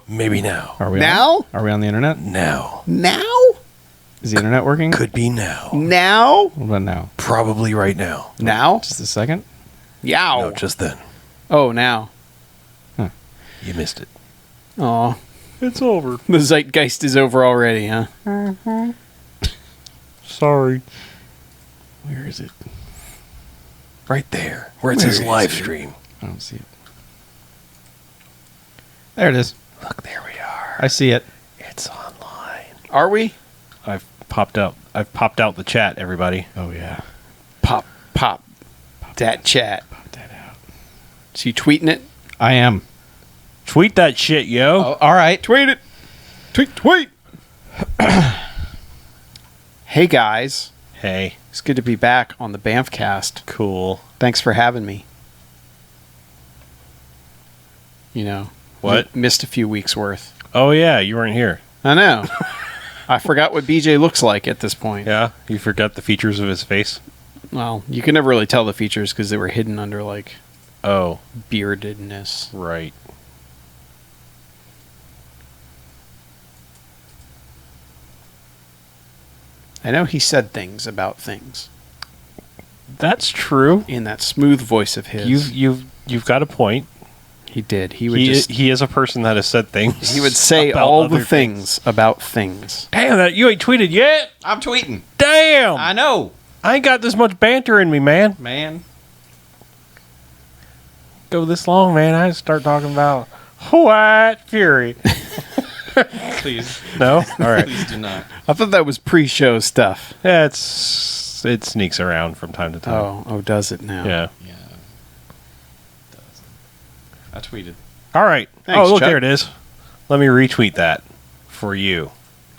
Maybe now. Are we Now? on? Are we on the internet? Now. Now? Is the internet working? Could be now. Now? What about now? Probably right now. Now? Just a second? Yow. No, just then. Oh, now. You missed it. Aw. It's over. The zeitgeist is over already, huh? Sorry. Where is it? Right there, where it says live stream. I don't see it. There it is. Look, there we are. I see it. It's online. Are we? I've popped out the chat, everybody. Oh, yeah. Pop. That chat. Pop that out. So you tweeting it? I am. Tweet that shit, yo. Oh, all right. Tweet it. Tweet. Hey, guys. Hey, It's good to be back on the BMFcast. cool. Thanks for having me. You know. What? Missed a few weeks worth. Oh yeah, you weren't here. I know. I forgot what BJ looks like at this point. Yeah, you forgot the features of his face. Well, you can never really tell the features because they were hidden under, like, Oh, beardedness. right. I know he said things about things That's true. in that smooth voice of his. You've got a point. He did. He would He is a person that has said things. he would say about all the other things about things. Damn, that you ain't tweeted yet. I'm tweeting. Damn, I know. I ain't got this much banter in me, man. Man. Go this long, man. I start talking about White Fury. Please. No, all right. Please do not. I thought that was pre-show stuff. Yeah, it sneaks around from time to time. Oh, does it now? Yeah. Yeah. I tweeted. All right. Thanks, oh, look, Chuck. there it is. Let me retweet that for you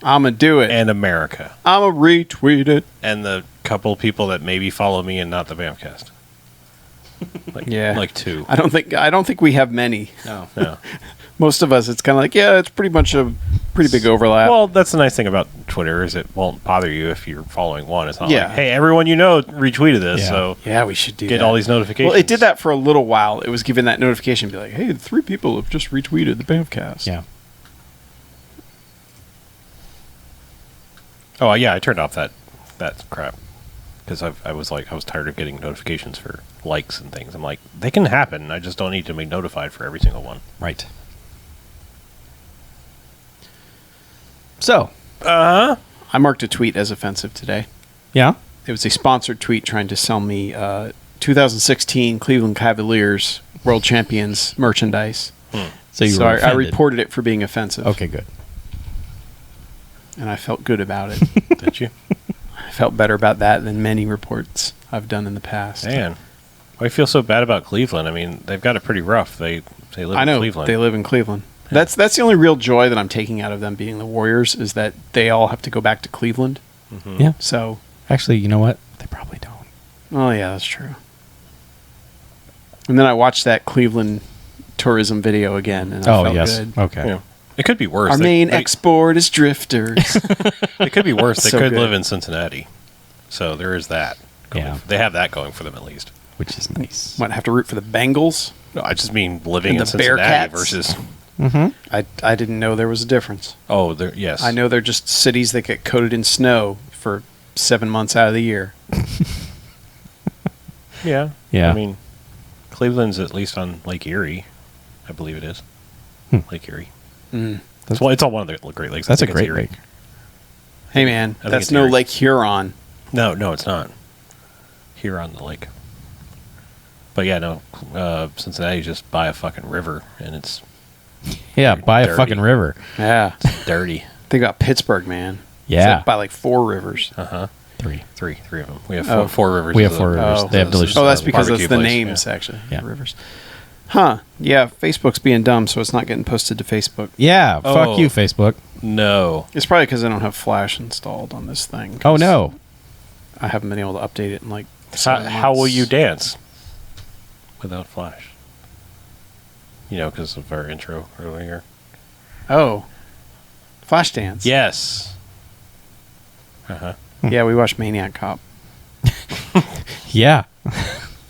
I'ma do it. and America I'ma retweet it. and the couple people that maybe follow me and not the BMFcast. Yeah. Like two. I don't think we have many. No. Yeah. Most of us, it's kind of like, yeah, it's pretty much a pretty big overlap. Well, that's the nice thing about Twitter is it won't bother you if you're following one. It's not Yeah. like, hey, everyone you know retweeted this, Yeah. so yeah, we should do get that. all these notifications. Well, it did that for a little while. It was giving that notification, be like, hey, 3 people have just retweeted the BMFcast. Yeah. Oh, yeah, I turned off that crap because I was tired of getting notifications for likes and things. I'm like, they can happen. I just don't need to be notified for every single one. Right. So. Uh-huh. I marked a tweet as offensive today. Yeah. It was a sponsored tweet trying to sell me 2016 Cleveland Cavaliers World Champions merchandise. So you So were I offended. reported it for being offensive. Okay, good. And I felt good about it. Did you? I felt better about that than many reports I've done in the past. Man, why do you feel so bad about Cleveland? I mean, they've got it pretty rough. They live I know in Cleveland. they live in Cleveland. That's the only real joy that I'm taking out of them being the Warriors is that they all have to go back to Cleveland. Mhm. Yeah. So, Actually, you know what? They probably don't. oh yeah, that's true. And then I watched that Cleveland tourism video again, and I Oh, felt yes. good. Okay. Yeah. It could be worse. Our They- main they- export is drifters. It could be worse. They So could good. live in Cincinnati. So there is that. Yeah. They have that going for them at least. Which is nice. Might have to root for the Bengals. No, I just mean living And in the Cincinnati Bearcats? versus. Mm-hmm. I didn't know there was a difference. Oh, yes. I know they're just cities that get coated in snow for 7 months out of the year. Yeah. Yeah. I mean, Cleveland's at least on Lake Erie. I believe it is. Lake Erie. Mm. It's on one of the Great Lakes. I That's a think it's great Erie. lake. Hey man, think that's it's no Erie. Lake Huron. No, it's not. Here on the lake. But yeah, no. Cincinnati's just by a fucking river, and it's Yeah, by a dirty. fucking river. Yeah. dirty. Think about Pittsburgh, man. It's Yeah. like by like 4 rivers. Uh-huh. Three. Three of them. We have Oh. four rivers. We have of 4 the- rivers. Oh. They have delicious. Oh, that's because barbecue that's the place, names, yeah. actually. Yeah. The rivers. Huh. Yeah, Facebook's being dumb, so it's not getting posted to Facebook. Yeah. Oh. Fuck you, Facebook. No. It's probably because I don't have Flash installed on this thing. Oh 'cause no. I haven't been able to update it in like How, 7 how will months. you dance without Flash? You know, because of our intro earlier. Oh. Flashdance. Yes. Uh-huh. Yeah, we watched Maniac Cop. Yeah.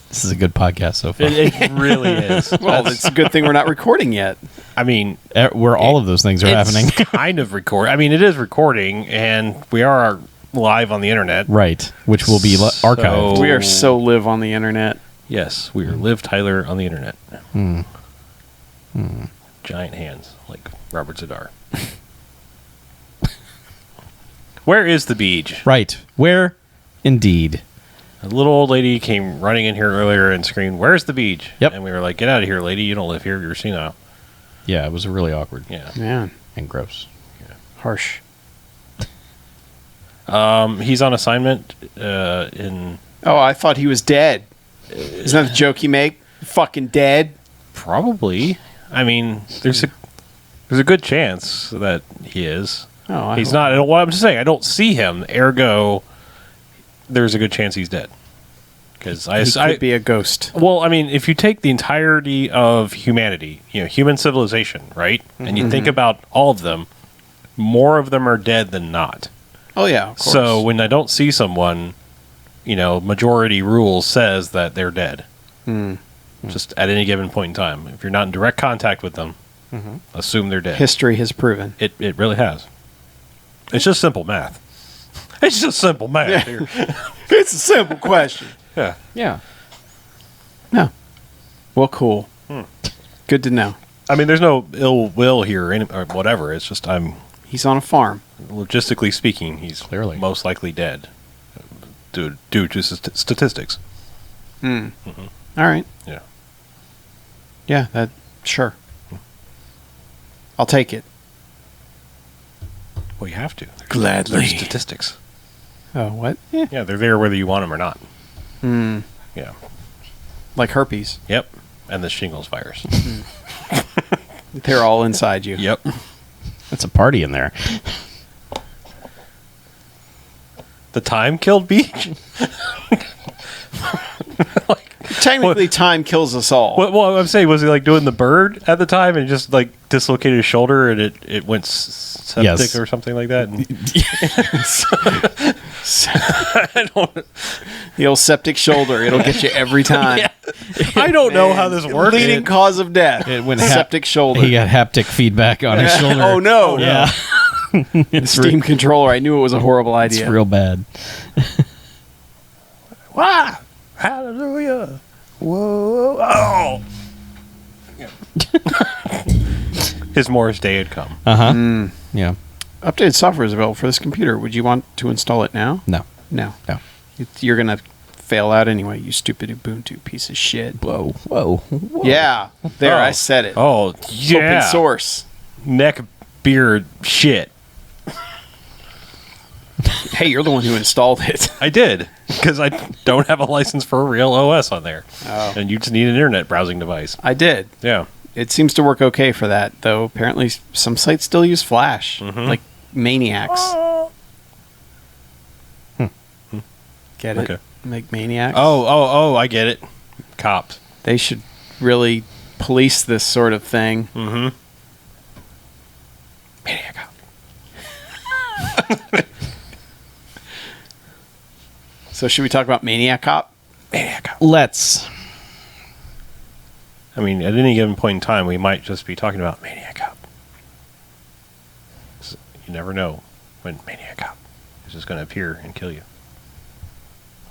This is a good podcast so far. It really is. Well, it's a good thing we're not recording yet. I mean, where all of those things are happening. kind of record. I mean, it is recording, and we are live on the internet. Right, which will be archived. We are so live on the internet. Yes, we are Liv Tyler on the internet. Giant hands, like Robert Zadar. Where is the beach? Right, where? Indeed. A little old lady came running in here earlier and screamed, "Where's the beach?" Yep. And we were like, "Get out of here, lady. You don't live here. You're senile." Yeah, it was really awkward. Yeah. Man, And gross. harsh. He's on assignment in... Oh, I thought he was dead. Isn't that the joke you make? Fucking dead. Probably. I mean, there's a good chance that he is. Oh, He's not. Well, I'm just saying, I don't see him. Ergo, there's a good chance he's dead. Because He could be a ghost. Well, I mean, if you take the entirety of humanity, human civilization, right, and you think about all of them, more of them are dead than not. Oh yeah. Of course. So when I don't see someone, majority rule says that they're dead. Just at any given point in time. If you're not in direct contact with them, assume they're dead. history has proven. It really has. It's just simple math. It's just simple math here. It's a simple question. Yeah. Yeah. No. Well, cool. Good to know. I mean, there's no ill will here or whatever. It's just He's on a farm. logistically speaking, he's Clearly. most likely dead due to statistics. All right. Yeah. Yeah. Sure. I'll take it. Well, you have to. Gladly. They're statistics. Oh, what? Yeah, they're there whether you want them or not. Yeah. Like herpes. Yep. And the shingles virus. They're all inside you. Yep. That's a party in there. The time killed beach? Technically, time kills us all. Well, I'm saying, was he like doing the bird at the time and just like dislocated his shoulder and it went septic Yes. or something like that? And I don't. The old septic shoulder. It'll get you every time. I don't know how this works. Leading cause of death. It went septic shoulder. He got haptic feedback on his shoulder. Oh, no. Yeah. The steam controller. I knew it was a horrible It's idea. real bad. Wow. Hallelujah. Whoa. Oh. His Morris day had come. Uh-huh. Yeah. Updated software is available for this computer. Would you want to install it now? No. No. No. You're going to fail out anyway, you stupid Ubuntu piece of shit. Whoa. Whoa. Whoa. Yeah. There, Oh. I said it. Oh, yeah. Open source. Neck beard shit. Hey, you're the one who installed it. I did, because I don't have a license for a real OS on there. Oh. And you just need an internet browsing device. I did. Yeah. It seems to work okay for that, though. Apparently, some sites still use Flash, like Maniacs. Get it? Okay. Like Maniacs. Oh, I get it. Cops. They should really police this sort of thing. Mm-hmm. Maniac cop. So, should we talk about Maniac Cop? Maniac cop. Let's. I mean, at any given point in time, we might just be talking about Maniac cop. You never know when Maniac cop is just going to appear and kill you.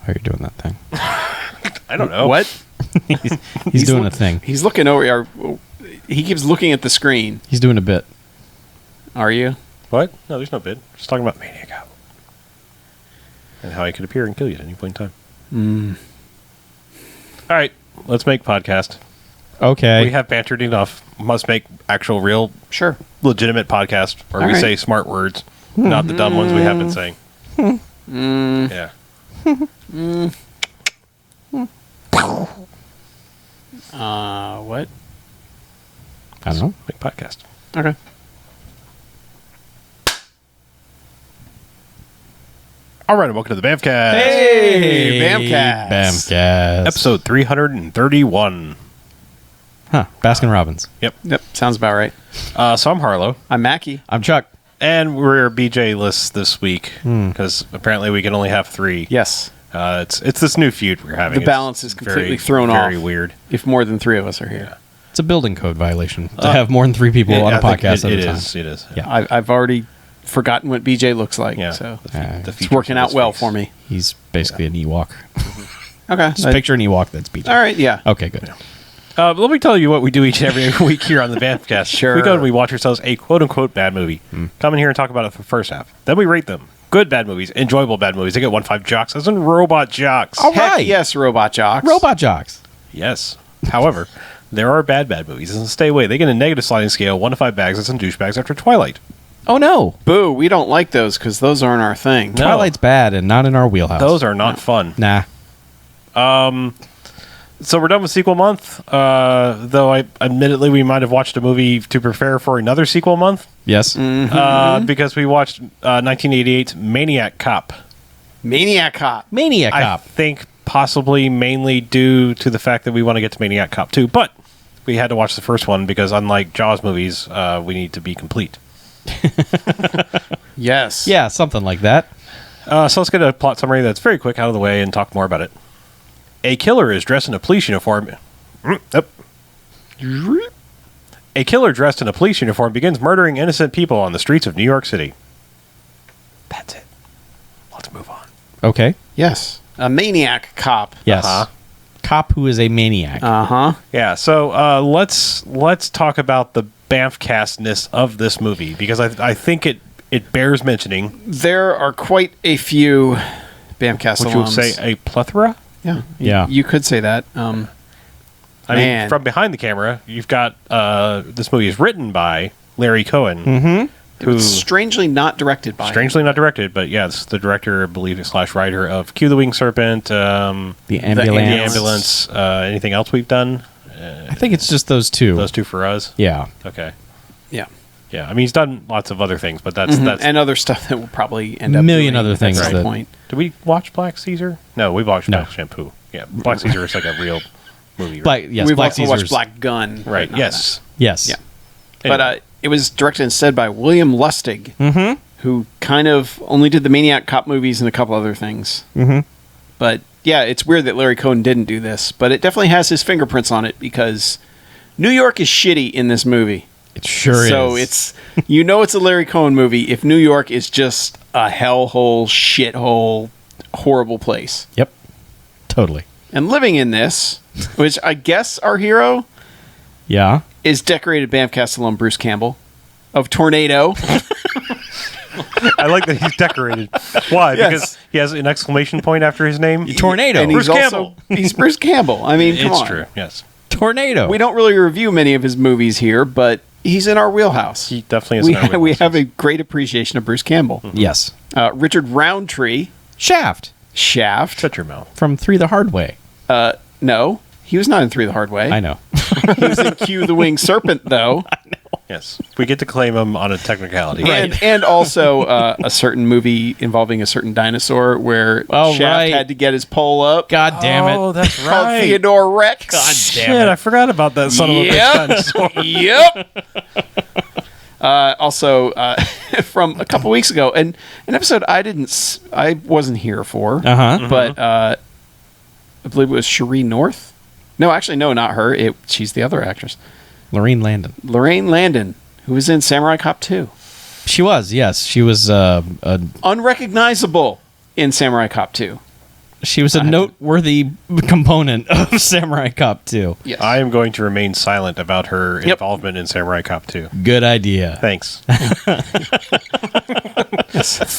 How are you doing that thing? I don't know. What? He's doing a thing. He's looking over. He keeps looking at the screen. He's doing a bit. Are you? What? No, there's no bid. Just talking about Maniac cop. And how he could appear and kill you at any point in time. All right, let's make podcast. Okay. We have bantered enough. Must make actual, real, Sure. legitimate podcast where All we right. say smart words, not the dumb ones we have been saying. Yeah. What? I don't know. Make podcast. Okay. All right, and welcome to the BMFcast. Hey, BMFcast. BMFcast. Episode 331. Huh. Baskin Robbins. Yep, sounds about right. So I'm Harlow, I'm Mackie. I'm Chuck. and we're BJ-less this week because apparently we can only have 3. Yes, It's this new feud we're having. The balance is completely very, thrown off. Very weird. if more than 3 of us are here. It's a building code violation to have more than 3 people on a podcast at a time. It is. Yeah. I've already forgotten what BJ looks like. Yeah. So The it's features working of out his well face. for me. He's basically an Ewok. Okay. Just picture an Ewok that's BJ. All right. Yeah. Okay, good. Let me tell you what we do each and every week here on the BMFcast. Sure. We go and we watch ourselves a quote-unquote bad movie. Come in here and talk about it for the first half. Then we rate them. Good bad movies, enjoyable bad movies. They get 1-5 jocks, as in robot jocks. Oh. Heck right. yes, Robot Jocks. Robot Jocks. Yes. However, there are bad movies. And stay away. They get a negative sliding scale, 1 to 5 bags, as in douchebags after Twilight. Oh, no. Boo. We don't like those because those aren't our thing. No. Twilight's bad and not in our wheelhouse. Those are not fun. Nah. So we're done with sequel month. Though admittedly we might have watched a movie to prepare for another sequel month. Yes. Because we watched 1988 Maniac Cop. Maniac Cop. Maniac I Cop. think possibly mainly due to the fact that we want to get to Maniac Cop 2, but we had to watch the first one because unlike Jaws movies, we need to be complete. Yes. Yeah, something like that. So let's get a plot summary that's very quick out of the way and talk more about it. A killer is dressed in a police uniform. A killer dressed in a police uniform begins murdering innocent people on the streets of New York City. That's it. Let's move on. Okay. Yes. A Maniac Cop. Yes. Uh-huh. Cop who is a maniac. Uh-huh. Yeah, so let's talk about the BMFcastness of this movie because I think it bears mentioning. There are quite a few BMFcast Would you alums. say a plethora? Yeah. Yeah. You could say that. I mean, Man. from behind the camera, you've got this movie is written by Larry Cohen, who strangely not directed by him. strangely not directed, but yeah, it's the director, I believe, / writer of Q the Winged Serpent, the The ambulance. Ambulance. Anything else we've done? I think it's just those two. Those two for us. Yeah. Okay. Yeah. Yeah, I mean he's done lots of other things, but that's And other stuff that will probably end up Million doing other things at some that- point. Did we watch Black Caesar? No, we watched No. Black Shampoo. Yeah, Black Caesar is like a real movie. Right? Black, yes, We've Black also Caesar's. watched Black Gun. but Right. not Yes. Yes. Yeah. But it was directed instead by William Lustig, who kind of only did the Maniac Cop movies and a couple other things. But yeah, it's weird that Larry Cohen didn't do this, but it definitely has his fingerprints on it because New York is shitty in this movie. It sure is. So it's it's a Larry Cohen movie if New York is just a hellhole, shithole, horrible place. Yep. Totally. And living in this, which I guess our hero Yeah. is decorated BMFcast alum Bruce Campbell of Tornado. I like that he's decorated. Why? Yes. Because he has an exclamation point after his name. Tornado. And Bruce he's Campbell. he's Bruce Campbell. I mean, come It's on. true. Yes, Tornado. We don't really review many of his movies here, but he's in our wheelhouse. he definitely is. We, in our we wheelhouse. have a great appreciation of Bruce Campbell. Yes. Richard Roundtree, Shaft Shaft. Shut your mouth. from 3 the Hard Way. No, he was not in 3 the Hard Way. I know. He was in Q the Winged Serpent, though. Yes, we get to claim him on a technicality. And also a certain movie involving a certain dinosaur where Oh, Shaft right. had to get his pole up. God damn it. Oh, that's Called right. Theodore Rex. God Shit, damn it. I forgot about that son of a bitch dinosaur. Yep. Also, from a couple weeks ago, and an episode I wasn't here for, Uh-huh. but I believe it was Cherie North. No, actually, no, not her. She's the other actress, Lorraine Landon. Lorraine Landon, who was in Samurai Cop 2. She was, yes. She was Unrecognizable in Samurai Cop 2. she was a noteworthy component of Samurai Cop 2. Yes. I am going to remain silent about her Yep. involvement in Samurai Cop 2. Good idea. Thanks.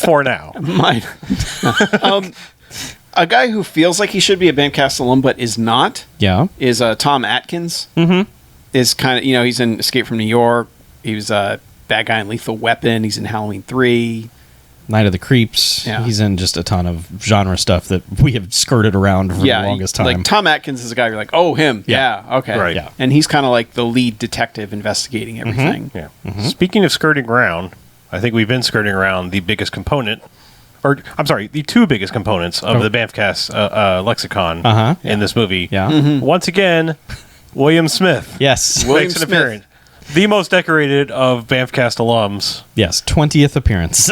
For now. Mine. A guy who feels like he should be a BMFcast alum but is not Yeah. is Tom Atkins. Is kind of, he's in Escape from New York. He was a bad guy in Lethal Weapon. He's in Halloween 3. Night of the Creeps. Yeah. He's in just a ton of genre stuff that we have skirted around for the longest time. Like Tom Atkins is a guy you're like, oh, him. Yeah. Yeah, okay. Right. Yeah. And he's kind of like the lead detective investigating everything. Yeah. Speaking of skirting around, I think we've been skirting around the biggest component, or I'm sorry, the two biggest components of the BMFcast lexicon in this movie. Yeah. Once again, William Smith Yes. William makes an Smith. appearance. The most decorated of BMFcast alums. Yes. 20th appearance.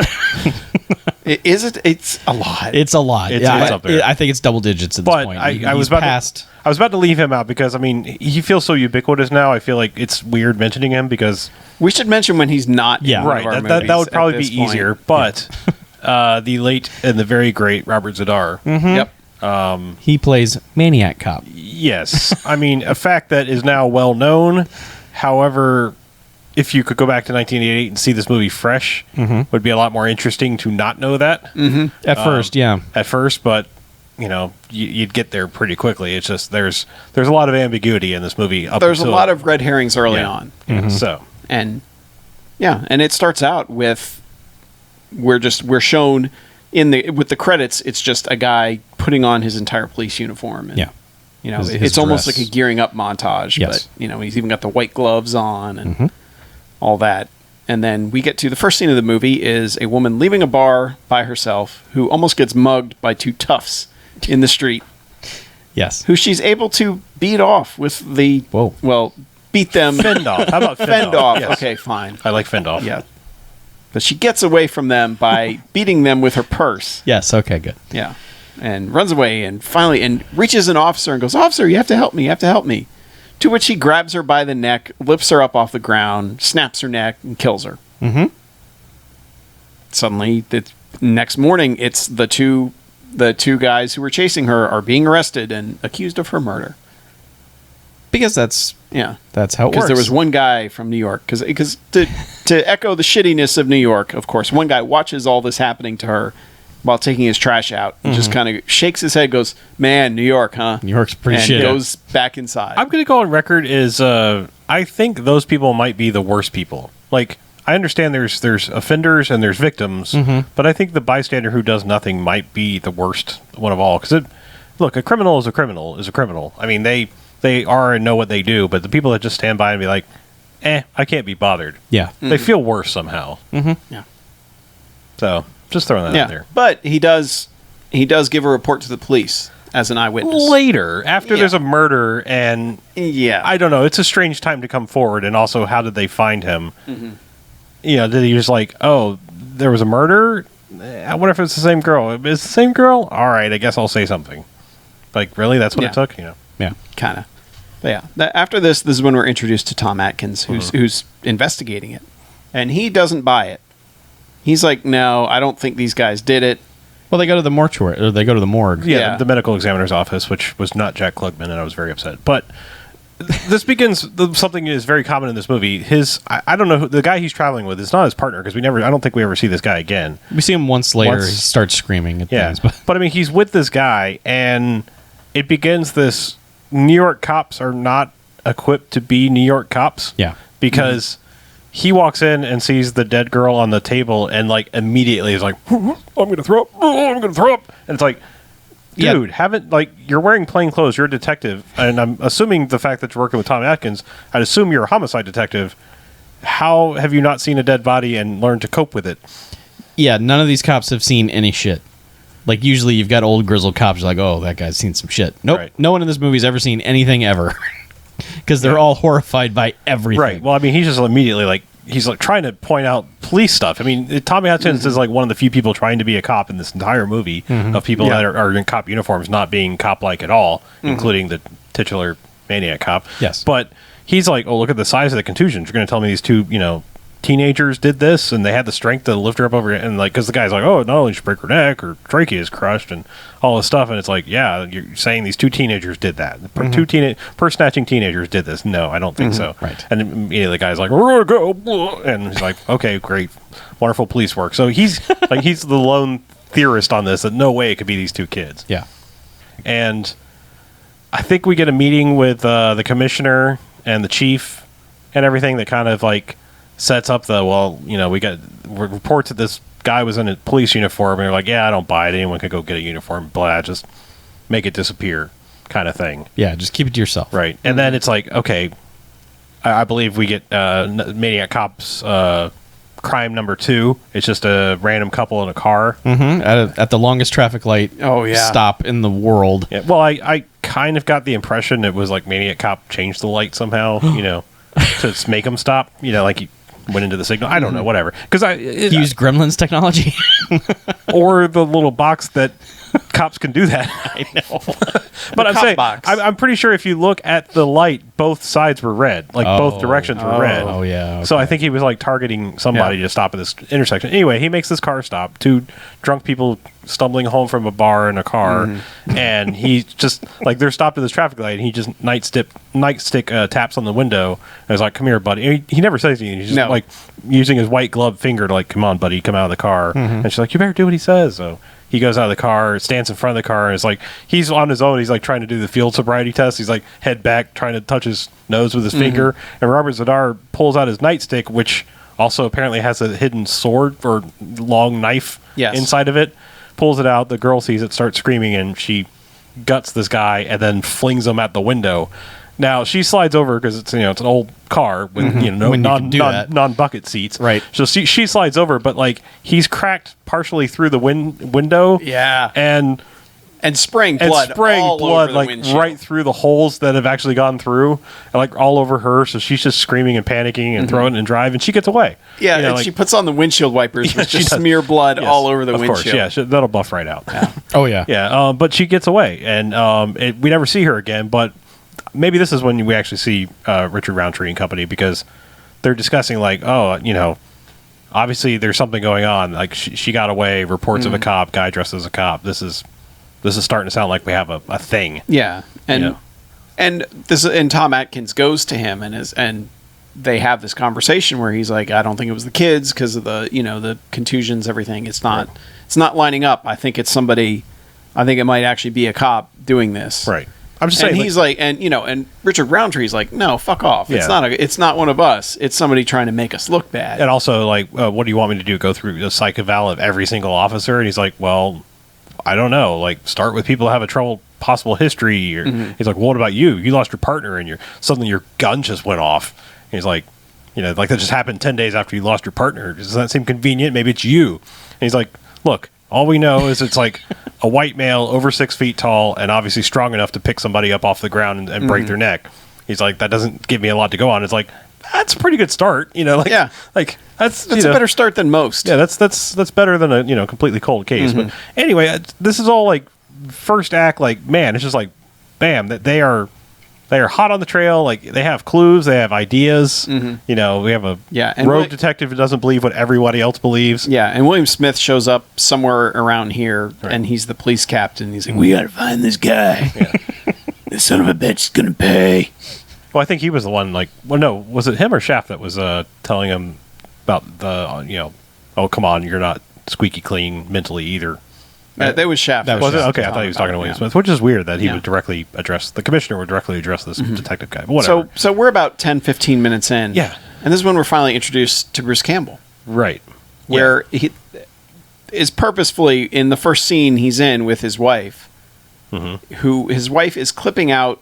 It's a lot. It's a lot. It's Yeah, up there. I think it's double digits at this But point. I was about to leave him out because, I mean, he feels so ubiquitous now. I feel like it's weird mentioning him because... We should mention when he's not in one of our Right. That movies would probably at be this point. easier. But the late and the very great Robert Zadar. Yep. He plays Maniac Cop. Yes. I mean, a fact that is now well known. However, if you could go back to 1988 and see this movie fresh, would be a lot more interesting to not know that. At first, yeah. At first, but you know, you'd get there pretty quickly. It's just there's a lot of ambiguity in this movie. There's a lot of red herrings early on. Yeah, so And it starts out with we're shown with the credits. It's just a guy putting on his entire police uniform. And, you know, His it's almost dress. like a gearing up montage. Yes. But you know, he's even got the white gloves on and all that. And then we get to the first scene of the movie is a woman leaving a bar by herself who almost gets mugged by two toughs in the street, Yes. who she's able to beat off with the beat them fend off. How about fend off? Yes. Okay, fine. I like fend off. Yeah. But she gets away from them by beating them with her purse. Yes. Okay. Good. Yeah. And runs away and finally reaches an officer and goes, "Officer, you have to help me. You have to help me." To which he grabs her by the neck, lifts her up off the ground, snaps her neck, and kills her. Suddenly, the next morning, it's the two guys who were chasing her are being arrested and accused of her murder. Because that's how it works. Because there was one guy from New York. Because to echo the shittiness of New York, of course, one guy watches all this happening to her while taking his trash out and just kind of shakes his head, goes, "Man, New York, huh? New York's pretty and shitty." goes back inside. I'm going to go on record as I think those people might be the worst people. Like, I understand there's offenders and there's victims, but I think the bystander who does nothing might be the worst one of all. Because look, a criminal is a criminal is a criminal. I mean, they are and know what they do, but the people that just stand by and be like, I can't be bothered. Yeah. They feel worse somehow. Yeah. So just throwing that out there. But he does give a report to the police as an eyewitness. Later, after there's a murder, and I don't know, it's a strange time to come forward, and also how did they find him? You know, did he just like, oh, there was a murder? I wonder if it's the same girl. If it's the same girl? All right, I guess I'll say something. Like, really? That's what it took? You know? Yeah. Kind of. But yeah. After this is when we're introduced to Tom Atkins, who's investigating it. And he doesn't buy it. He's like, no, I don't think these guys did it. Well, they go to the mortuary, or they go to the morgue. Yeah. The medical examiner's office, which was not Jack Klugman, and I was very upset. But this begins something that is very common in this movie. I don't know who the guy he's traveling with is not his partner, because I don't think we ever see this guy again. We see him once later. He starts screaming at things. But I mean, he's with this guy, and it begins this New York cops are not equipped to be New York cops. Yeah. Because he walks in and sees the dead girl on the table, and like immediately is like, I'm going to throw up. I'm going to throw up. And it's like, dude, you're wearing plain clothes. You're a detective. And I'm assuming the fact that you're working with Tom Atkins, I'd assume you're a homicide detective. How have you not seen a dead body and learned to cope with it? Yeah, none of these cops have seen any shit. Like, usually you've got old grizzled cops like, oh, that guy's seen some shit. Nope. Right. No one in this movie's ever seen anything ever. Because they're all horrified by everything. Right. Well, I mean, he's just immediately like, he's like trying to point out police stuff. I mean, Tommy Atkins is like one of the few people trying to be a cop in this entire movie of people that are in cop uniforms not being cop-like at all, including the titular Maniac cop. Yes. But he's like, oh, look at the size of the contusions. You're going to tell me these two, teenagers did this and they had the strength to lift her up over, and like, because the guy's like, oh, not only did she break her neck, her trachea is crushed and all this stuff, and it's like, yeah, you're saying these two teenagers did that. Two purse snatching teenagers did this. No, I don't think so. Right. And immediately the guy's like, we're gonna go, and he's like, okay, great, wonderful police work. So he's like, he's the lone theorist on this, that no way it could be these two kids. Yeah. And I think we get a meeting with the commissioner and the chief and everything that kind of like sets up we got reports that this guy was in a police uniform, and they're like, yeah, I don't buy it. Anyone can go get a uniform. Blah, just make it disappear kind of thing. Yeah, just keep it to yourself. Right. And then it's like, okay, I believe we get Maniac Cops crime number 2. It's just a random couple in a car. At the longest traffic light stop in the world. Yeah. Well, I kind of got the impression it was like Maniac Cop changed the light somehow, to make them stop. Like went into the signal. I don't know, whatever. Because He used Gremlins technology. or the little box that cops can do that. I know. But I'm saying, box. I'm pretty sure if you look at the light, both sides were red. Like both directions were red. Oh, yeah. So okay. I think he was like targeting somebody to stop at this intersection. Anyway, he makes this car stop. Two drunk people stumbling home from a bar in a car, and he just like they're stopped at this traffic light, and he just nightstick taps on the window and is like, "Come here, buddy." He never says anything. He's just like using his white glove finger to like, "Come on, buddy, come out of the car." And she's like, "You better do what he says." So he goes out of the car, stands in front of the car, and it's like he's on his own. He's like trying to do the field sobriety test. He's like head back, trying to touch his nose with his finger. And Robert Zadar pulls out his nightstick, which also apparently has a hidden sword or long knife inside of it. Pulls it out. The girl sees it, starts screaming, and she guts this guy and then flings him at the window. Now she slides over because it's it's an old car with non-bucket seats, right? So she slides over, but like he's cracked partially through the window, and spraying blood all over the like windshield. right through the holes that have actually gone through, and like all over her. So she's just screaming and panicking and throwing and drive, and she gets away. Yeah, and she puts on the windshield wipers, which just smear blood all over the windshield. Of course, that'll buff right out. Yeah. Oh yeah, yeah. But she gets away, and we never see her again. But maybe this is when we actually see Richard Roundtree and company, because they're discussing like, obviously there's something going on. Like she got away. Reports of a cop, guy dressed as a cop. This is starting to sound like we have a thing. Yeah, and Tom Atkins goes to him and they have this conversation where he's like, I don't think it was the kids because of the the contusions, everything. It's not lining up. I think it's somebody. I think it might actually be a cop doing this. Right. I'm just saying. And he's like, and Richard Roundtree's like, no, fuck off. Yeah. It's not one of us. It's somebody trying to make us look bad. And also, like, what do you want me to do? Go through the psych eval of every single officer? And he's like, well, I don't know. Like, start with people who have a possible history. Or he's like, well, what about you? You lost your partner, and suddenly your gun just went off. And he's like, like that just happened 10 days after you lost your partner. Doesn't that seem convenient? Maybe it's you. And he's like, look, all we know is it's like a white male over 6 feet tall and obviously strong enough to pick somebody up off the ground and break their neck. He's like, that doesn't give me a lot to go on. It's like, that's a pretty good start. Like that's a better start than most. Yeah, that's better than a completely cold case. But anyway, this is all like first act. Like, man, it's just like, bam, that they are hot on the trail. Like, they have clues, they have ideas. We have a rogue detective who doesn't believe what everybody else believes. Yeah, and William Smith shows up somewhere around here, and he's the police captain. He's like, we gotta find this guy. This son of a bitch is gonna pay. Well, I think he was the one. Like, well, no, was it him or Shaft that was telling him about the oh, come on, you're not squeaky clean mentally either. That was Shaft. Was it? Okay, I thought he was talking to William Smith, which is weird that he would directly address, the commissioner would directly address this detective guy. But whatever. So we're about 10, 15 minutes in. Yeah. And this is when we're finally introduced to Bruce Campbell. Right. Where he is purposefully, in the first scene he's in with his wife, who his wife is clipping out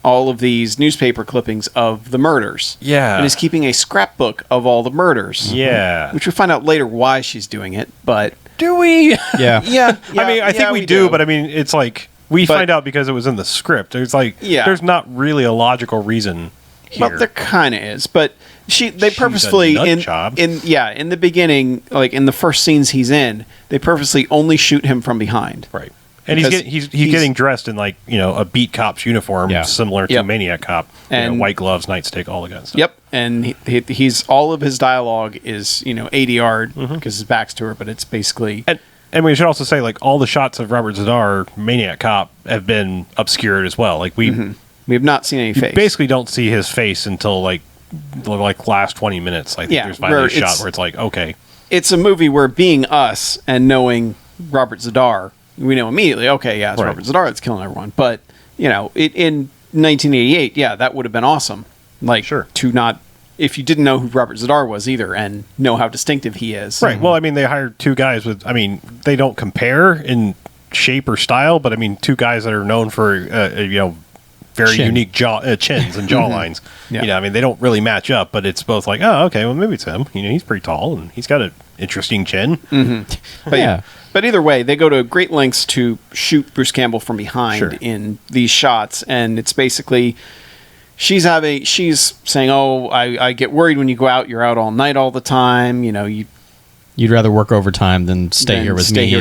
all of these newspaper clippings of the murders. Yeah. And is keeping a scrapbook of all the murders. Yeah. Which we find out later why she's doing it, but... Do we? Yeah. I mean, I think we do, but I mean, it's like, we find out because it was in the script. It's like, there's not really a logical reason here. Well, there kind of is, but they purposefully in the beginning, like in the first scenes he's in, they purposely only shoot him from behind. Right. And he's getting dressed in like, a beat cop's uniform, similar to Maniac Cop, and white gloves, nightstick, all the guns. Yep. And he's all of his dialogue is, ADR'd because his back's to her, but it's basically... And we should also say, like, all the shots of Robert Zadar, Maniac Cop, have been obscured as well. Like, we have not seen any face. Basically don't see his face until, like last 20 minutes. I think there's finally a shot where it's like, okay. It's a movie where being us and knowing Robert Zadar, we know immediately, okay, it's Robert Zadar that's killing everyone. But, in 1988, that would have been awesome. Like, to not... If you didn't know who Robert Zadar was either and know how distinctive he is. Right. Well, I mean, they hired two guys with... I mean, they don't compare in shape or style, but I mean, two guys that are known for, very unique chins and jawlines. I mean, they don't really match up, but it's both like, oh, okay, well, maybe it's him. He's pretty tall and he's got an interesting chin. But But either way, they go to great lengths to shoot Bruce Campbell from behind in these shots, and it's basically she's saying, "Oh, I get worried when you go out. You're out all night all the time. You'd rather work overtime than stay here with me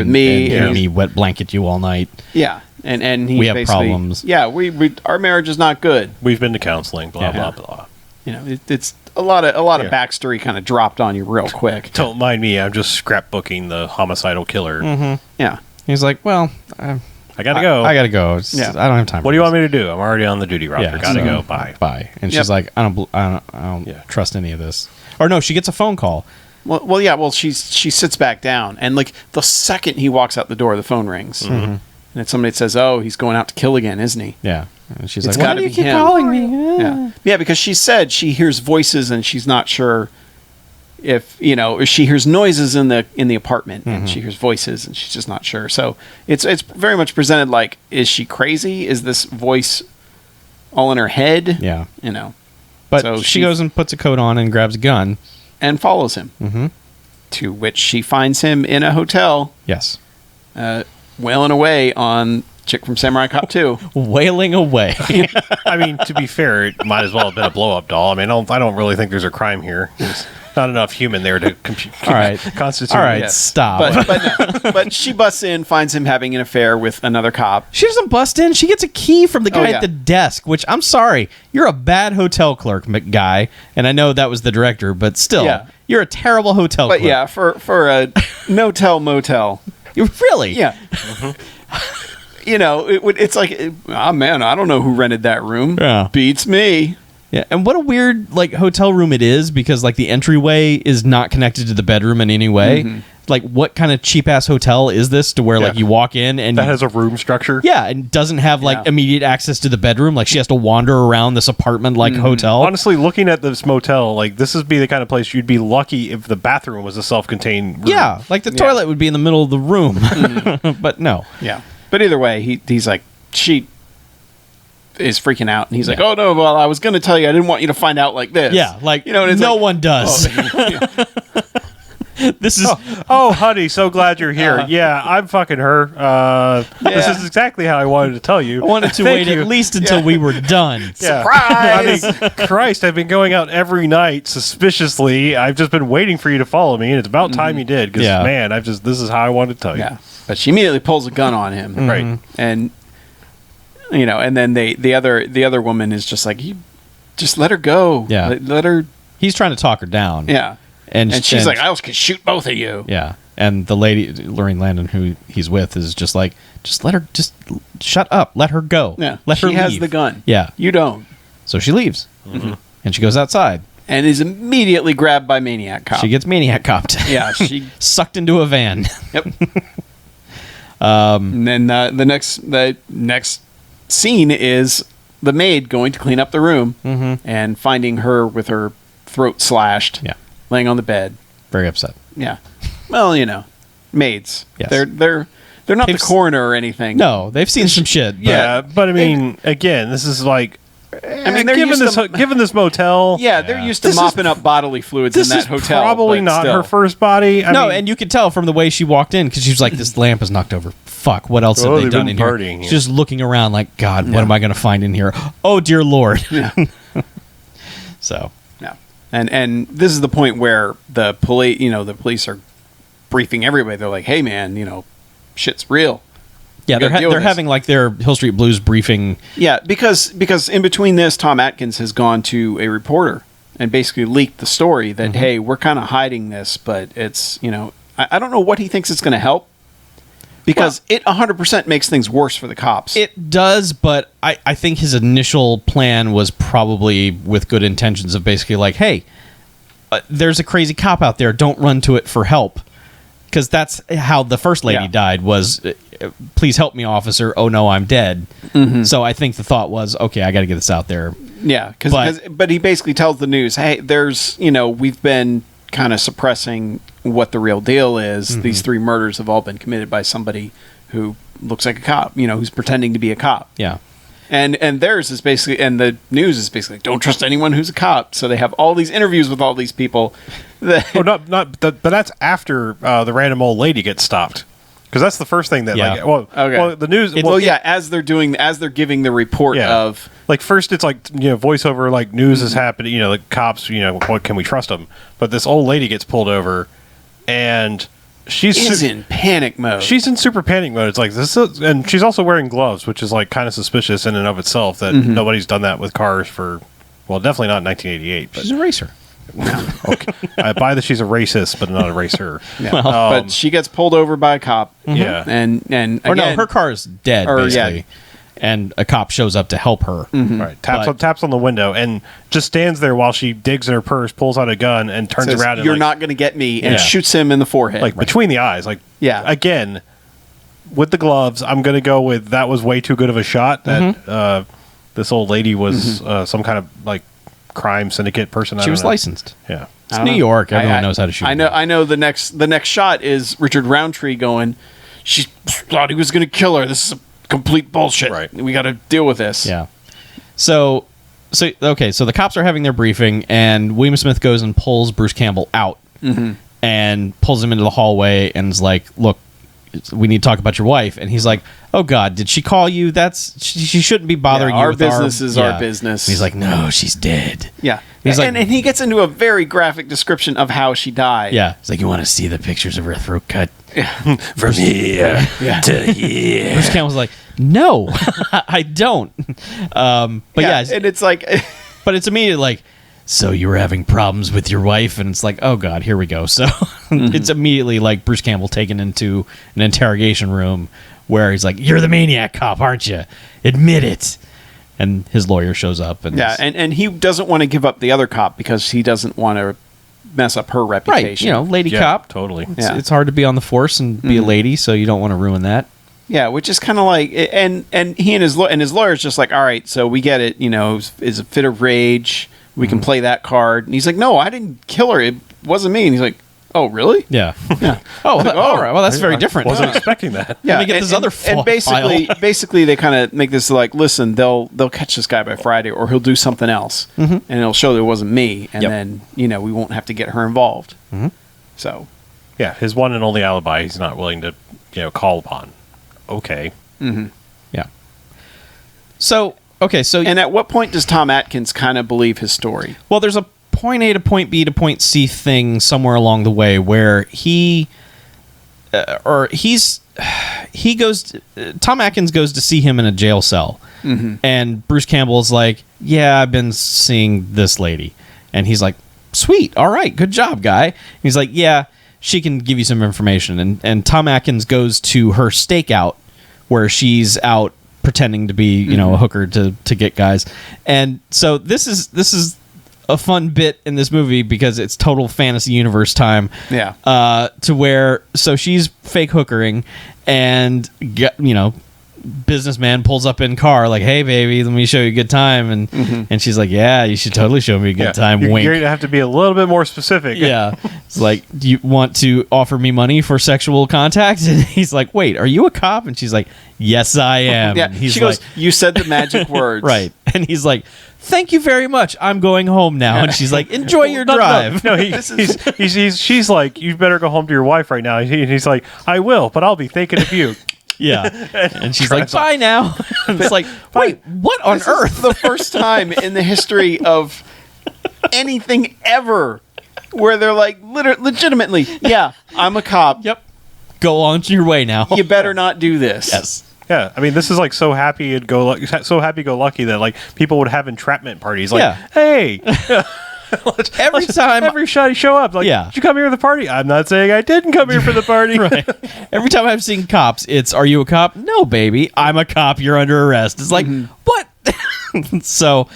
and me wet blanket you all night. Yeah, and he's we have basically, problems. Yeah, we our marriage is not good. We've been to counseling. Blah blah blah. It's a lot of backstory kind of dropped on you real quick. Don't mind me. I'm just scrapbooking the homicidal killer. Mm-hmm. Yeah, he's like, well, I gotta go. I gotta go. Yeah. I don't have time. What do you want me to do? I'm already on the duty roster. Gotta go. Bye. And she's like, I don't trust any of this. Or no, she gets a phone call. Well, she sits back down, and like the second he walks out the door, the phone rings, and it's somebody that says, "Oh, he's going out to kill again, isn't he?" Yeah, and she's It's like, "Why gotta do you be keep him." calling me? Yeah, because she said she hears voices, and she's not sure if she hears noises in the apartment, and she hears voices, and she's just not sure. So it's very much presented like, is she crazy? Is this voice all in her head? Yeah, But so she goes and puts a coat on and grabs a gun and follows him. Mm-hmm. To which she finds him in a hotel. Yes, wailing away on chick from Samurai Cop 2. Wailing away. I mean, to be fair, it might as well have been a blow-up doll. I mean, I don't really think there's a crime here. There's not enough human there to All right. constitute. All right, yes. stop. But she busts in, finds him having an affair with another cop. She doesn't bust in. She gets a key from the guy at the desk, which, I'm sorry, you're a bad hotel clerk, guy. And I know that was the director, but still, you're a terrible hotel clerk. But yeah, for a no-tell motel. You really? Yeah. It's like, oh man, I don't know who rented that room. Yeah. Beats me. Yeah, and what a weird hotel room it is, because the entryway is not connected to the bedroom in any way. Mm-hmm. What kind of cheap ass hotel is this to where you walk in and that has a room structure? Yeah, and doesn't have immediate access to the bedroom. She has to wander around this apartment hotel. Honestly, looking at this motel, this would be the kind of place you'd be lucky if the bathroom was a self-contained room. Yeah, the toilet would be in the middle of the room. But no. Yeah. But either way, he's like, she is freaking out, and he's like, "Oh no! Well, I was going to tell you, I didn't want you to find out like this." Yeah, and no one does. This is oh, honey, so glad you're here. Yeah, I'm fucking her. This is exactly how I wanted to tell you. I wanted to wait at least until we were done. Surprise! I mean, Christ, I've been going out every night suspiciously. I've just been waiting for you to follow me, and it's about time you did. Because man, this is how I wanted to tell you. Yeah, but she immediately pulls a gun on him, right? And and then the other woman is just like, just let her go. Yeah, let her. He's trying to talk her down. Yeah. And she's like, I else could shoot both of you. Yeah. And the lady, Lorraine Landon, who he's with, is just like, just let her, just shut up. Let her go. Yeah. Let her leave. She has the gun. Yeah. You don't. So she leaves. Mm-hmm. And she goes outside. And is immediately grabbed by Maniac Cop. She gets Maniac Copped. Yeah. She sucked into a van. Yep. And then the next scene is the maid going to clean up the room and finding her with her throat slashed. Yeah. Laying on the bed. Very upset. Yeah. Well, maids. Yes. They're not the coroner or anything. No, they've seen some shit. But Yeah, but I mean, again, this is like, they're given this motel. Yeah, they're used to mopping up bodily fluids in that hotel. This is probably not still. her first body. I mean, and you could tell from the way she walked in, because she was like, this lamp is knocked over. Fuck, what else have they they've done been in here? partying She's just looking around like, God, what am I going to find in here? Oh, dear Lord. Yeah. So. Yeah. And this is the point where the police are briefing everybody. They're like, hey, man, shit's real. Yeah, they're having their Hill Street Blues briefing. Yeah, because in between this, Tom Atkins has gone to a reporter and basically leaked the story that, hey, we're kind of hiding this, but it's, I don't know what he thinks it's going to help. Because it 100% makes things worse for the cops. It does, but I think his initial plan was probably with good intentions of basically like, hey, there's a crazy cop out there. Don't run to it for help. Because that's how the first lady died was, please help me, officer. Oh, no, I'm dead. Mm-hmm. So I think the thought was, okay, I got to get this out there. Yeah, but he basically tells the news, hey, there's, we've been kind of suppressing what the real deal is. Mm-hmm. These 3 murders have all been committed by somebody who looks like a cop, who's pretending to be a cop. Yeah. And theirs is basically, and the news is basically, don't trust anyone who's a cop. So they have all these interviews with all these people. But that's after the random old lady gets stopped. Because that's the first thing that, Yeah. like, well, the news. as they're giving the report of, like, first it's like, voiceover, like, news is happening, like, cops, what can we trust them? But this old lady gets pulled over, and she's in panic mode. She's in super panic mode. It's like, and she's also wearing gloves, which is, like, kind of suspicious in and of itself that nobody's done that with cars for, well, definitely not in 1988. But She's a racer. okay. I buy that she's a racist, but not a racer. Yeah. But she gets pulled over by a cop. Yeah. And Or no, her car is dead, basically. Yeah. And a cop shows up to help her. Right. Taps on the window and just stands there while she digs in her purse, pulls out a gun, and turns says, around and, "You're like, not going to get me," and Yeah. shoots him in the forehead. like between the eyes. Like, Yeah. Again, with the gloves, I'm going to go with that was way too good of a shot. That this old lady was some kind of, like, crime syndicate person. She was licensed. Yeah. It's New York. Everyone knows how to shoot. I know. The next shot is Richard Roundtree going, "She thought he was going to kill her. This is complete bullshit. Right. We got to deal with this." Yeah. So the cops are having their briefing, and William Smith goes and pulls Bruce Campbell out and pulls him into the hallway and is like, "Look, we need to talk about your wife." And he's like, "Oh God, did she call you? She shouldn't be bothering you. Our with business is our business." And he's like, "No, she's dead." Yeah. He's like, and he gets into a very graphic description of how she died. yeah. He's like, "You want to see the pictures of her throat cut?" From here to here. Bruce Campbell's like, "No, I don't." But yeah, and it's like, but it's immediately like, "So you were having problems with your wife?" And it's like, oh God, here we go. So it's immediately like Bruce Campbell taken into an interrogation room where he's like, "You're the Maniac cop, aren't you? Admit it." And his lawyer shows up. And and he doesn't want to give up the other cop because he doesn't want to mess up her reputation. right, lady Yeah, cop. totally. It's hard to be on the force and be a lady, so you don't want to ruin that. Yeah, which is kind of like, and he and his lawyer's just like, "All right, so we get it. Is a fit of rage. We can play that card." And he's like, "No, I didn't kill her. It wasn't me." And he's like, "Oh, really?" Yeah. Yeah. All right. Well, that's very different. Wasn't expecting that. Yeah, Let me get this other and file. basically they kind of make this like, listen, they'll catch this guy by Friday, or he'll do something else, and it'll show that it wasn't me, and Yep. then we won't have to get her involved. So Yeah, his one and only alibi he's not willing to, call upon. Okay. Yeah. So, okay, so and at what point does Tom Atkins kind of believe his story? well, there's a point A to point B to point C thing somewhere along the way where Tom Atkins goes to see him in a jail cell, and Bruce Campbell's like, "Yeah, I've been seeing this lady," and he's like, "Sweet, all right, good job, guy." And he's like, "Yeah, she can give you some information," and Tom Atkins goes to her stakeout where she's out pretending to be a hooker to get guys, and so this is a fun bit in this movie because it's total fantasy universe time. Yeah. To where she's fake hookering, and businessman pulls up in car like, "Hey baby, let me show you a good time," and she's like, "Yeah, you should totally show me a good time." You're Wink. going to have to be a little bit more specific. Yeah. It's like, "Do you want to offer me money for sexual contact?" And he's like, "Wait, are you a cop?" And she's like, "Yes, I am." Yeah. And he's She like, goes, "You said the magic words." right. And he's like, "Thank you very much. I'm going home now." And she's like, "Enjoy your drive." No, she's like, "You better go home to your wife right now." And he's like, "I will, but I'll be thinking of you." Yeah. And she's like, "Bye now." And it's like, wait, what on This earth? is the first time in the history of anything ever where they're like, legitimately, "Yeah, I'm a cop. Yep. Go on to your way now. You better not do this." Yes. Yeah, I mean, this is like so happy go lucky that like people would have entrapment parties. Like, Yeah. hey, Every time. every shot you show up, like, Yeah. did you come here for the party? I'm not saying I didn't come here for the party. Right. Every time I've seen cops, it's, "Are you a cop?" "No, baby. I'm a cop. You're under arrest." It's like, what? So,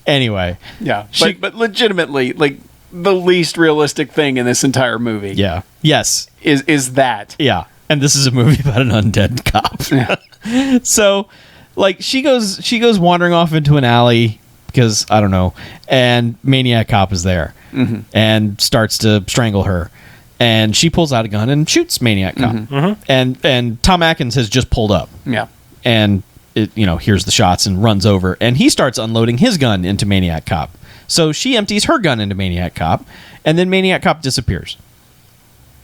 anyway. Yeah. But legitimately, like, the least realistic thing in this entire movie Yeah. Yes. is that. Yeah. And this is a movie about an undead cop. Yeah. So, like, she goes wandering off into an alley because, I don't know, and Maniac cop is there and starts to strangle her. And she pulls out a gun and shoots Maniac cop. And Tom Atkins has just pulled up. Yeah. And it, hears the shots and runs over. And he starts unloading his gun into Maniac cop. So she empties her gun into Maniac cop. And then Maniac cop disappears.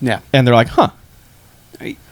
Yeah. And they're like, huh.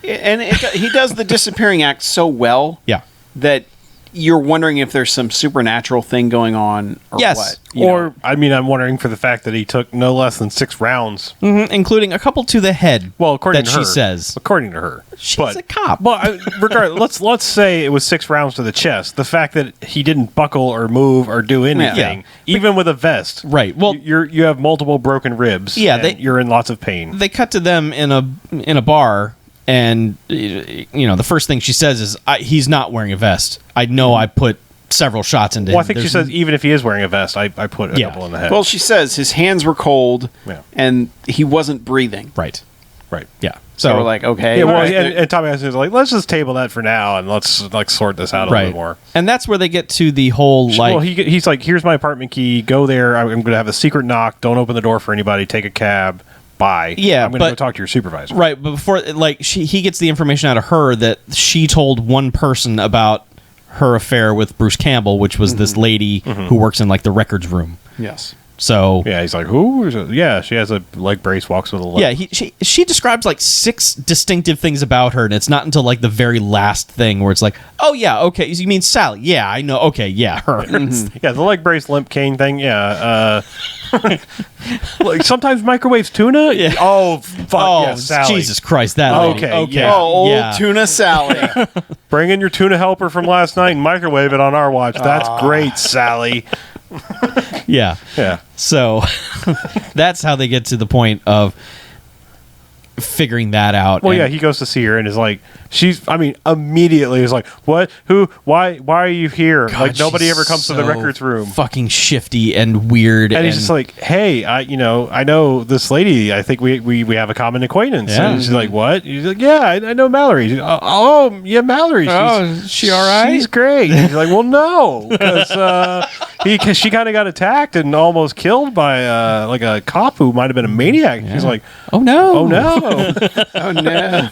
And he does the disappearing act so well Yeah. that you're wondering if there's some supernatural thing going on or Yes. what. Or, I mean, I'm wondering for the fact that he took no less than 6 rounds. Including a couple to the head. Well, according that to her. she says. According to her. She's a cop. Well, regardless, let's say it was 6 rounds to the chest. The fact that he didn't buckle or move or do anything, even with a vest. Right. Well, you have multiple broken ribs. Yeah, and you're in lots of pain. they cut to them in a bar, and the first thing she says is, "He's not wearing a vest. I know I put several shots into him." Well, I think she says even if he is wearing a vest, I put a couple in the head. Well, she says his hands were cold and he wasn't breathing. Right. Right. Yeah. So we're like, okay. Yeah, well, right. and Tommy Hudson is like, let's just table that for now and let's sort this out a little bit more. And that's where they get to the whole like. Well, he's like, here's my apartment key. Go there. I'm going to have a secret knock. Don't open the door for anybody. Take a cab. Bye. Yeah, I'm going to go talk to your supervisor. Right, but before he gets the information out of her that she told one person about her affair with Bruce Campbell, which was this lady who works in like the records room. Yes. So yeah, he's like, who? Yeah, she has a leg brace, walks with a leg. Yeah, she describes like 6 distinctive things about her, and it's not until like the very last thing where it's like, oh yeah, okay, you mean Sally? Yeah, I know. Okay, yeah, her. Yeah, the leg brace, limp cane thing. Yeah. Like sometimes microwaves tuna. Yeah. Oh fuck. Oh, yeah, Sally. Jesus Christ, that lady. Okay, yeah. Oh, old Yeah. tuna Sally. Bring in your tuna helper from last night and microwave it on our watch. That's great, Sally. Yeah. Yeah. So that's how they get to the point of figuring that out. Well, And- yeah, he goes to see her and is like, immediately is like, what? Who? Why are you here? God, like, nobody she's ever comes to the so records room. Fucking shifty and weird. And he's just like, hey, I know this lady. I think we have a common acquaintance. Yeah. And she's like, what? He's like, yeah, I know Mallory. She's, yeah, Mallory. Oh, is she all right? She's great. And he's like, well, no, because she kind of got attacked and almost killed by like a cop who might have been a maniac. Yeah. She's like, oh no, oh no. Oh no.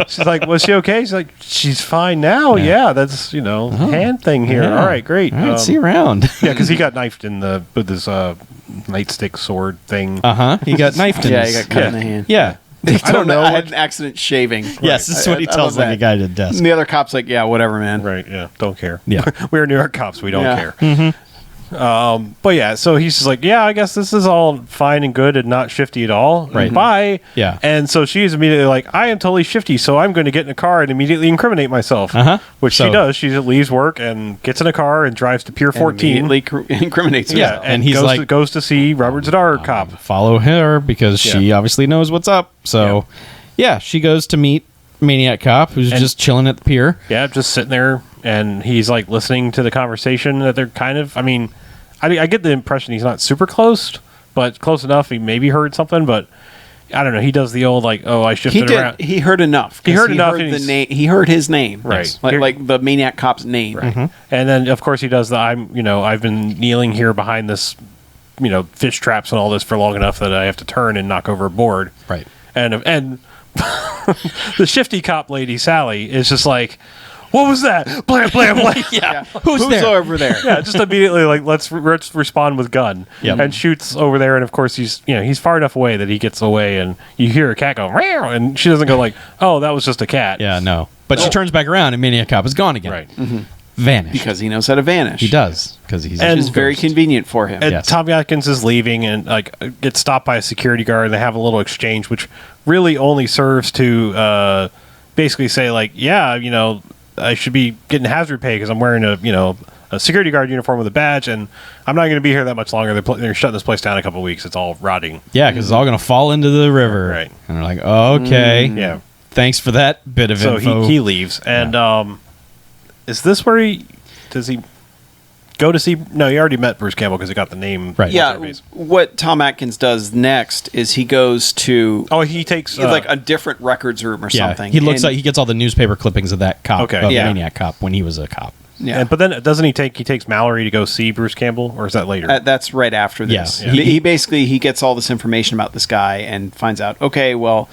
She's like, was she okay? She's like, she's fine now. Yeah, that's hand thing here. Yeah. All right, great. All right, see you around. Yeah, because he got knifed with his nightstick sword thing. He got knifed in Yeah, his- he got cut in the hand. Yeah. I don't know. I had an accident shaving. Yes, this is what he tells love like a that. guy to the desk. And the other cop's like, yeah, whatever, man. Right, yeah, don't care. Yeah. We're New York cops. We don't Yeah. care. But yeah, so he's just like, yeah, I guess this is all fine and good and not shifty at all. Right. Bye. Yeah. And so she's immediately like, I am totally shifty, so I'm going to get in a car and immediately incriminate myself. Which she So- does. She leaves work and gets in a car and drives to Pier 14. Immediately incriminates Yeah, himself. and he's goes like- goes to see Robert Zadar cop. Follow her because she obviously knows what's up. So, yeah, she goes to meet Maniac Cop, who's just chilling at the pier. Yeah, just sitting there, and he's like listening to the conversation that they're kind of. I mean, I get the impression he's not super close, but close enough. He maybe heard something, but I don't know. He does the old like, oh, I shifted around. He heard enough. He heard enough, Heard and the he's- name. He heard his name. Right. Like the Maniac Cop's name. Right. And then of course he does the I've been kneeling here behind this, fish traps and all this for long enough that I have to turn and knock over a board. Right. And the shifty cop lady Sally is just like, what was that? Blam blam blam. Yeah. Who's there? over there? Yeah, just immediately like let's respond with gun. Yep. And shoots over there, and of course he's far enough away that he gets away, and you hear a cat go meow, and she doesn't go like, oh, that was just a cat. Yeah, no. But she turns back around and Maniac Cop is gone again. Right. Vanished. Because he knows how to vanish. he does. Because he's And- Which is very convenient for him. And Yes. Tommy Atkins is leaving and like gets stopped by a security guard, and they have a little exchange, which really only serves to basically say like, yeah, I should be getting hazard pay because I'm wearing a security guard uniform with a badge, and I'm not going to be here that much longer. They're shutting this place down in a couple of weeks. It's all rotting. Yeah, because it's all going to fall into the river. Right. And they're like, okay. Yeah. Thanks for that bit of So info. he leaves, and is this where does he go to see? No, he already met Bruce Campbell because he got the name. Right. Yeah, database. what Tom Atkins does next is he goes to Oh, he takes like a different records room or yeah, something. he looks And- like he gets all the newspaper clippings of that cop, Okay. of Yeah. Maniac Cop, when he was a cop. yeah. But then doesn't he takes Mallory to go see Bruce Campbell, or is that later? That's right after this. Yeah. He basically he gets all this information about this guy and finds out. Okay, well,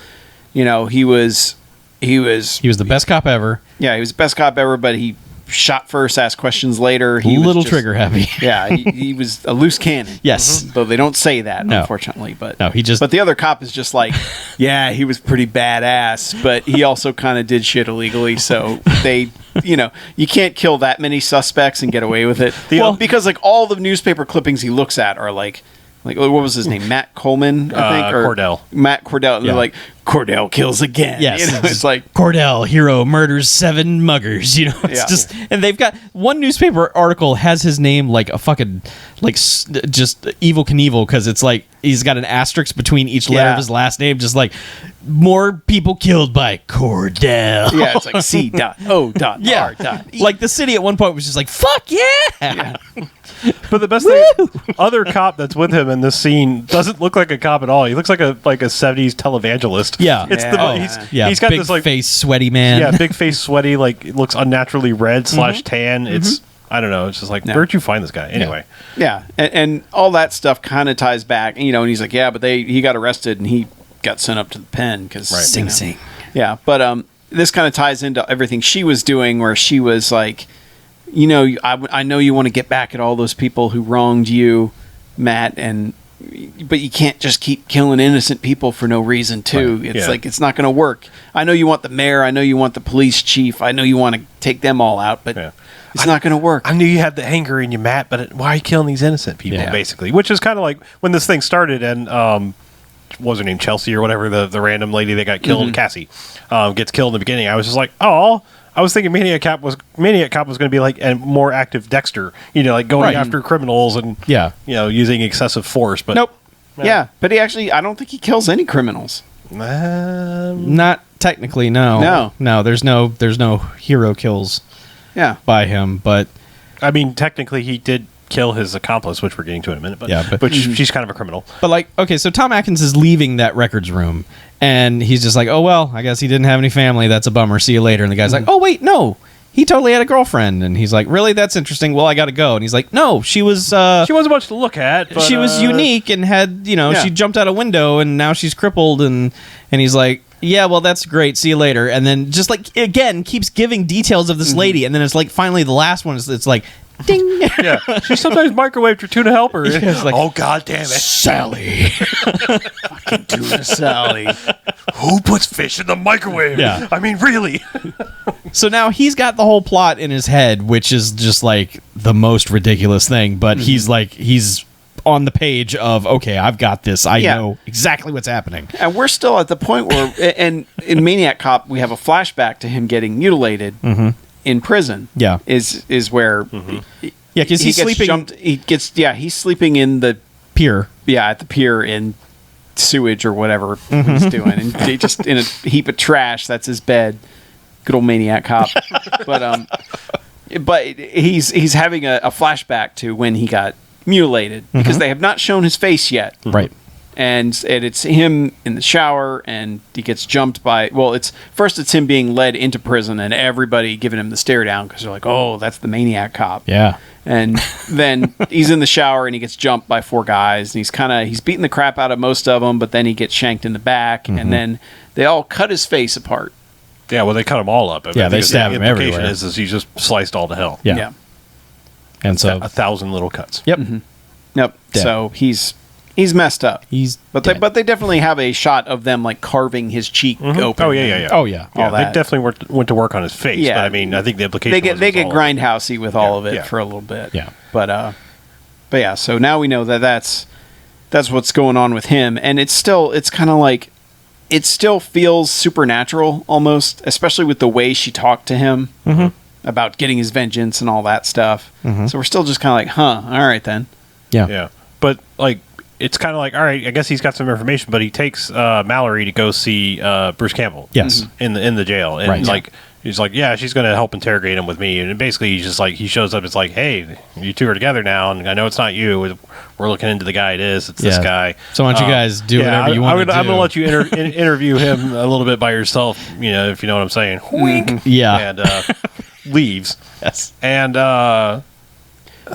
he was He was the best cop ever. yeah, he was the best cop ever, but he shot first, ask questions later. He was little trigger happy. Yeah, he was a loose cannon. Yes. Though they don't say that, No. unfortunately. But No, But the other cop is just like, yeah, he was pretty badass, but he also kind of did shit illegally. So they, you can't kill that many suspects and get away with it. Because like all the newspaper clippings he looks at are like what was his name? Matt Coleman, I think, or Cordell. Matt Cordell. And they're like, Cordell kills again. Yes. It's like Cordell, hero, murders 7 muggers. It's just, and they've got one newspaper article has his name like a fucking, like just Evil Knievel, because it's like he's got an asterisk between each letter of his last name, just like more people killed by Cordell. Yeah, it's like C.O.R. Like the city at one point was just like, fuck yeah. But the best thing, other cop that's with him in this scene doesn't look like a cop at all. He looks like a 70s televangelist. Yeah. He's got big this like face, sweaty man. Yeah, big face, sweaty, like it looks unnaturally red / tan. It's I don't know. It's just like where'd you find this guy anyway? Yeah, and all that stuff kind of ties back. And he's like, yeah, but he got arrested and he got sent up to the pen because Sing Sing. Yeah, but this kind of ties into everything she was doing, where she was like, I know you want to get back at all those people who wronged you, Matt, but you can't just keep killing innocent people for no reason too. Right. It's like, it's not going to work. I know you want the mayor. I know you want the police chief. I know you want to take them all out, but it's not going to work. I knew you had the anger in you, Matt, but why are you killing these innocent people, basically? Which is kind of like when this thing started and, what was her name, Chelsea or whatever, the random lady that got killed, Cassie, gets killed in the beginning. I was just like, oh, I was thinking Maniac Cop was going to be like a more active Dexter, like going after criminals and using excessive force. But nope. Yeah, but I don't think he kills any criminals. Not technically, no. No, there's no hero kills. By him, but I mean, technically, he did kill his accomplice, which we're getting to in a minute. But she's kind of a criminal. But like, okay, so Tom Atkins is leaving that records room, and he's just like, oh well, I guess he didn't have any family. That's a bummer. See you later. And the guy's like, oh wait, no, he totally had a girlfriend. And he's like, really? That's interesting. Well, I got to go. And he's like, no, she wasn't much to look at. But, she was unique and had, she jumped out a window and now she's crippled. And he's like, yeah, well, that's great. See you later. And then just like, again, keeps giving details of this lady. And then it's like, finally, the last one is, it's like, ding. Yeah. She sometimes microwaved her tuna helper. It's like, oh, God damn it. Sally. Fucking tuna Sally. Who puts fish in the microwave? Yeah. I mean, really? So now he's got the whole plot in his head, which is just like the most ridiculous thing. But he's on the page of, okay, I've got this. I know exactly what's happening. And we're still at the point where, and in Maniac Cop, we have a flashback to him getting mutilated in prison. Yeah. Is where because he's sleeping. He's sleeping in the pier. Yeah, at the pier in sewage or whatever he's doing. And he just in a heap of trash, that's his bed. Good old Maniac Cop. But he's having a flashback to when he got mutilated because they have not shown his face yet. Right. And it's him in the shower and he gets jumped by, it's him being led into prison and everybody giving him the stare down because they're like, oh, that's the Maniac Cop. Yeah. And then he's in the shower and he gets jumped by 4 guys and he's beating the crap out of most of them, but then he gets shanked in the back and then they all cut his face apart. Yeah, well, they cut him all up. They stab him everywhere. The implication is he's just sliced all to hell. Yeah. And so 1,000 little cuts. Yep. Yep. Dead. So he's messed up. But they definitely have a shot of them like carving his cheek open. Oh yeah. Oh yeah. All that. They definitely went to work on his face. Yeah. But I mean, I think the implication they get grindhousey with all of it for a little bit. Yeah. But yeah. So now we know that's what's going on with him, and it's kind of like it still feels supernatural almost, especially with the way she talked to him about getting his vengeance and all that stuff. So we're still just kind of like, huh? All right then. Yeah. Yeah. But like. It's kind of like, all right, I guess he's got some information, but he takes Mallory to go see Bruce Campbell. Yes. In the jail. And he's like, yeah, she's going to help interrogate him with me. And basically he's just like, he shows up, it's like, hey, you two are together now, and I know it's not you. We're looking into the guy it is. It's this guy. So why don't you guys do whatever you want to do? I'm going to let you interview him a little bit by yourself, if you know what I'm saying. Wink. Yeah. And leaves. Yes. And...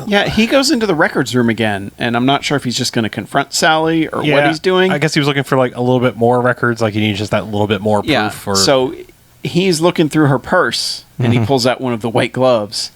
yeah, he goes into the records room again, and I'm not sure if he's just going to confront Sally or what he's doing. I guess he was looking for like a little bit more records, like he needs just that little bit more proof. So he's looking through her purse, and he pulls out one of the white gloves,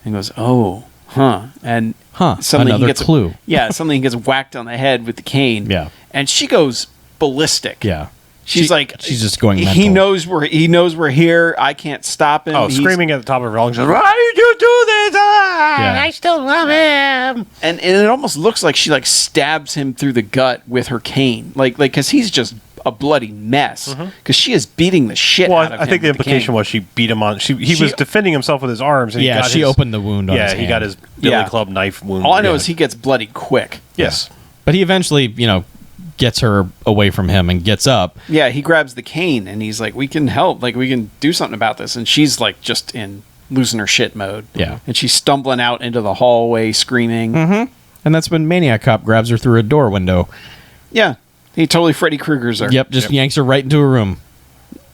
and goes, "Oh, huh," and suddenly another he gets clue. suddenly he gets whacked on the head with the cane. Yeah. And she goes ballistic. Yeah. She's she's just going mental. He knows we're here. I can't stop him. Oh, He's screaming at the top of her lungs. Why did you do this? Yeah. I still love him. And it almost looks like she like stabs him through the gut with her cane, like because he's just a bloody mess. Because she is beating the shit out of him. I think the with implication cane. was she beat him on. He was defending himself with his arms. And Yeah, she opened the wound on his hand. he got his billy club knife wound. All I know is he gets bloodied quick. Yes. But he eventually, gets her away from him and gets up. Yeah, he grabs the cane and he's like, "We can help. Like, we can do something about this." And she's like, just in losing her shit mode. Yeah. And she's stumbling out into the hallway, screaming. And that's when Maniac Cop grabs her through a door window. Yeah, he totally Freddy Krueger's her. Yep, just yanks her right into a room.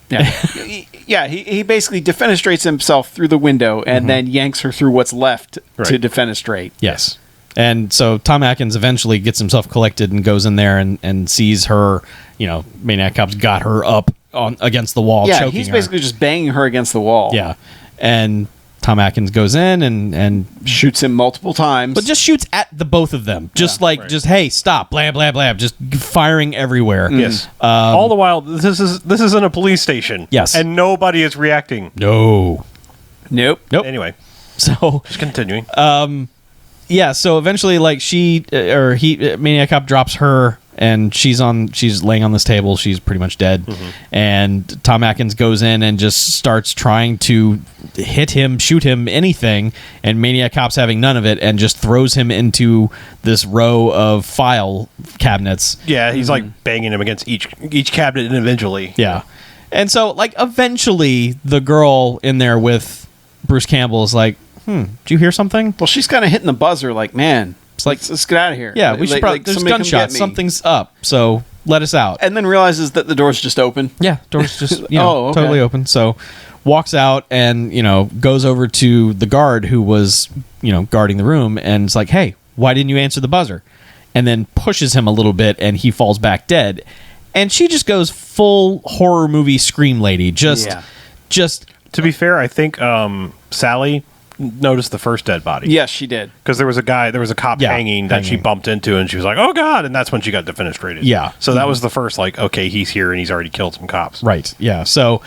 Yeah, he basically defenestrates himself through the window and then yanks her through what's left to defenestrate. Yes. And so Tom Atkins eventually gets himself collected and goes in there and sees her, Maniac Cop's got her up against the wall, choking he's her. basically just banging her against the wall. Yeah. And Tom Atkins goes in and Shoots him multiple times. but just shoots at the both of them. Just just, hey, stop, blah, blah, blah. Just firing everywhere. Yes. All the while, this is in a police station. Yes. And nobody is reacting. No. Nope. Anyway, So, just continuing. yeah, so eventually, Maniac Cop drops her, and she's laying on this table. She's pretty much dead. And Tom Atkins goes in and just starts trying to hit him, shoot him, anything. And Maniac Cop's having none of it and just throws him into this row of file cabinets. Yeah, he's like banging him against each cabinet individually. Yeah. And so, eventually, the girl in there with Bruce Campbell is like, did you hear something? Well, she's kind of hitting the buzzer like, man, It's like, let's get out of here. yeah, we should probably, there's somebody come get gunshots. me. Something's up. So let us out. And then realizes that the door's just open. Yeah, door's just Okay. totally open. So walks out and goes over to the guard who was guarding the room and it's like, hey, why didn't you answer the buzzer? And then pushes him a little bit and he falls back dead. And she just goes full horror movie scream lady. Just To be fair, I think Sally noticed the first dead body. Yes, she did. Because there was a cop hanging that she bumped into, and she was like, "Oh God!" And that's when she got defenestrated. Yeah. So that was the first, like, okay, he's here and he's already killed some cops. right. Yeah. So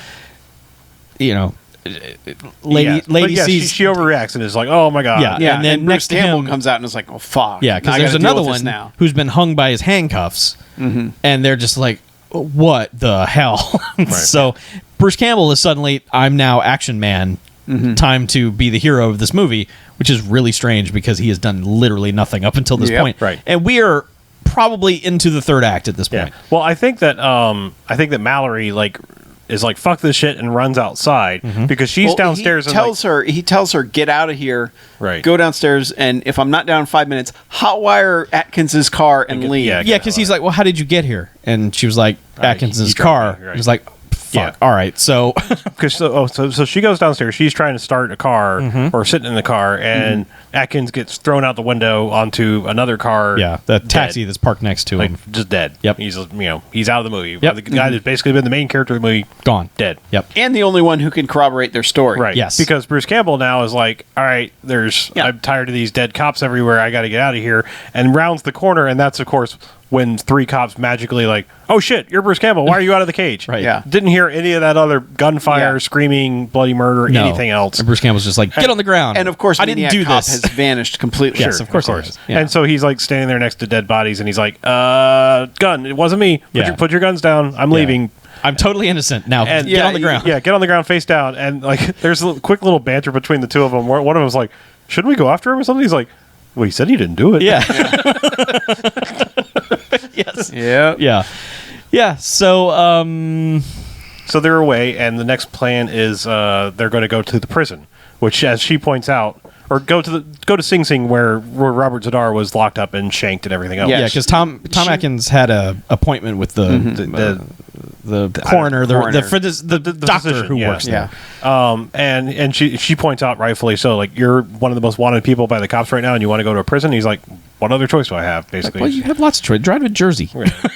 lady sees she overreacts and is like, "Oh my God!" Yeah. Yeah, And then Bruce next to Campbell him- comes out and is like, "Oh fuck!" Yeah, because I there's gotta deal another with this one now. who's been hung by his handcuffs, and they're just like, "What the hell?" So Bruce Campbell is suddenly, "I'm now Action Man. Time to be the hero of this movie," which is really strange because he has done literally nothing up until this Yep. point. Right. And we are probably into the third act at this Yeah. point. Well, I think that Mallory is like, "Fuck this shit," and runs outside because she's Well, downstairs. He tells her, "Get out of here. Right. Go downstairs, and if I'm not down in 5 minutes, hotwire Atkins's car and leave." yeah. Yeah, because he's like, "Well, how did you get here?" And she was like, "Atkinson's he car." drove me, right. He was like, "Fuck, Yeah. all right." So Because so she goes downstairs. She's trying to start a car or sitting in the car, and Atkins gets thrown out the window onto another car. yeah, the dead. taxi that's parked next to like him, just dead. Yep. He's he's out of the movie. Yep. The guy that's basically been the main character of the movie gone. dead. Yep. And the only one who can corroborate their story. Right. Yes. Because Bruce Campbell now is like, all right, Yeah. I'm tired of these dead cops everywhere. I got to get out of here. And rounds the corner, and that's of course when three cops magically like, oh shit, you're Bruce Campbell. Why are you out of the cage? Right. Yeah. Didn't hear any of that other gunfire, Yeah. screaming, bloody murder, No. anything else. And Bruce Campbell's just like, "Get on the ground." And of course, I didn't Maniac do Cop this. has vanished completely. Yes, of course he has. Yeah. And so he's like standing there next to dead bodies, and he's like, gun, it wasn't me. Yeah. Put your guns down. I'm leaving. I'm totally innocent now. And Get on the ground. Yeah, get on the ground, face down. And like, there's a quick little banter between the two of them. Where one of them was like, shouldn't we go after him or something? He's like, well, he said he didn't do it. Yeah. Yes. Yeah. Yeah. Yeah. So, So they're away, and the next plan is they're going to go to the prison, which, as she points out, or go to Sing Sing where Robert Zadar was locked up and shanked and everything else. Yeah, yeah, because Tom Atkins had a appointment with the coroner, the doctor physician, who yeah. works there. And she points out rightfully so, like, you're one of the most wanted people by the cops right now, and you want to go to a prison. He's like, what other choice do I have, basically? Well, you have lots of choice. Drive to Jersey.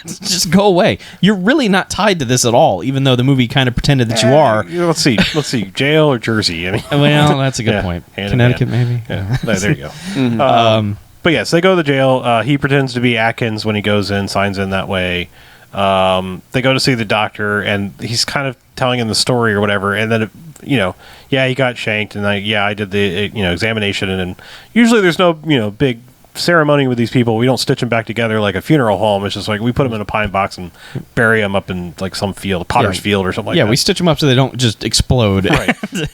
Just go away. You're really not tied to this at all, even though the movie kind of pretended that you are. Let's see. Jail or Jersey? I mean, well, that's a good point. Connecticut, maybe? Yeah. There you go. But yes, they go to the jail. He pretends to be Atkins when he goes in, signs in that way. They go to see the doctor, and he's kind of telling him the story or whatever. And then, he got shanked, and I did the examination. And then usually there's no big ceremony with these people. We don't stitch them back together like a funeral home. It's just like we put them in a pine box and bury them up in like some field, Potter's Field or something like that. Yeah, we stitch them up so they don't just explode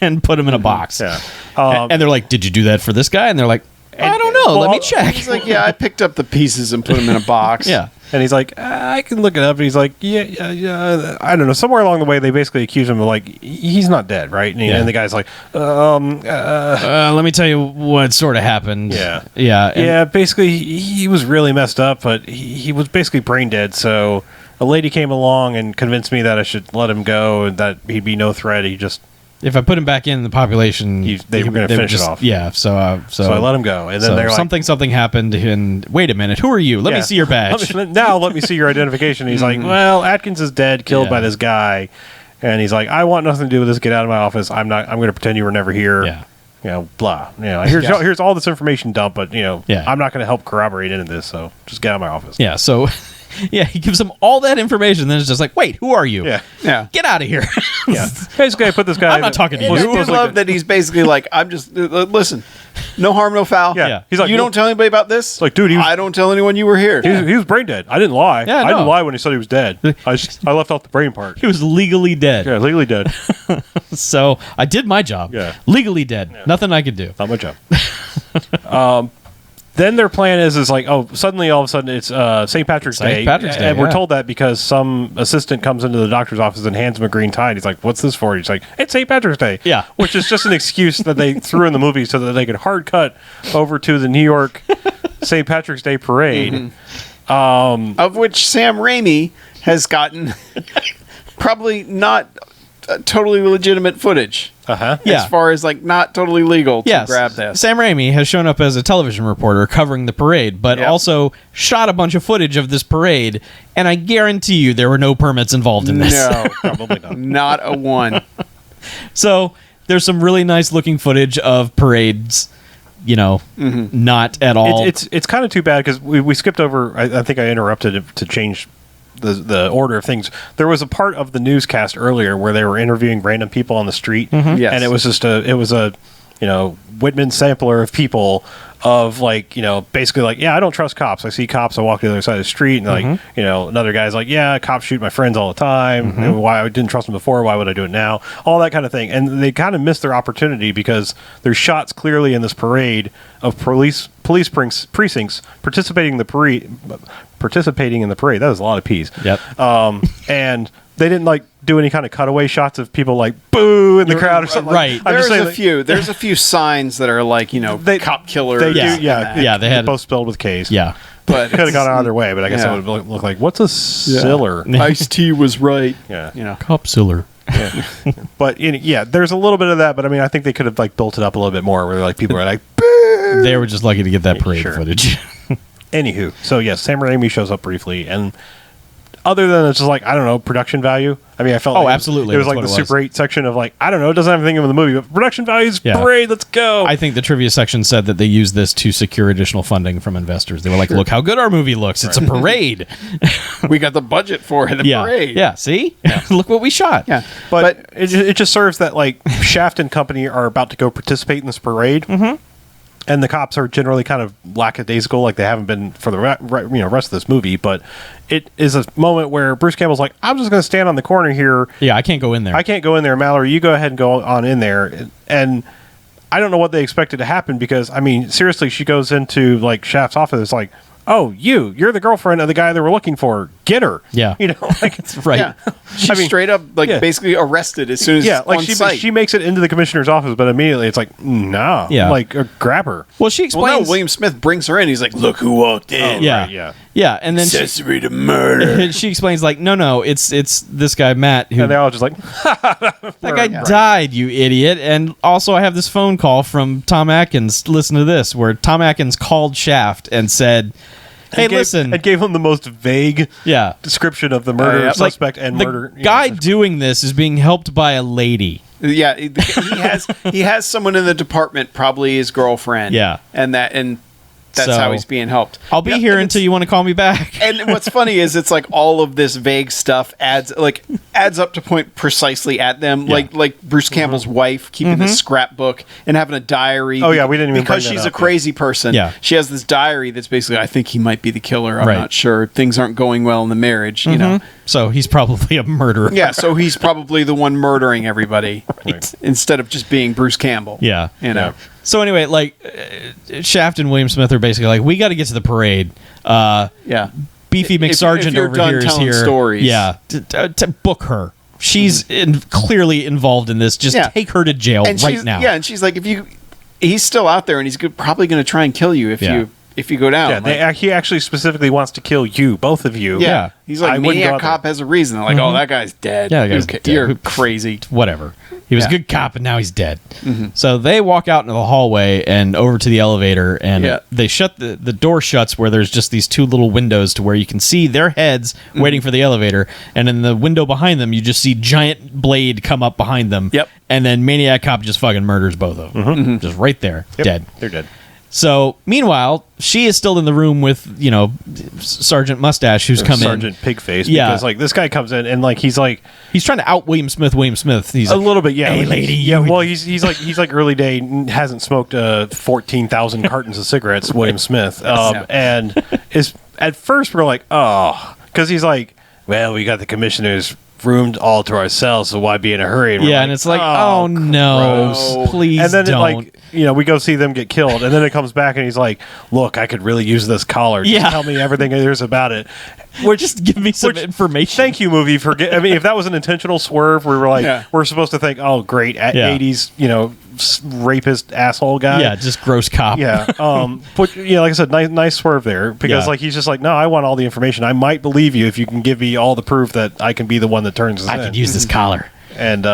and put them in a box. Yeah. And they're like, "Did you do that for this guy?" And they're like, "I don't know. Let me check." He's like, "Yeah, I picked up the pieces and put them in a box." Yeah. And he's like, I can look it up. And he's like, yeah. I don't know. Somewhere along the way, they basically accuse him of like, he's not dead, right? And the guy's like, let me tell you what sort of happened. Yeah. Basically, he was really messed up, but he was basically brain dead. So a lady came along and convinced me that I should let him go and that he'd be no threat. He just... If I put him back in the population, they were going to finish it off. Yeah, so I let him go, and then they're like, something happened. And wait a minute, who are you? Let me see your badge. Let me see your identification. He's like, well, Atkins is dead, killed by this guy, and he's like, I want nothing to do with this. Get out of my office. I'm going to pretend you were never here. Yeah. Blah. Here's all this information dump, but I'm not going to help corroborate into this. So just get out of my office. Yeah. So. Yeah, he gives them all that information. Then it's just like, wait, who are you? Yeah. Get out of here. Basically, I put this guy. I'm not talking to you. I love that he's basically like, I'm just listen. No harm, no foul. Yeah. He's like, you don't tell anybody about this. Like, dude, I don't tell anyone you were here. He was brain dead. I didn't lie. Yeah, I didn't lie when he said he was dead. I left out the brain part. He was legally dead. Yeah, legally dead. So I did my job. Yeah. Legally dead. Yeah. Nothing I could do. Not my job. Then their plan is like, suddenly all of a sudden it's St. Patrick's Day. And we're told that because some assistant comes into the doctor's office and hands him a green tie. And he's like, what's this for? He's like, it's St. Patrick's Day. Yeah. Which is just an excuse that they threw in the movie so that they could hard cut over to the New York St. Patrick's Day parade. Mm-hmm. Of which Sam Raimi has gotten probably not totally legitimate footage. As far as like not totally legal to grab this. Sam Raimi has shown up as a television reporter covering the parade, but also shot a bunch of footage of this parade, and I guarantee you there were no permits involved in this. No, probably not. Not a one. So there's some really nice looking footage of parades. Not at all. It's kind of too bad because we skipped over. I think I interrupted it to change the order of things. There was a part of the newscast earlier where they were interviewing random people on the street, Yes. and it was just a Whitman sampler of people of like basically like, I don't trust cops. I see cops, I walk to the other side of the street, and like another guy's like, cops shoot my friends all the time. And why I didn't trust them before? Why would I do it now? All that kind of thing, and they kind of missed their opportunity because there's shots clearly in this parade of police precincts participating in the parade. That was a lot of P's. Yep. And they didn't like do any kind of cutaway shots of people like boo in the crowd or something. Right. There's a few signs that are like cop killer. They do. Yeah. They had both spelled with K's. Yeah. But could have gone either way. But I guess it would look like, what's a siller? Ice-T was right. Yeah. Cop siller. Yeah. But there's a little bit of that. But I mean, I think they could have like built it up a little bit more. Where like people are like, boo. They were just lucky to get that parade footage. Anywho, so yes, Sam Raimi shows up briefly, and other than it's just like, I don't know, production value. I mean, I felt like absolutely. It was like the Super 8 section of like, I don't know, it doesn't have anything in the movie, but production value is great. Let's go. I think the trivia section said that they used this to secure additional funding from investors. They were like, look how good our movie looks. It's a parade. We got the budget for it. Parade. Yeah. See? Look what we shot. Yeah. But it just serves that like Shaft and company are about to go participate in this parade. Mm-hmm. And the cops are generally kind of lackadaisical, like they haven't been for the rest of this movie. But it is a moment where Bruce Campbell's like, I'm just going to stand on the corner here. Yeah, I can't go in there. I can't go in there. Mallory, you go ahead and go on in there. And I don't know what they expected to happen because, I mean, seriously, she goes into like Shaft's office. It's like, oh, you're the girlfriend of the guy they were looking for. get her. Yeah. You know, like right. Yeah. She's straight up basically arrested as soon as like on she site. she makes it into the commissioner's office, but immediately it's like, nah. Yeah. Like grab her. Well, she explains. Well, no, William Smith brings her in. He's like, "Look who walked in." Yeah. Right, yeah. Yeah, and then Accessory to murder. she explains like, no, it's this guy Matt who And they're all just like, that guy died, you idiot. And also, I have this phone call from Tom Atkins. Listen to this, where Tom Atkins called Shaft and said, "Hey, listen," and gave him the most vague description of the murder suspect and murder. The guy doing this is being helped by a lady. Yeah, he has someone in the department, probably his girlfriend. Yeah, and that's So, how he's being helped. I'll be here until you want to call me back. And what's funny is it's like all of this vague stuff adds up to point precisely at them. Yeah. Like Bruce Campbell's wife keeping this scrapbook and having a diary. Oh, yeah, we didn't even because bring that she's up, a crazy person. Yeah. She has this diary that's basically, I think he might be the killer. I'm Right. not sure. Things aren't going well in the marriage, you know. So he's probably a murderer. Yeah, so he's probably the one murdering everybody Right. instead of just being Bruce Campbell. Yeah. You know. So anyway, like Shaft and William Smith are basically like, we got to get to the parade. Yeah. Beefy If McSargent you're over done here is telling here. stories. Yeah, to book her. She's clearly involved in this. Just Yeah. take her to jail And right she's, now. Yeah, and she's like, he's still out there, and he's probably going to try and kill you if you go down. Yeah, he actually specifically wants to kill you, both of you. Yeah. He's like, I wouldn't go Maniac out there. Cop has a reason. They're like, oh, that guy's dead. Yeah, that guy's dead. You're crazy. Whatever. He was a Yeah. good cop, and now he's dead. So they walk out into the hallway and over to the elevator, and they shut the door shuts where there's just these two little windows to where you can see their heads waiting for the elevator, and in the window behind them, you just see giant blade come up behind them. Yep. And then Maniac Cop just fucking murders both of them, just right there, Yep, dead. They're dead. So, meanwhile, she is still in the room with, Sergeant Mustache, who's come in. Sergeant Pigface. Yeah. Because, like, this guy comes in and, like, he's like... He's trying to out William Smith. He's a little bit, yeah. Hey, Like, lady. Yeah, well, he's like early day, hasn't smoked 14,000 cartons of cigarettes, William Smith. And is at first we're like, oh, because he's like, well, we got the commissioner's room all to ourselves, so why be in a hurry? And we're and it's like, oh no, gross. please and then don't. we go see them get killed, and then it comes back and he's like, look, I could really use this collar. Just tell me everything there is about it. Just give me some information. Thank you, movie. I mean, if that was an intentional swerve, we were like, we're supposed to think, oh, great, 80s, rapist asshole guy. Yeah, just gross cop. Yeah. But like I said, nice swerve there because like he's just like, no, I want all the information. I might believe you if you can give me all the proof that I can be the one that turns this I in. could use this collar. And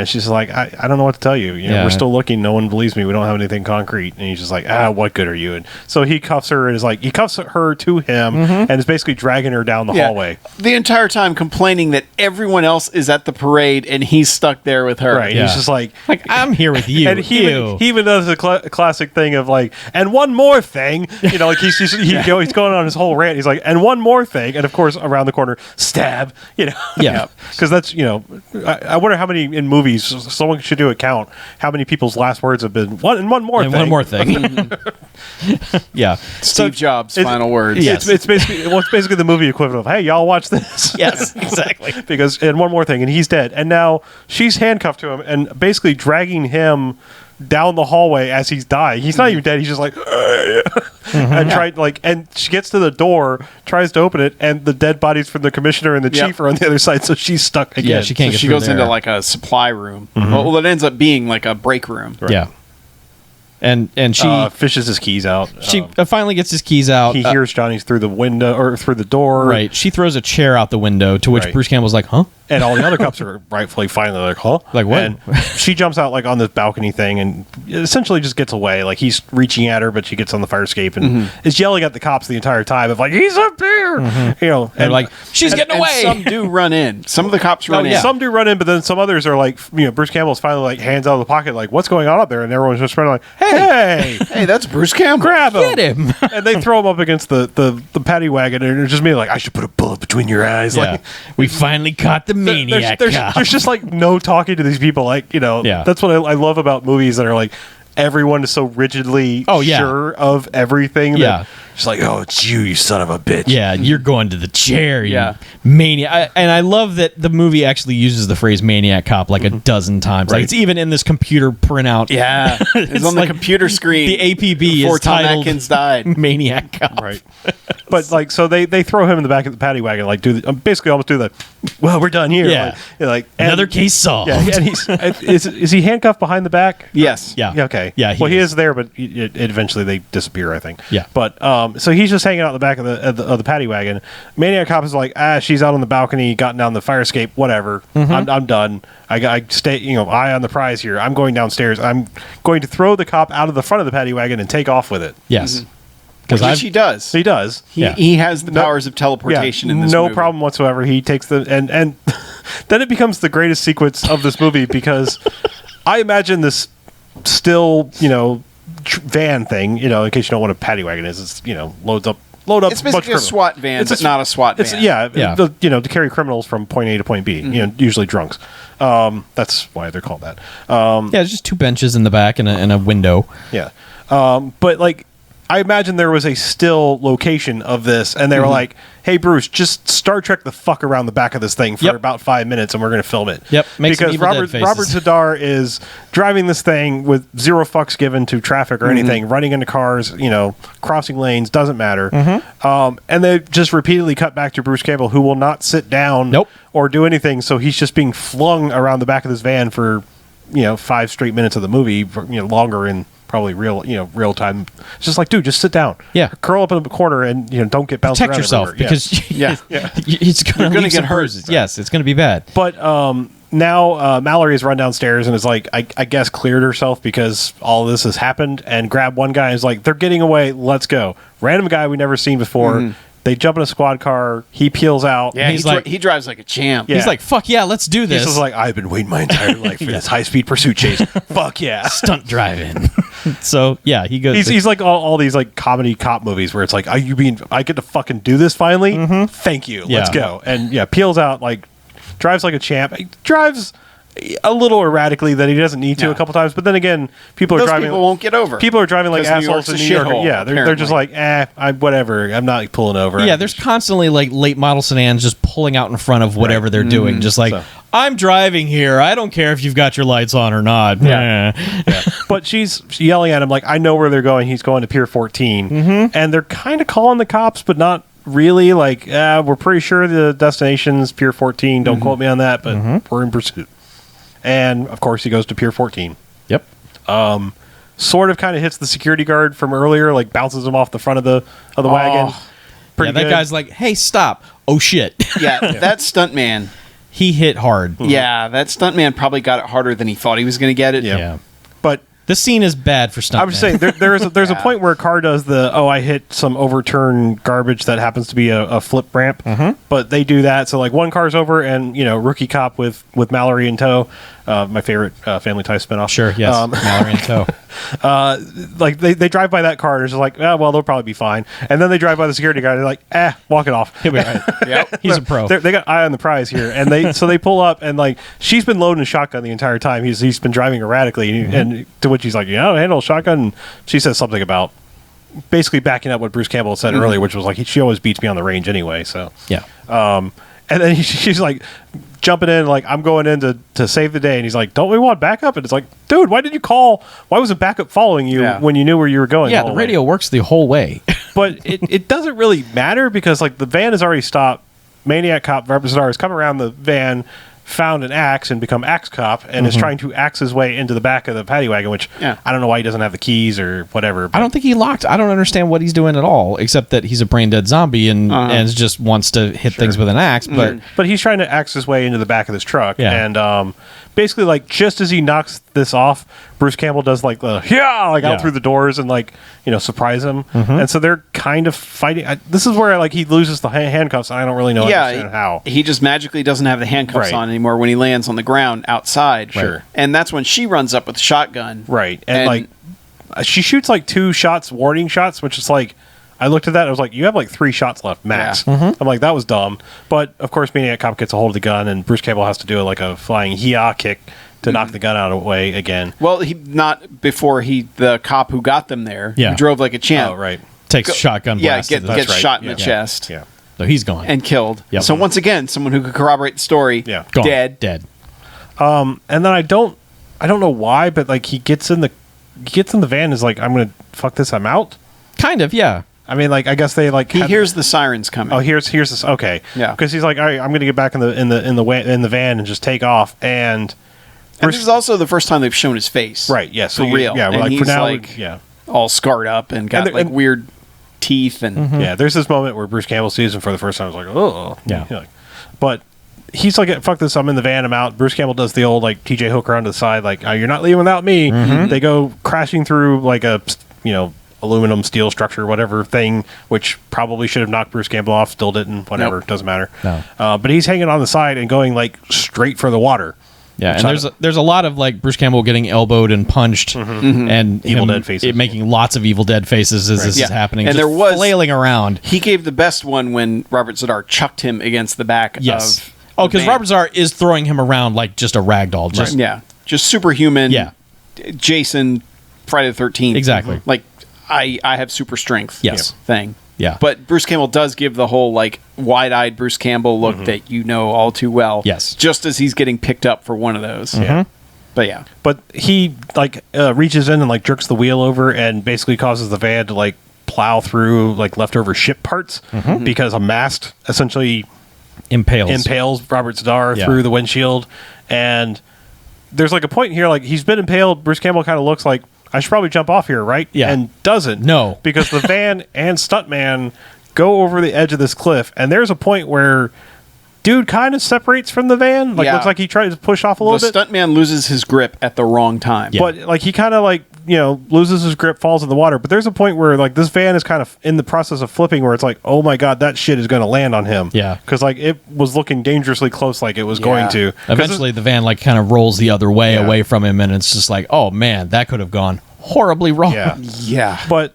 she's like, I don't know what to tell you. We're still looking. No one believes me. We don't have anything concrete. And he's just like, what good are you? And so he cuffs her and is like, he cuffs her to him and is basically dragging her down the hallway. The entire time complaining that everyone else is at the parade and he's stuck there with her. Right. Yeah. He's just like I'm here with you. And he even does a classic thing of like, and one more thing. Like he's going on his whole rant. He's like, and one more thing. And of course, around the corner, stab. Yeah. Because that's I wonder how many in movies someone should do a count how many people's last words have been one more thing. One more thing. Yeah. Steve Jobs' final words. Yes. It's basically the movie equivalent of, hey, y'all watch this. Yes, exactly. Because and one more thing, and he's dead. And now she's handcuffed to him and basically dragging him down the hallway as he's dying. He's not even dead. He's just like, and she gets to the door, tries to open it, and the dead bodies from the commissioner and the chief are on the other side, so she's stuck again. Yeah, she can't So get she through goes there. into like a supply room. Well, it ends up being like a break room. Yeah. And she fishes his keys out. she finally gets his keys out. He hears Johnny's through the window or through the door. Right. She throws a chair out the window, to which Right. Bruce Campbell's like, huh? And all the other cops are rightfully finally like, huh? Like, what? And she jumps out like on this balcony thing and essentially just gets away. Like he's reaching at her, but she gets on the fire escape and is yelling at the cops the entire time of like, he's up there. And like, she's getting And away. some do run in. Some of the cops run in. Some do run in, but then some others are like, Bruce Campbell's finally like hands out of the pocket, like, what's going on up there? And everyone's just running like, hey, Hey, that's Bruce Campbell. grab him. Get him. And they throw him up against the paddy wagon, and they're just me like, I should put a bullet between your eyes. Yeah. Like, We finally caught the maniac cop. there's just like no talking to these people. Like, Yeah. that's what I love about movies that are like, everyone is so rigidly Oh, yeah. sure of everything. Yeah. She's like, "Oh, it's you son of a bitch." Yeah, you're going to the chair, you Yeah. maniac. And I love that the movie actually uses the phrase maniac cop like a dozen times. Like Right. it's even in this computer printout. Yeah, it's on the like computer screen. The APB before is Tom titled Atkins died. Maniac Cop. Right. But like, so they throw him in the back of the paddy wagon, like basically almost do the, well, we're done here. Yeah. Like and- Another case solved. Yeah, and he's is he handcuffed behind the back? Yes. Yeah. Yeah, okay. Yeah, He is there, but eventually they disappear, I think. Yeah. But so he's just hanging out in the back of the paddy wagon. Maniac Cop is like, she's out on the balcony, gotten down the fire escape, whatever. I'm done. I stay, eye on the prize here. I'm going downstairs. I'm going to throw the cop out of the front of the paddy wagon and take off with it. Yes. Which he does. He does. He has the powers of teleportation in this no movie. problem whatsoever. He takes the and then it becomes the greatest sequence of this movie because I imagine this still van thing, in case you don't know what a paddy wagon is. It's load up. It's basically a SWAT van, but not a SWAT van. Yeah. To carry criminals from point A to point B. Usually drunks. That's why they're called that. There's just two benches in the back and a window. Yeah. But like, I imagine there was a still location of this, and they were like, "Hey, Bruce, just Star Trek the fuck around the back of this thing for about 5 minutes, and we're going to film it." Yep, make some because Evil Dead faces. Robert Zadar is driving this thing with zero fucks given to traffic or anything, running into cars, crossing lanes, doesn't matter. And they just repeatedly cut back to Bruce Campbell, who will not sit down or do anything, so he's just being flung around the back of this van for 5 straight minutes of the movie, longer in probably real time. It's just like, dude, just sit down. Yeah. Curl up in the corner and don't get bounced Protect around yourself everywhere. because it's You're going to get hurt. bruises. Yes, it's going to be bad. But now Mallory has run downstairs and is like, I guess cleared herself because all of this has happened, and grabbed one guy and is like, they're getting away, let's go. Random guy we never seen before. They jump in a squad car. He peels out. Yeah, He's he drives like a champ. Yeah. He's like, fuck yeah, let's do this. He's just like, I've been waiting my entire life for this high-speed pursuit chase. Fuck yeah. Stunt driving. So, yeah, he goes. He's like all these like comedy cop movies where it's like, I get to fucking do this finally? Thank you. Let's go. And peels out, like, drives like a champ. He drives a little erratically that he doesn't need to a couple times, but then again, people are driving. People won't get over. People are driving like 'Cause New assholes York's in a New York. shithole, Yeah, they're just like, whatever. I'm not pulling over. Yeah, there's constantly like late model sedans just pulling out in front of whatever they're doing. Just like, I'm driving here. I don't care if you've got your lights on or not. Yeah. But she's yelling at him like, I know where they're going. He's going to Pier 14. And they're kind of calling the cops, but not really. Like, we're pretty sure the destination's Pier 14. Don't quote me on that, but we're in pursuit. And, of course, he goes to Pier 14. Yep. Sort of kind of hits the security guard from earlier, like bounces him off the front of the wagon. Pretty that good. guy's like, hey, stop. Oh, shit. Yeah, that stuntman. He hit hard. Yeah, that stuntman probably got it harder than he thought he was going to get it. Yeah. But this scene is bad for stuntmen. I'm just saying, there's a point where a car does I hit some overturned garbage that happens to be a flip ramp. But they do that. So, like, one car's over and, rookie cop with Mallory in tow. My favorite Family Ties spinoff. Sure, yes. Mallory in tow. Like, they drive by that car and it's just like, well, they'll probably be fine. And then they drive by the security guard and they're like, walk it off. He'll be right. Yep. He's a pro. They got eye on the prize here. And they pull up and, like, she's been loading a shotgun the entire time. He's been driving erratically. And to which he's like, don't handle a shotgun. And she says something about basically backing up what Bruce Campbell said earlier, which was like, she always beats me on the range anyway. So, yeah. And then she's like jumping in, like, I'm going in to save the day. And he's like, don't we want backup? And it's like, dude, why did you call? Why wasn't backup following you when you knew where you were going? Yeah, the radio works the whole way. But it doesn't really matter because, like, the van has already stopped. Maniac Cop Representative has come around the van, found an axe, and become Axe Cop, and is trying to axe his way into the back of the paddy wagon, which I don't know why he doesn't have the keys or whatever. I don't think he locked. I don't understand what he's doing at all, except that he's a brain dead zombie and just wants to hit things with an axe. But he's trying to axe his way into the back of this truck, and basically, like, just as he knocks this off, Bruce Campbell does like out through the doors and, like, surprise him, and so they're kind of fighting. This is where, like, he loses the handcuffs. And I don't really know how he just magically doesn't have the handcuffs on anymore when he lands on the ground outside. Sure. And that's when she runs up with the shotgun. Right, and like she shoots like 2 shots, warning shots, which is like, I looked at that and I was like, you have like 3 shots left max. I'm like, that was dumb. But of course, Maniac Cop gets a hold of the gun and Bruce Campbell has to do like a flying hee-haw kick to knock the gun out of the way again. Well, the cop who got them there, who drove like a champ. Oh, right. Takes a shotgun blast. Gets right. shot in the Yeah. chest Yeah. So he's gone. and killed. Yep. So once again, someone who could corroborate the story, Yeah. Gone. dead. And then I don't know why, but like he gets in the van and is like, I'm gonna fuck this, I'm out. Kind of, yeah. I mean, like I guess they like He hears the sirens coming. Oh, here's this. Okay, Yeah. because he's like, all right, I'm gonna get back in the van and just take off. And And this is also the first time they've shown his face. right, yeah, so For real. yeah, we're And like for he's, now, like, yeah, all scarred up and got And- like and- weird teeth and yeah. There's this moment where Bruce Campbell sees him for the first time. I was like, oh, Yeah. Like, but he's like, fuck this, I'm in the van, I'm out. Bruce Campbell does the old like TJ Hooker onto the side, like, oh, you're not leaving without me. They go crashing through like a aluminum steel structure, whatever thing, which probably should have knocked Bruce Campbell off, still didn't. Whatever, Nope. doesn't matter. No. But he's hanging on the side and going like straight for the water. Yeah, Which and there's a lot of like Bruce Campbell getting elbowed and punched, and Evil him Dead faces. making lots of Evil Dead faces as this Yeah. is happening. And just there was- flailing around. he gave the best one when Robert Zadar chucked him against the back Yes. of Oh, the because van. Robert Zarr is throwing him around like just a rag doll. Just just superhuman. Yeah. Jason, Friday the 13th. Exactly. Like I have super strength. Yes. Thing. Yeah. But Bruce Campbell does give the whole like wide-eyed Bruce Campbell look that you know all too well. Yes. Just as he's getting picked up for one of those. Yeah. But yeah. But he like reaches in and like jerks the wheel over and basically causes the van to like plow through like leftover ship parts because a mast essentially impales Robert Zadar Yeah. through the windshield. And there's like a point here, like he's been impaled. Bruce Campbell kind of looks like, I should probably jump off here, right? Yeah. And doesn't. No. Because the van and stuntman go over the edge of this cliff. And there's a point where dude kind of separates from the van. Like, Yeah. looks like he tries to push off a little The bit. stuntman loses his grip at the wrong time. Yeah. But like he kind of like loses his grip, falls in the water. But there's a point where like this van is kind of in the process of flipping, where it's like, oh my god, that shit is going to land on him. Yeah. because like it was looking dangerously close, like it was going to. 'Cause Eventually, the van like kind of rolls the other way away from him, and it's just like, oh man, that could have gone horribly wrong. yeah, Yeah. but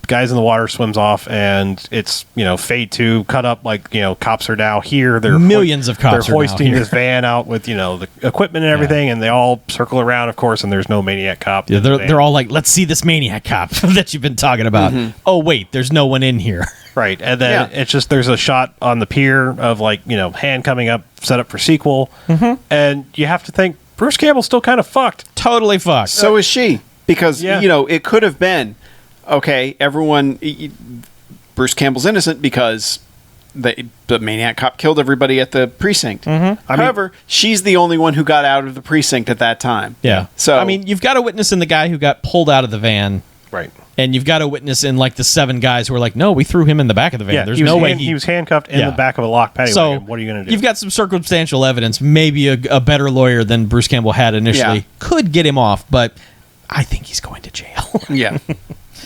guys in the water, swims off, and it's fade to cut up. Like cops are now here. They're Millions of cops They're are now hoisting here. this van out with the equipment and everything, and they all circle around, of course. And there's no Maniac cop. Yeah, in the van. they're all like, let's see this Maniac cop that you've been talking about. Oh wait, there's no one in here. right. And then Yeah. it's just there's a shot on the pier of like hand coming up, set up for sequel, and you have to think Bruce Campbell's still kind of fucked. Totally fucked. So is she. Because, Yeah. it could have been, okay, Bruce Campbell's innocent because the Maniac cop killed everybody at the precinct. However, she's the only one who got out of the precinct at that time. yeah. So I mean, you've got a witness in the guy who got pulled out of the van. Right. And you've got a witness in like the 7 guys who are like, no, we threw him in the back of the van. Yeah. There's he was no way he was handcuffed in Yeah. the back of a locked paddy So wagon. What are you going to do? You've got some circumstantial evidence. Maybe a better lawyer than Bruce Campbell had initially Yeah. could get him off, but I think he's going to jail. yeah.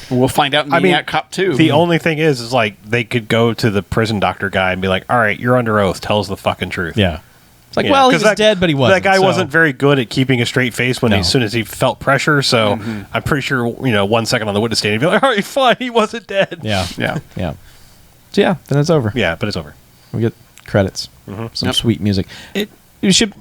We'll find out in Maniac Cop 2. The only thing is like they could go to the prison doctor guy and be like, all right, you're under oath. Tell us the fucking truth. Yeah. It's like, Yeah, well, he 'cause was dead, but he wasn't. That guy so- wasn't very good at keeping a straight face when No. as soon as he felt pressure. So I'm pretty sure 1 second on the witness stand, he'd be like, all right, fine, he wasn't dead. Yeah. yeah. Yeah. So yeah, then it's over. Yeah, but it's over. We get credits. Some Yep. sweet music. It should.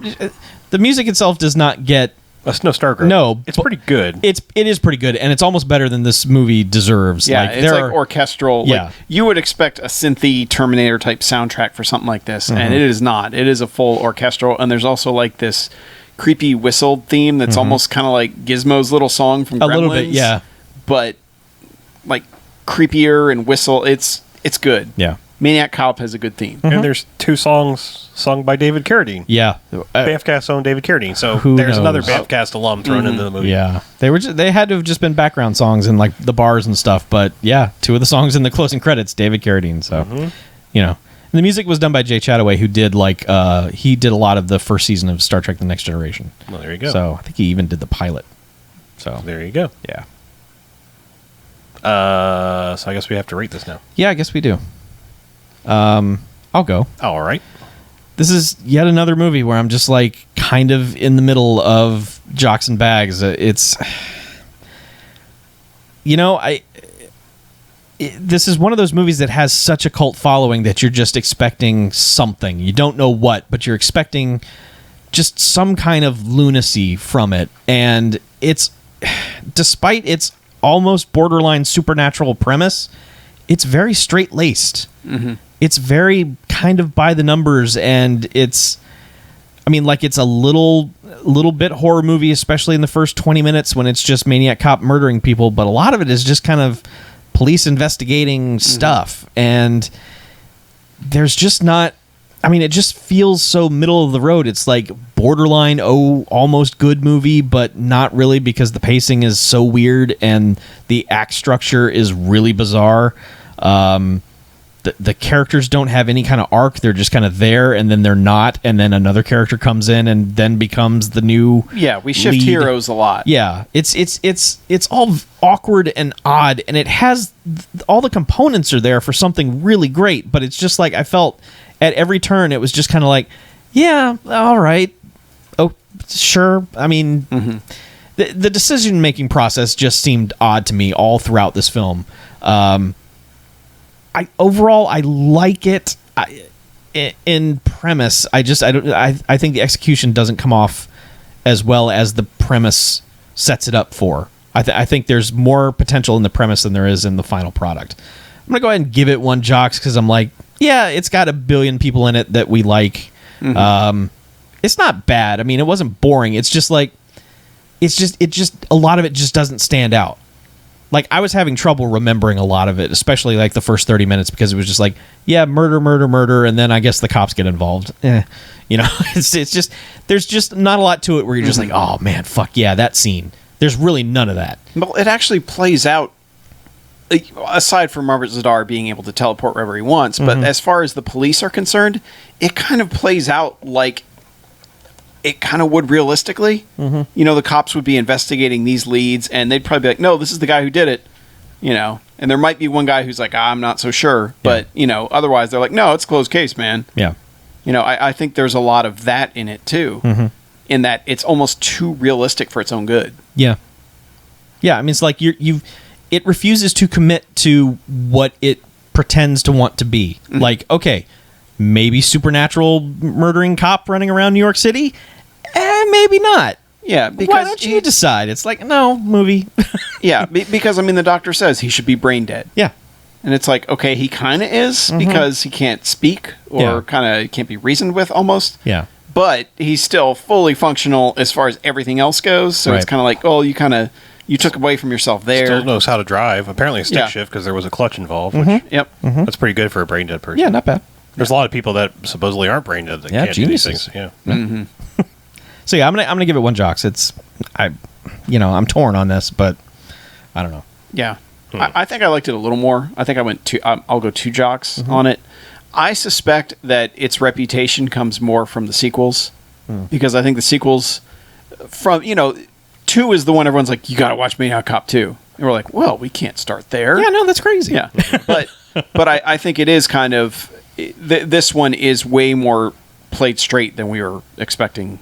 The music itself does not get. That's no Stargrove. No, it's but- pretty good. It is pretty good, and it's almost better than this movie deserves. Yeah, like, it's there like are- orchestral. Yeah. Like, you would expect a synthy Terminator type soundtrack for something like this, and it is not. It is a full orchestral, and there's also like this creepy whistled theme that's almost kind of like Gizmo's little song from a Gremlins. little bit. Yeah. But like creepier and whistle. It's good. Yeah. Maniac Cop has a good theme. And there's 2 songs sung by David Carradine. Yeah. BMFcast own David Carradine. So Who there's another knows? BMFcast alum thrown into the movie. Yeah, they had to have just been background songs in like the bars and stuff. But yeah, 2 of the songs in the closing credits, David Carradine. So, and the music was done by Jay Chataway, who did he did a lot of the first season of Star Trek: The Next Generation. Well, there you go. So I think he even did the pilot. So There you go. yeah, So I guess we have to rate this now. yeah, I guess we do. I'll go. All right. This is yet another movie where I'm just like kind of in the middle of jocks and bags. It's, this is one of those movies that has such a cult following that you're just expecting something. You don't know what, but you're expecting just some kind of lunacy from it. And it's, despite its almost borderline supernatural premise, it's very straight-laced. It's very kind of by the numbers, and it's a little bit horror movie, especially in the first 20 minutes when it's just Maniac Cop murdering people, but a lot of it is just kind of police investigating stuff, and there's just not... it just feels so middle of the road. It's like borderline, almost good movie, but not really, because the pacing is so weird and the act structure is really bizarre. The characters don't have any kind of arc. They're just kind of there, and then they're not, and then another character comes in and then becomes the new we shift lead. Heroes a lot. Yeah, it's all awkward and odd, and it has all the components are there for something really great, but it's just like I felt at every turn it was just kind of like, yeah, all right, oh sure. The decision making process just seemed odd to me all throughout this film. I like it. In premise, I think the execution doesn't come off as well as the premise sets it up for. I think there's more potential in the premise than there is in the final product. I'm gonna go ahead and give it 1 Jocks because I'm like, yeah, it's got a billion people in it that we like. It's not bad. It wasn't boring. It's just like, it just a lot of it just doesn't stand out. Like, I was having trouble remembering a lot of it, especially like the first 30 minutes, because it was just like, yeah, murder, and then I guess the cops get involved. It's just, there's just not a lot to it where you're just like, oh man, fuck yeah, that scene. There's really none of that. Well, it actually plays out, aside from Robert Zadar being able to teleport wherever he wants, but as far as the police are concerned, it kind of plays out like it kind of would realistically. The cops would be investigating these leads, and they'd probably be like, no, this is the guy who did it, and there might be one guy who's like, I'm not so sure, but otherwise they're like, no, it's a closed case, man. I think there's a lot of that in it too, in that it's almost too realistic for its own good. It's like it refuses to commit to what it pretends to want to be. Like, okay, maybe supernatural murdering cop running around New York City? Maybe not. Yeah, because why don't you decide? It's like, no, movie. Because the doctor says he should be brain dead. Yeah. And it's like, okay, he kind of is, because he can't speak or kind of can't be reasoned with almost. Yeah. But he's still fully functional as far as everything else goes. So it's kind of like, oh, you took away from yourself there. Still knows how to drive. Apparently a stick shift because there was a clutch involved. Which, that's pretty good for a brain dead person. Yeah, not bad. There's a lot of people that supposedly aren't brain dead that can't geniuses. do these things. Yeah. So yeah, I'm gonna give it 1 Jocks. I'm torn on this, but I don't know. Yeah, I think I liked it a little more. I think I went I'll go 2 Jocks on it. I suspect that its reputation comes more from the sequels, because I think the sequels from 2 is the one everyone's like, you got to watch Maniac Cop 2, and we're like, well, we can't start there. Yeah, no, that's crazy. Yeah, but I think it is kind of this one is way more played straight than we were expecting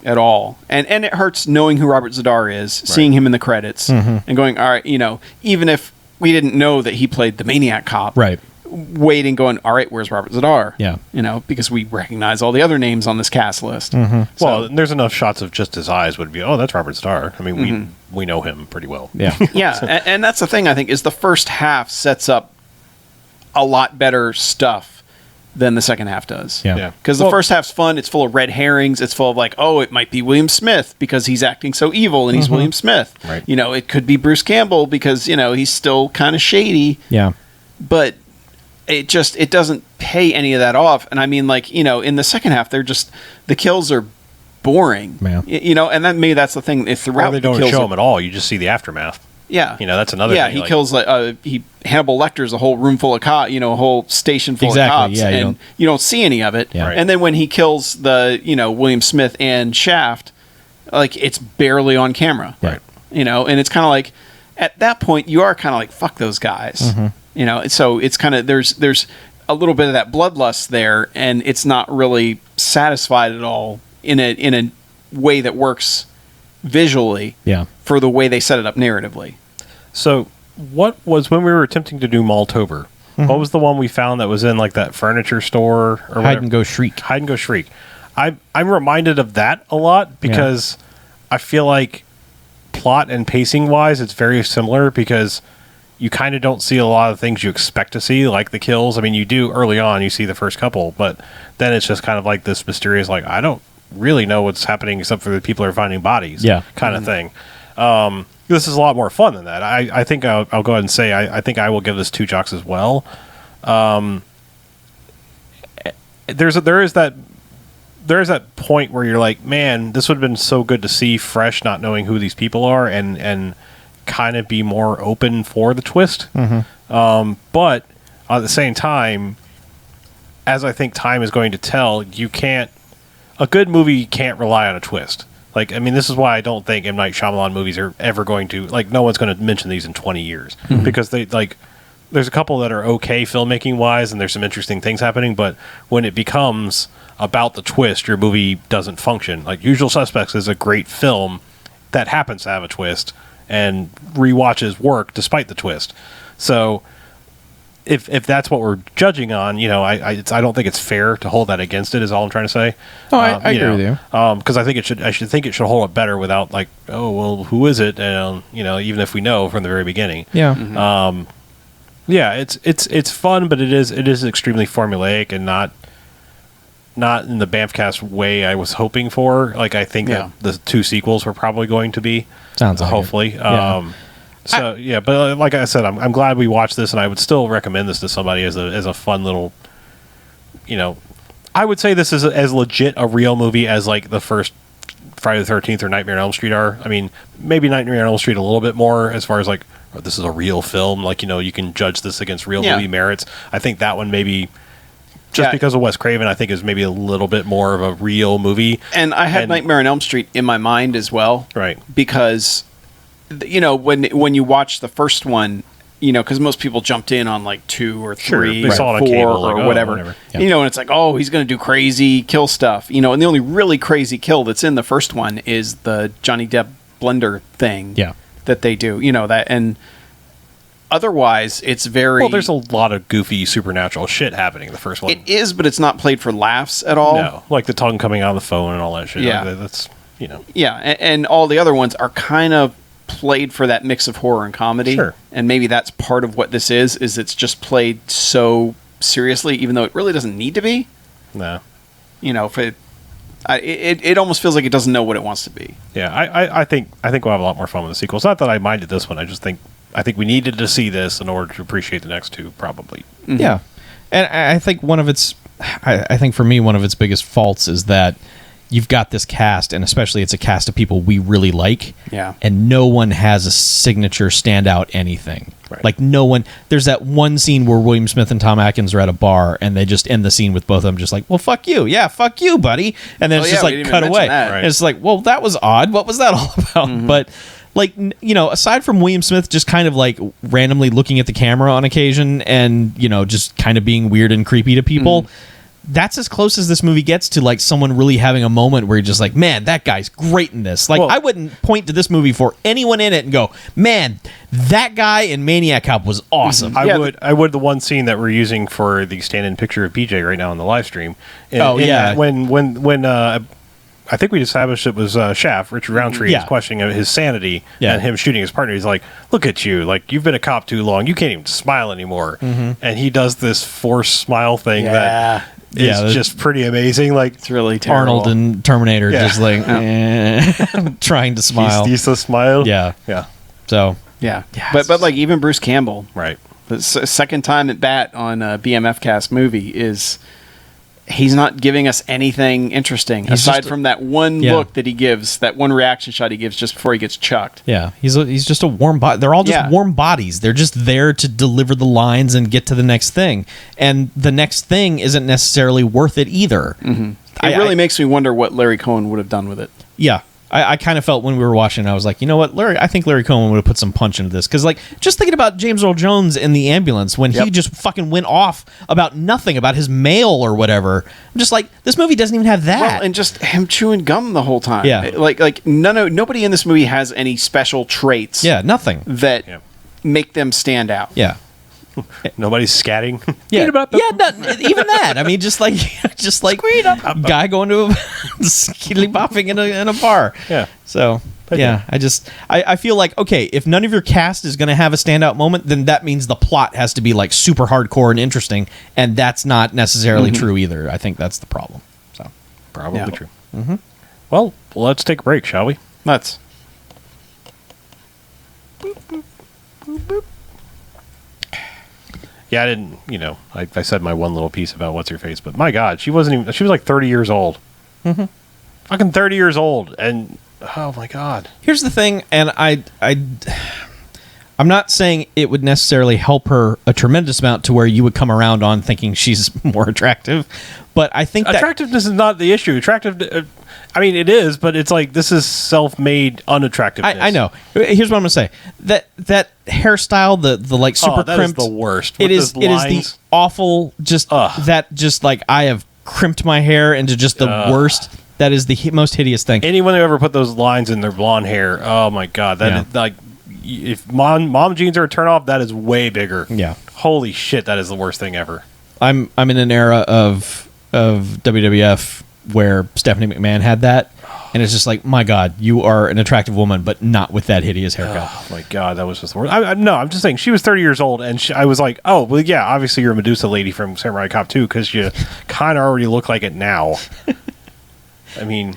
at all, and it hurts knowing who Robert Zadar is, seeing him in the credits, and going, all right, even if we didn't know that he played the Maniac Cop, right? Waiting, going, all right, where's Robert Zadar? Yeah, because we recognize all the other names on this cast list. Well, there's enough shots of just his eyes would be, oh, that's Robert Zadar. We know him pretty well. Yeah, yeah, and that's the thing. I think is the first half sets up a lot better stuff than the second half does. Yeah. Because the first half's fun. It's full of red herrings. It's full of like, oh, it might be William Smith because he's acting so evil and he's William Smith. Right. It could be Bruce Campbell because, he's still kind of shady. Yeah. But it doesn't pay any of that off. And in the second half, the kills are boring. Yeah. And then maybe that's the thing. Throughout they don't show them at all. You just see the aftermath. Yeah, that's another. Yeah, thing. He kills Hannibal Lecter's a whole room full of cops, a whole station full of cops, and you don't see any of it. Yeah. And then when he kills the William Smith and Shaft, like it's barely on camera. Right. And it's kind of like at that point you are kind of like fuck those guys. So it's kind of there's a little bit of that bloodlust there, and it's not really satisfied at all in a way that works visually. Yeah. For the way they set it up narratively. So, what was when we were attempting to do Maltober? What was the one we found that was in like that furniture store or Hide and Go Shriek? Hide and Go Shriek. I'm reminded of that a lot because I feel like plot and pacing wise, it's very similar because you kind of don't see a lot of things you expect to see, like the kills. I mean, you do early on, you see the first couple, but then it's just kind of like this mysterious, like, I don't really know what's happening except for the people are finding bodies kind of thing. This is a lot more fun than that. I think I'll go ahead and say I think I will give this 2 jocks as well. There is that point where you're like, man, this would have been so good to see fresh, not knowing who these people are, and kind of be more open for the twist. But at the same time, as I think time is going to tell, a good movie can't rely on a twist. Like, I mean, this is why I don't think M. Night Shyamalan movies are ever going to, like, no one's going to mention these in 20 years. Because they, like, there's a couple that are okay filmmaking wise, and there's some interesting things happening, but when it becomes about the twist, your movie doesn't function. Like, Usual Suspects is a great film that happens to have a twist, and rewatches work despite the twist. So if that's what we're judging on, you know, I don't think it's fair to hold that against it. Is all I'm trying to say. Oh, I agree with you. Because I should think it should hold it better without, like, oh well, who is it? And you know, even if we know from the very beginning. Yeah. Yeah, it's fun, but it is extremely formulaic and not in the BMFcast way I was hoping for. Like, I think that the 2 sequels were probably going to be. Sounds like hopefully. Yeah. But like I said, I'm glad we watched this, and I would still recommend this to somebody as a fun little, you know, I would say this is as legit a real movie as like the first Friday the 13th or Nightmare on Elm Street are. I mean, maybe Nightmare on Elm Street a little bit more as far as like, oh, this is a real film. Like, you know, you can judge this against real movie merits. I think that one maybe just because of Wes Craven, I think is maybe a little bit more of a real movie. And I had Nightmare on Elm Street in my mind as well. Right. Because, you know, when you watch the first one, you know, because most people jumped in on like 2 or 3 They saw it on 4 cable, or like, whatever. Yeah. You know, and it's like, oh, he's going to do crazy kill stuff. You know, and the only really crazy kill that's in the first one is the Johnny Depp blender thing that they do. You know, that, and otherwise, it's very... Well, there's a lot of goofy supernatural shit happening in the first one. It is, but it's not played for laughs at all. No, like the tongue coming out of the phone and all that shit. Yeah. Like, that's, you know... Yeah, and all the other ones are kind of played for that mix of horror and comedy. Sure. And maybe that's part of what this is it's just played so seriously, even though it really doesn't need to be. No. You know, if it almost feels like it doesn't know what it wants to be. Yeah, I think we'll have a lot more fun with the sequels. Not that I minded this one. I think we needed to see this in order to appreciate the next 2, probably. Mm-hmm. Yeah, and I think I think for me one of its biggest faults is that you've got this cast, and especially it's a cast of people we really like. Yeah, and no one has a signature standout anything. Right. Like no one. There's that one scene where William Smith and Tom Atkins are at a bar, and they just end the scene with both of them just like, "Well, fuck you, yeah, fuck you, buddy," and then it's just like cut away. Right. And it's like, well, that was odd. What was that all about? Mm-hmm. But like, you know, aside from William Smith just kind of like randomly looking at the camera on occasion, and you know, just kind of being weird and creepy to people. Mm-hmm. That's as close as this movie gets to like someone really having a moment where you're just like, man, that guy's great in this. Like, I wouldn't point to this movie for anyone in it and go, man, that guy in Maniac Cop was awesome. I would the one scene that we're using for the stand-in picture of BJ right now on the live stream. When I think we established it was Shaft, Richard Roundtree, is questioning his sanity and him shooting his partner. He's like, look at you, like you've been a cop too long, you can't even smile anymore. Mm-hmm. And he does this forced smile thing that is just pretty amazing. Like, it's really terrible. Arnold and Terminator just like trying to smile. He's the smile. Yeah. So but like even Bruce Campbell, right? The second time at bat on a BMFcast movie is he's not giving us anything interesting aside from that one look that he gives, that one reaction shot he gives just before he gets chucked. Yeah, he's just a warm body. They're all just warm bodies. They're just there to deliver the lines and get to the next thing. And the next thing isn't necessarily worth it either. Mm-hmm. It really makes me wonder what Larry Cohen would have done with it. Yeah. I kind of felt when we were watching, I was like, you know what, I think Larry Cohen would have put some punch into this. Because, like, just thinking about James Earl Jones in the ambulance when he just fucking went off about nothing, about his mail or whatever. I'm just like, this movie doesn't even have that. Well, and just him chewing gum the whole time. Yeah. Like nobody in this movie has any special traits. Yeah, nothing. That make them stand out. Yeah. Nobody's scatting. Even that. I mean, just like guy going to skiddly bopping in a bar. Yeah. So But yeah, I feel like, okay, if none of your cast is going to have a standout moment, then that means the plot has to be like super hardcore and interesting, and that's not necessarily true either. I think that's the problem. So probably true. Mm-hmm. Well, let's take a break, shall we? Let's. Yeah, I didn't, I said my one little piece about what's her face, but my God, she was like 30 years old. Mm-hmm. Fucking 30 years old, and oh my God. Here's the thing, and I'm not saying it would necessarily help her a tremendous amount to where you would come around on thinking she's more attractive, but I think attractiveness is not the issue. It is, but it's like this is self-made unattractiveness. I know. Here's what I'm gonna say: that hairstyle, the like super that crimped, is the worst. It is the awful. Just like I have crimped my hair into just the worst. That is the most hideous thing. Anyone who ever put those lines in their blonde hair, oh my God, that is like. If mom jeans are a turnoff, that is way bigger. Yeah. Holy shit, that is the worst thing ever. I'm in an era of WWF where Stephanie McMahon had that, and it's just like, my God, you are an attractive woman, but not with that hideous haircut. Oh my God, that was just the worst. I'm just saying, she was 30 years old, and I was like, oh, well, yeah, obviously you're a Medusa lady from Samurai Cop 2, because you kind of already look like it now. I mean...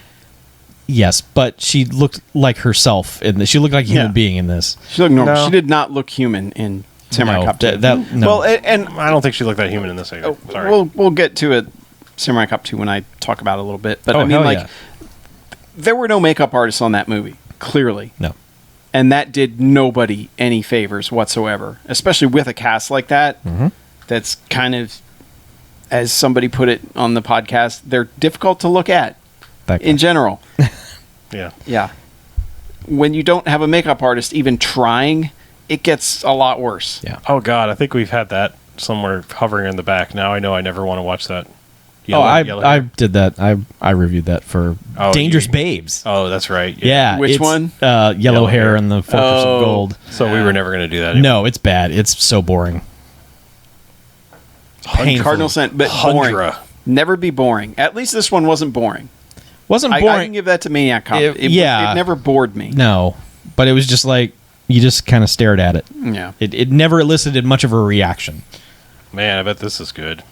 Yes, but she looked like herself in this. She looked like a human being in this. She looked normal. No. She did not look human in Samurai Cop 2. No. Well, and I don't think she looked that human in this either. Sorry. We'll get to it, Samurai Cop 2, when I talk about it a little bit. But there were no makeup artists on that movie, clearly. No. And that did nobody any favors whatsoever, especially with a cast like that. Mm-hmm. That's kind of, as somebody put it on the podcast, they're difficult to look at in general. Yeah. Yeah. When you don't have a makeup artist even trying, it gets a lot worse. Yeah. Oh God, I think we've had that somewhere hovering in the back. Now I know I never want to watch that. I did that. I reviewed that for Dangerous Babes. Oh, that's right. Yeah. Which one? Yellow hair and the Fortress of Gold. So we were never going to do that anymore. No, it's bad. It's so boring. Cardinal Sin, but boring. Never be boring. At least this one wasn't boring. Wasn't boring. I can give that to Maniac Cop. It never bored me. No, but it was just like you just kind of stared at it. Yeah. It never elicited much of a reaction. Man, I bet this is good.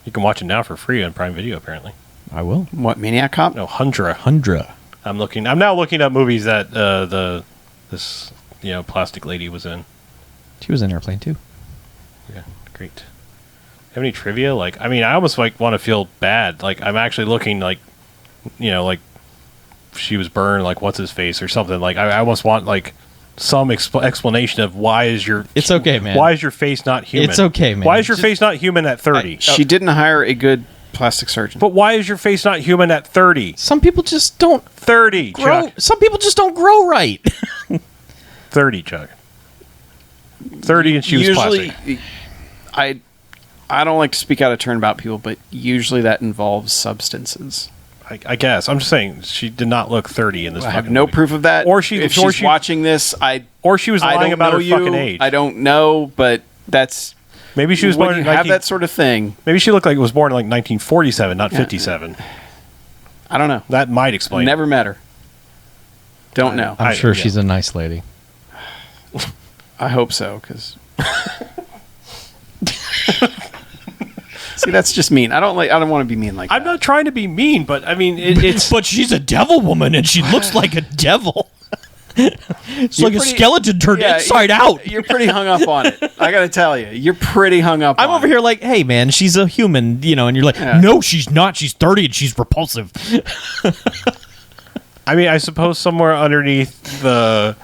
You can watch it now for free on Prime Video, apparently. I will. What, Maniac Cop? No, Hundra. I'm now looking at movies that this plastic lady was in. She was in Airplane too. Yeah, great. Have any trivia? I almost want to feel bad. I'm actually looking like she was burned, what's his face or something. I almost want some explanation of why is your... It's okay, man. Why is your face not human? It's okay, man. Why is your face not human at 30? She didn't hire a good plastic surgeon. But why is your face not human at 30? Some people just don't 30, grow. Chuck. Some people just don't grow right. 30, Chuck. 30 and she was plastic. I don't like to speak out of turn about people, but usually that involves substances. I guess. I'm just saying she did not look 30 in this. I have no proof of that. Or she's watching this, or she was lying about her fucking age. I don't know, but that's maybe she was born. When you have that sort of thing. Maybe she looked like it was born in 1947, not 57. I don't know. That might explain. Never met her. Don't know. I'm sure she's a nice lady. I hope so, because. See, that's just mean. I don't want to be mean like that. I'm not trying to be mean, but it's. But she's a devil woman, and she looks like a devil. It's like a skeleton turned inside out. You're pretty hung up on it. I got to tell you, you're pretty hung up. I'm over here like, hey man, she's a human, and you're like, no, she's not. She's 30 and she's repulsive. I suppose somewhere underneath the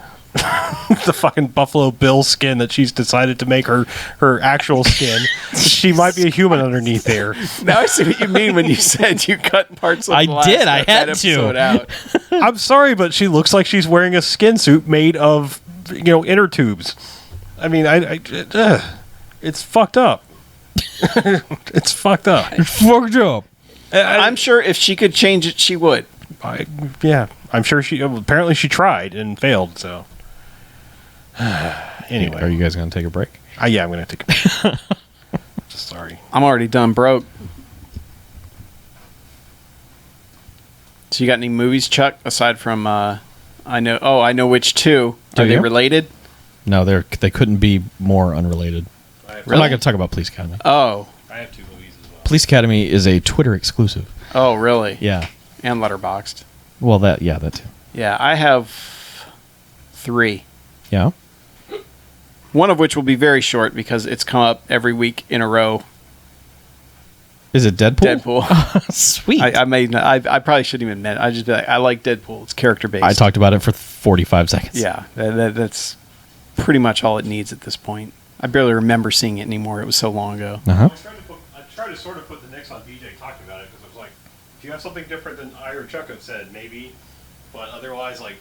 fucking Buffalo Bill skin that she's decided to make her actual skin, she might be a human underneath there. Now I see what you mean when you said you cut parts of I had to. Out. I'm sorry, but she looks like she's wearing a skin suit made of inner tubes. It's fucked up. It's fucked up. It's fucked up. I'm sure if she could change it, she would. I'm sure apparently she tried and failed, so. Anyway. Are you guys going to take a break? Yeah, I'm going to take a break. Sorry. I'm already done broke. So you got any movies, Chuck, aside from I know. Oh, I know which two. Do Are they you? related? No, they couldn't be more unrelated. I have, We're not going to talk about Police Academy. Oh. I have 2 movies as well. Police Academy is a Twitter exclusive. Oh, really? Yeah. And Letterboxd. Well, that too. Yeah, I have 3. Yeah. One of which will be very short because it's come up every week in a row. Is it Deadpool? Deadpool. Sweet. I probably shouldn't even admit it. I just be like, I like Deadpool. It's character based. I talked about it for 45 seconds. Yeah, that's pretty much all it needs at this point. I barely remember seeing it anymore. It was so long ago. Uh-huh. I tried to sort of put the Knicks on BJ talking about it because I was like, if you have something different than I or Chuck have said, maybe. But otherwise, like...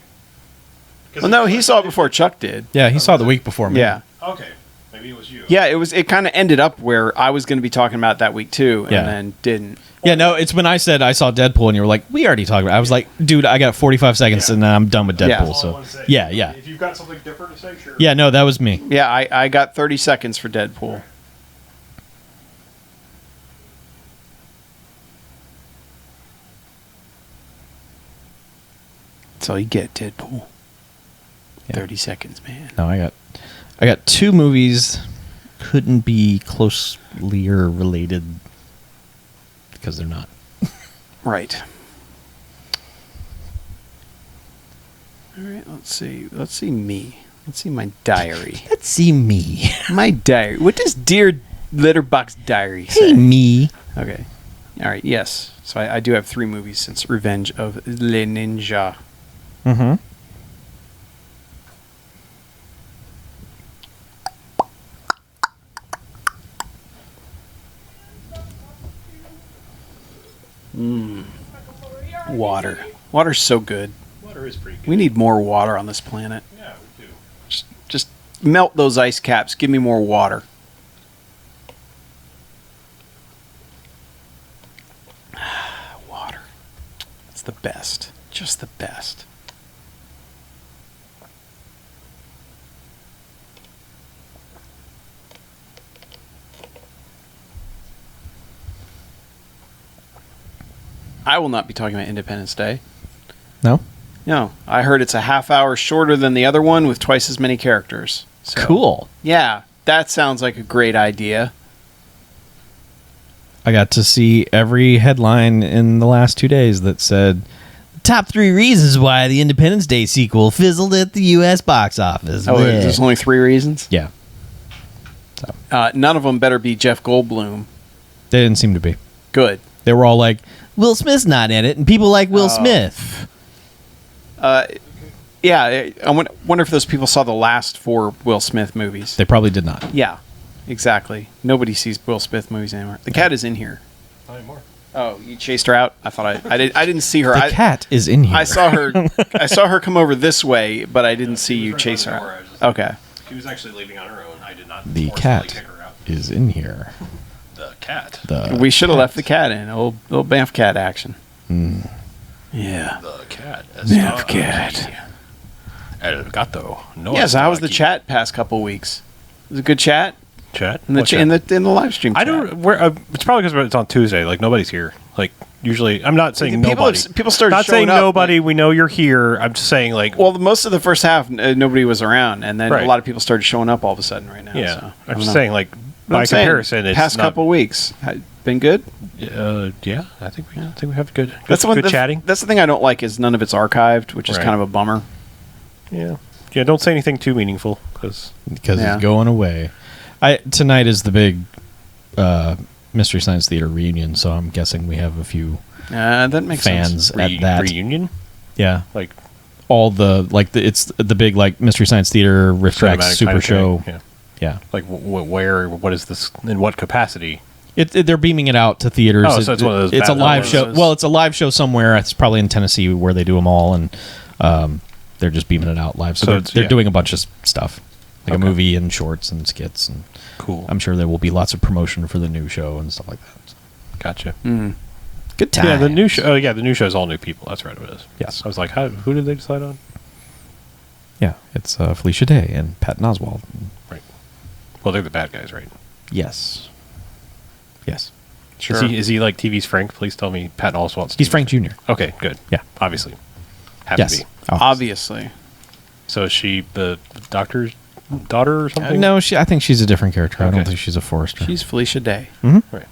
Well, no, he saw it before Chuck did. Yeah, he saw it the week before me. Yeah. Okay. Maybe it was you. Yeah, it kind of ended up where I was going to be talking about it that week too, and Yeah. then didn't. Yeah, no, it's when I said I saw Deadpool and you were like, we already talked about it. I was like, dude, I got 45 seconds Yeah. and then I'm done with Deadpool. Yeah. That's all I wanted to So, say. yeah. If you've got something different to say, sure. Yeah, no, that was me. Yeah, I got 30 seconds for Deadpool. That's all you get, Deadpool. Yeah. 30 seconds, man. No, I got 2 movies. Couldn't be closely related because they're not. Right. All right, let's see. Let's see me. Let's see my diary. Let's see me. My diary. What does Dear Letterbox Diary say? Hey, me. Okay. All right, yes. So I do have 3 movies since Revenge of Le Ninja. Mm-hmm. Water. Water's so good. Water is pretty good. We need more water on this planet. Yeah, we do. Just melt those ice caps. Give me more water. Water. It's the best. Just the best. I will not be talking about Independence Day. No? No, I heard it's a half hour shorter than the other one with twice as many characters. So, Cool. Yeah, that sounds like a great idea. I got to see every headline in the last 2 days that said, top 3 reasons why the Independence Day sequel fizzled at the U.S. box office. Oh, Bleh. there's only 3 reasons? Yeah. None of them better be Jeff Goldblum. They didn't seem to be. Good. They were all like, Will Smith's not in it, and people like Will Smith. Yeah, I wonder if those people saw the last 4 Will Smith movies. They probably did not. Yeah, exactly. Nobody sees Will Smith movies anymore. The cat is in here. Not anymore. Oh, you chased her out? I thought I didn't see her. The cat is in here. I saw her. I saw her come over this way, but I didn't see you chase her out. Okay. She was actually leaving on her own. I did not The forcefully cat kick her out. is in here. The cat. We should have left the cat in. Old BMF cat action. Yeah. The cat. BMF cat. El gato. No. Yeah, so how was the chat past couple weeks? Was it a good chat? Chat? In the, What in the live stream I chat? don't. It's probably because it's on Tuesday. Like nobody's here. Like usually, I'm not saying People nobody. people started Not showing saying up, nobody. We know you're here. I'm just saying like. Well, most of the first half, nobody was around, and then Right. a lot of people started showing up all of a sudden right now. yeah. so, I I'm don't just know. saying like But I'm by saying, comparison, it's past not, couple weeks been good. Yeah, I think we have good. That's the one. Good chatting. That's the thing I don't like is none of it's archived, which is Right. kind of a bummer. Yeah. Yeah. Don't say anything too meaningful because Yeah. it's going away. Tonight is the big Mystery Science Theater reunion, so I'm guessing we have a few That makes fans sense. at that. reunion. Yeah, Like all it's the big like Mystery Science Theater Riff Tracks cinematic Super kind of Show. thing. Yeah. Yeah, Like where? What is this? In what capacity? they're beaming it out to theaters. Oh, so it's one of those It's a bad live ones. show. Well, it's a live show somewhere. It's probably in Tennessee where they do them all, and they're just beaming it out live. So, So they're yeah. doing a bunch of stuff, like Okay. a movie and shorts and skits, and Cool. I'm sure there will be lots of promotion for the new show and stuff like that. Gotcha. Good time. Yeah, the new show. The new show is all new people. That's right. It is. Yes. I was like, who did they decide on? Yeah, it's Felicia Day and Patton Oswalt. Right. Well, they're the bad guys, right? Yes. Yes. Sure. Is he like TV's Frank? Please tell me Patton Oswalt's He's TV. Frank Jr. Okay, good. Yeah. Obviously. Have Yes. to be. Obviously. So is she the doctor's daughter or something? No, I think she's a different character. I don't Okay. think she's a Forrester. She's Felicia Day. Right.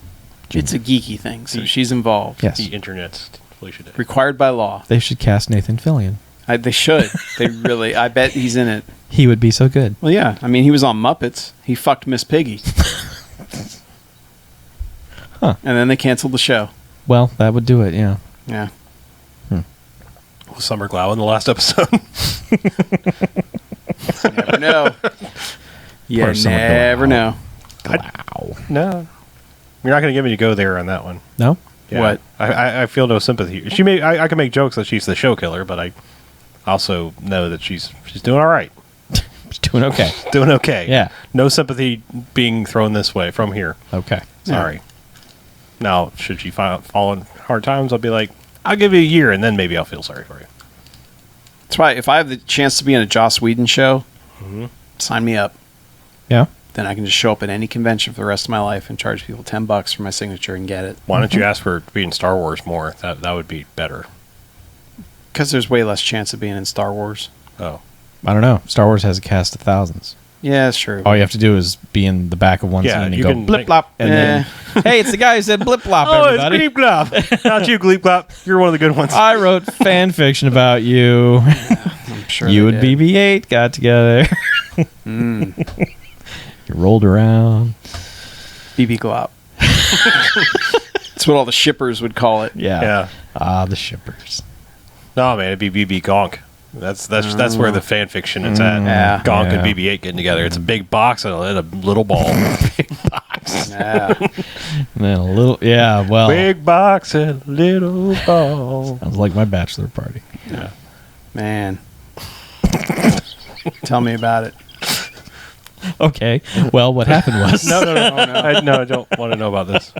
It's a geeky thing, so she's involved. Yes. The internet's Felicia Day. Required by law. They should cast Nathan Fillion. They should. They really. I bet he's in it. He would be so good. Well, yeah. I mean, he was on Muppets. He fucked Miss Piggy. Huh. And then they canceled the show. Well, that would do it, yeah. Yeah. Was Summer Glau in the last episode? You never know. You Poor Summer never Glau. know. Wow. No. You're not going to get me to go there on that one. No? Yeah. What? I feel no sympathy. She may. I can make jokes that she's the show killer, but I also know that she's doing all right. He's doing okay. Doing okay. Yeah. No sympathy being thrown this way from here. Okay. Sorry. Now, should she fall in hard times, I'll be like, I'll give you a year, and then maybe I'll feel sorry for you. That's why if I have the chance to be in a Joss Whedon show, sign me up. Yeah? Then I can just show up at any convention for the rest of my life and charge people $10 for my signature and get it. Why don't you ask for being Star Wars more? That would be better. Because there's way less chance of being in Star Wars. Oh. I don't know. Star Wars has a cast of thousands. Yeah, that's true. All you have to do is be in the back of one Yeah, scene and you go can blip make- blop, and then hey, it's the guy who said blip blop. Everybody, Gleep Glop. Not you, Gleep Glop. You're one of the good ones. I wrote fan fiction about you. I'm sure You they and did. BB-8 got together. You rolled around. BB Glop. That's what all the shippers would call it. Yeah. Yeah. Ah, the shippers. No, man, it'd be BB Gonk. That's where the fan fiction is at. Yeah. Gonk Yeah. and BB-8 getting together. It's a big box and a little ball. Yeah. And then a little, yeah, well, Big box and a little ball. sounds like my bachelor party. Yeah. Man. Tell me about it. Okay, well, what happened was, No. I don't want to know about this.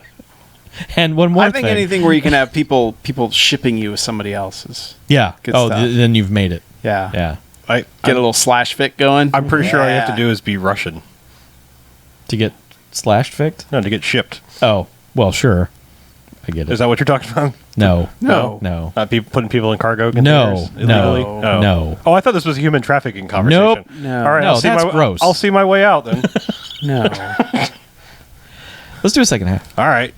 and one more I think thing. anything where you can have people shipping you with somebody else's. Yeah. Good Oh, stuff. then you've made it. Yeah. Yeah. Get a little slash fic going. I'm pretty sure all you have to Yeah. do is be Russian. To get slashed fixed? No, to get shipped. Oh, well, sure. I get it. Is that what you're talking about? No. No. No. Putting people in cargo No, containers illegally? no, Oh. no. Oh, I thought this was a human trafficking conversation. Nope. No. All right, No, that's gross. I'll see my way out then. No. Let's do a second half. All right.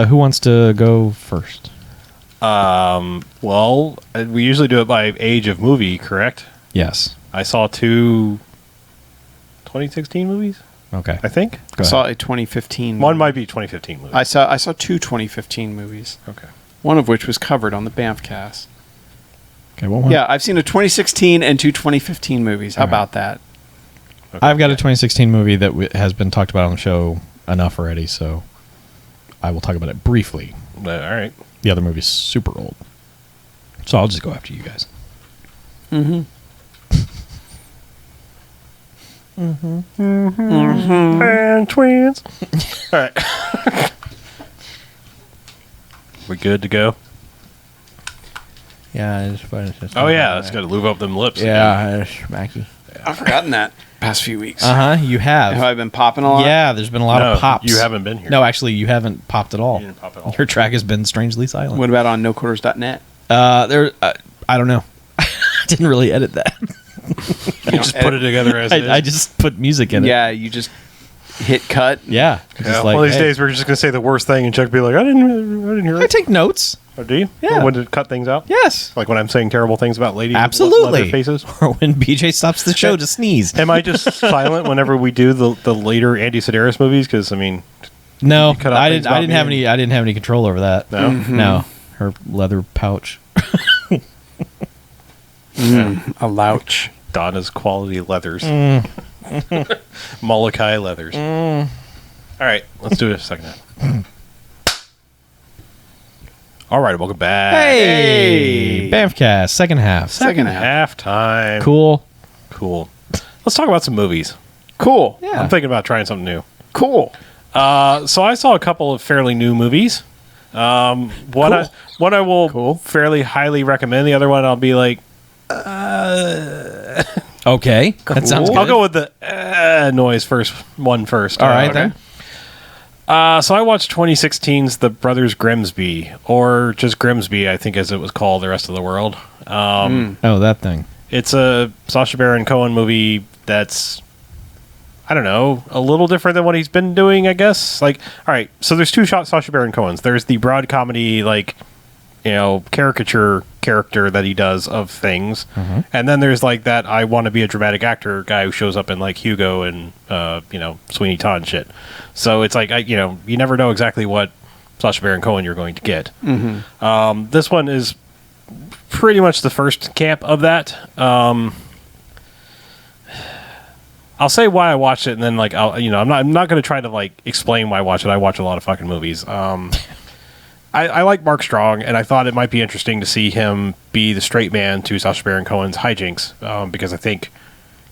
Who wants to go first? Well, we usually do it by age of movie, correct? Yes. I saw 2 2016 movies, Okay. I think. Go I saw ahead. a 2015 One movie. might be 2015 movies. I saw 2 2015 movies. Okay. One of which was covered on the BMFcast. Okay, what one? Yeah, I've seen a 2016 and 2 2015 movies. How All right. about that? Okay. I've got a 2016 movie that has been talked about on the show enough already, so I will talk about it briefly. All right. The other movie's super old. So I'll just go after you guys. Mm-hmm. And twins. All right. We good to go? Yeah, it's fun. Oh yeah, let's go to lube up them lips. Yeah, smacky. I've forgotten that past few weeks. You have. Have I been popping a lot? Yeah, there's been a lot No, of pops. you haven't been here. No, actually, you haven't popped at all. You didn't pop at all. Your track has been strangely silent. What about on noquarters.net? I don't know. I didn't really edit that. You just put it together as it is. I just put music in it. Yeah, you just hit cut. Yeah. Yeah, Just one of these hey, days we're just gonna say the worst thing, and Chuck will be like, "I didn't hear I it." take notes. Oh, do you? Yeah. When to cut things out? Yes. Like when I'm saying terrible things about ladies' Absolutely. leather faces. Or when BJ stops the show to sneeze. Am I just silent whenever we do the later Andy Sedaris movies? Because I mean, No, You cut out I things didn't. I about didn't me have and- any. I didn't have any control over that. no. No, her leather pouch. A louch. Donna's quality leathers. Molokai leathers. All right, let's do it a second half. All right, welcome back. Hey, BMFcast, second half. Second half. Halftime. Cool. Cool. Let's talk about some movies. Cool. Yeah. I'm thinking about trying something new. Cool. So I saw a couple of fairly new movies. One I will Cool. fairly highly recommend. The other one I'll be like, Okay, that sounds good. I'll go with the noise first. One first. All right then. So I watched 2016's The Brothers Grimsby, or just Grimsby, I think, as it was called the rest of the world. Oh, that thing. It's a Sacha Baron Cohen movie that's, I don't know, a little different than what he's been doing, I guess. Like, all right, so there's two Sacha Baron Cohens. There's the broad comedy, like, you know, caricature character that he does of things. And then there's, like, that I want to be a dramatic actor guy who shows up in, like, Hugo and, you know, Sweeney Todd and shit. So it's like, you know, you never know exactly what Sacha Baron Cohen you're going to get. This one is pretty much the first camp of that. I'll say why I watched it, and then like I'm not going to try to like explain why I watch it. I watch a lot of fucking movies. I like Mark Strong, and I thought it might be interesting to see him be the straight man to Sacha Baron Cohen's hijinks, because I think,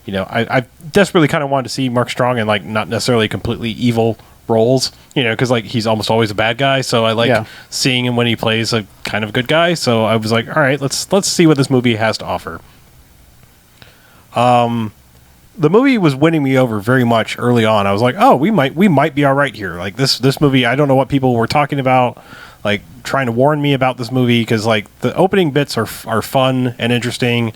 you know, I desperately kind of wanted to see Mark Strong in like not necessarily completely evil roles, you know, because like he's almost always a bad guy. So I like seeing him when he plays a kind of good guy. So I was like, all right, let's see what this movie has to offer. The movie was winning me over very much early on. I was like, oh, we might be all right here. Like this movie, I don't know what people were talking about, like trying to warn me about this movie, because like the opening bits are fun and interesting.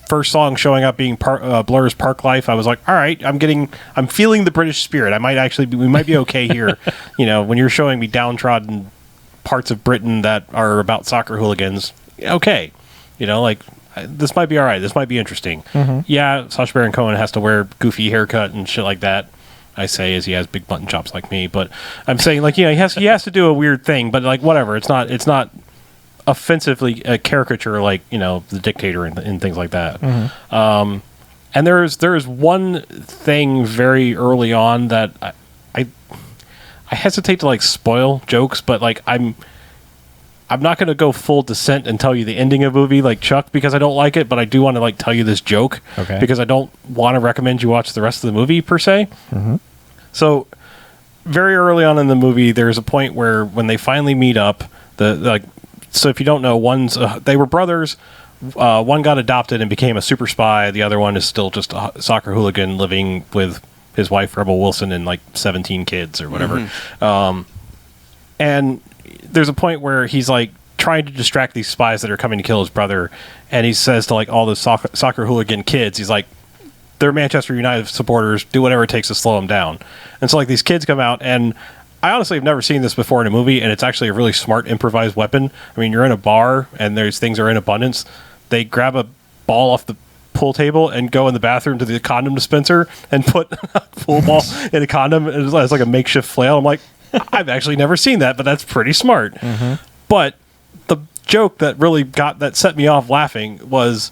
First song showing up being Blur's Park Life, I was like, all right, I'm feeling the British spirit. We might be okay here. You know, when you're showing me downtrodden parts of Britain that are about soccer hooligans, okay. You know, like, this might be all right. This might be interesting. Yeah, Sacha Baron Cohen has to wear goofy haircut and shit like that. I say as he has big mutton chops like me, but I'm saying like, you know, he has to do a weird thing, but like whatever. It's not offensively a caricature like, you know, the dictator and things like that. And there is one thing very early on that I hesitate to like spoil jokes, but like I'm not going to go full descent and tell you the ending of a movie like Chuck, because I don't like it, but I do want to like tell you this joke, because I don't want to recommend you watch the rest of the movie per se. So very early on in the movie, there's a point where when they finally meet up, so if you don't know, they were brothers. One got adopted and became a super spy. The other one is still just a soccer hooligan living with his wife, Rebel Wilson, and like 17 kids or whatever. And there's a point where he's like trying to distract these spies that are coming to kill his brother, and he says to like all the soccer hooligan kids, he's like, they're Manchester United supporters, do whatever it takes to slow them down. And so like these kids come out, and I honestly have never seen this before in a movie, and it's actually a really smart improvised weapon. I mean, you're in a bar and there's things are in abundance. They grab a ball off the pool table and go in the bathroom to the condom dispenser and put a pool ball in a condom as like a makeshift flail. I'm like, I've actually never seen that, but that's pretty smart. But the joke that set me off laughing was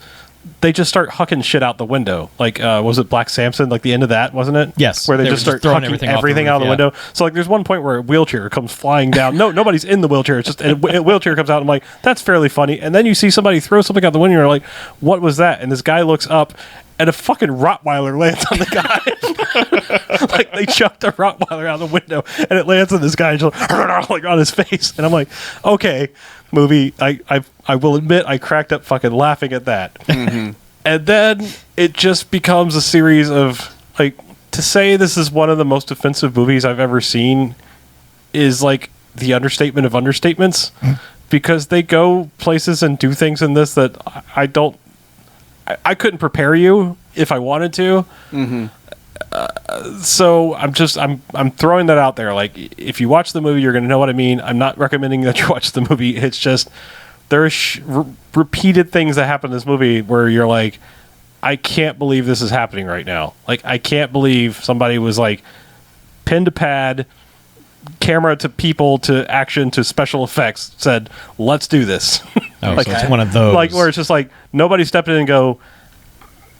they just start hucking shit out the window. Like, was it Black Samson? Like the end of that, wasn't it? Yes. Where they just start throwing hucking everything out the window. So like there's one point where a wheelchair comes flying down. No, nobody's in the wheelchair. It's just a wheelchair comes out. I'm like, that's fairly funny. And then you see somebody throw something out the window and you're like, what was that? And this guy looks up and a fucking Rottweiler lands on the guy. Like they chucked a Rottweiler out the window and it lands on this guy just like on his face. And I'm like, okay, movie, I will admit I cracked up fucking laughing at that. And then it just becomes a series of like, to say this is one of the most offensive movies I've ever seen is like the understatement of understatements, because they go places and do things in this that I couldn't prepare you if I wanted to. So I'm throwing that out there. Like, if you watch the movie, you're going to know what I mean. I'm not recommending that you watch the movie. It's just there's repeated things that happen in this movie where you're like, I can't believe this is happening right now. Like, I can't believe somebody was like pen to pad, camera to people to action to special effects, said, let's do this. Like, so it's one of those. Like, where it's just like nobody stepped in and go,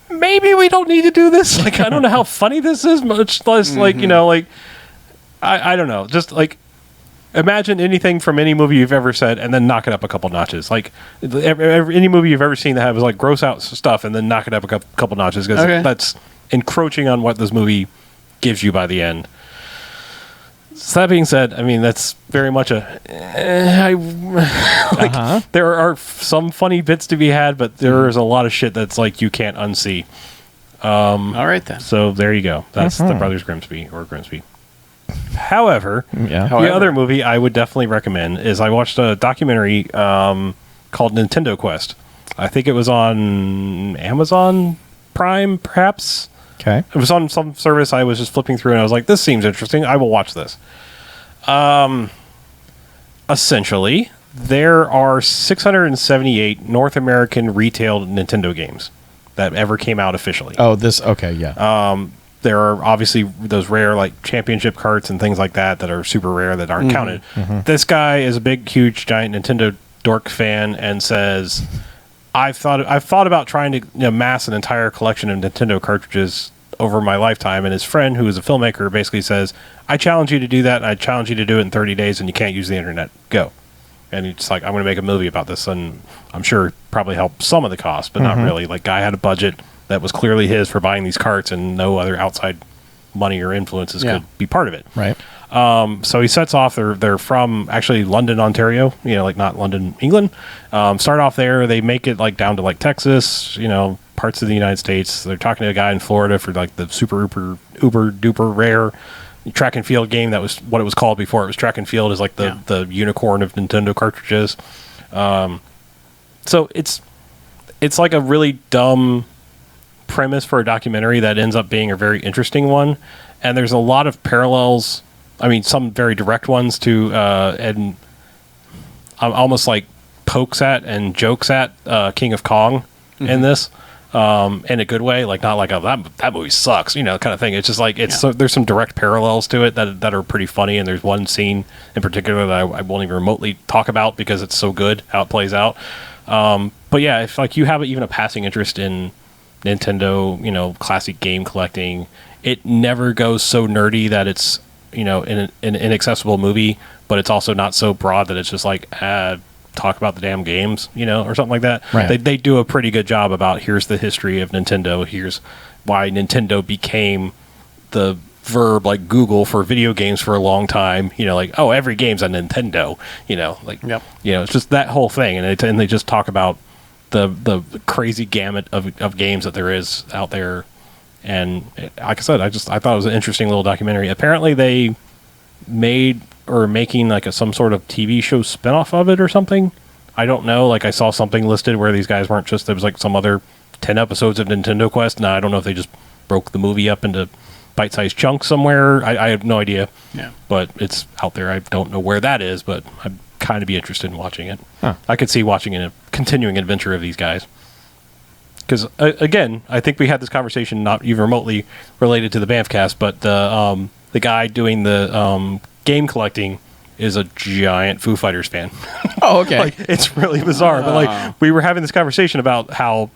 maybe we don't need to do this. Like, I don't know how funny this is, much less like, you know, like, I don't know. Just like, imagine anything from any movie you've ever said and then knock it up a couple notches. Like, any movie you've ever seen that has like gross out stuff and then knock it up a couple notches, because that's encroaching on what this movie gives you by the end. So that being said, I mean, that's very much there are some funny bits to be had, but there is a lot of shit that's like you can't unsee. All right then. So there you go. That's the Brothers Grimsby or Grimsby. However, the other movie I would definitely recommend is I watched a documentary called Nintendo Quest. I think it was on Amazon Prime, perhaps. Okay. It was on some service. I was just flipping through, and I was like, this seems interesting. I will watch this. Essentially, there are 678 North American retail Nintendo games that ever came out officially. Oh, okay, yeah. There are obviously those rare like championship carts and things like that are super rare that aren't counted. This guy is a big, huge, giant Nintendo dork fan and says, I've thought about trying to amass an entire collection of Nintendo cartridges over my lifetime. And his friend, who is a filmmaker, basically says, I challenge you to do that. And I challenge you to do it in 30 days and you can't use the internet. Go. And he's like, I'm going to make a movie about this. And I'm sure it probably helped some of the cost, but not really. Like, guy had a budget that was clearly his for buying these carts, and no other outside money or influences could be part of it. Right. So he sets off. They're from actually London, Ontario. Like not London, England. Start off there. They make it like down to like Texas. Parts of the United States. They're talking to a guy in Florida for like the super uber duper rare track and field game. That was what it was called before. It was track and field. Is like the unicorn of Nintendo cartridges. So it's like a really dumb premise for a documentary that ends up being a very interesting one, and there's a lot of parallels. I mean, some very direct ones to and almost like pokes at and jokes at King of Kong in this, in a good way, like not like that movie sucks, kind of thing. It's just like there's some direct parallels to it that are pretty funny, and there's one scene in particular that I won't even remotely talk about because it's so good how it plays out. But yeah, if like you have even a passing interest in Nintendo, classic game collecting, it never goes so nerdy that it's, an inaccessible movie, but it's also not so broad that it's just like, talk about the damn games, or something like that. Right. They do a pretty good job about here's the history of Nintendo, here's why Nintendo became the verb like Google for video games for a long time, like, oh, every game's a Nintendo, it's just that whole thing. And they just talk about the crazy gamut of games that there is out there. And like I said, I thought it was an interesting little documentary. Apparently they making like some sort of TV show spinoff of it or something. I don't know. Like I saw something listed where these guys weren't just, there was like some other 10 episodes of Nintendo Quest. Now I don't know if they just broke the movie up into bite-sized chunks somewhere. I have no idea. Yeah. But it's out there. I don't know where that is, but I'd kind of be interested in watching it. Huh. I could see watching a continuing adventure of these guys. Because, again, I think we had this conversation not even remotely related to the BMFcast, but the guy doing the game collecting is a giant Foo Fighters fan. Oh, okay. Like, it's really bizarre. But like we were having this conversation about how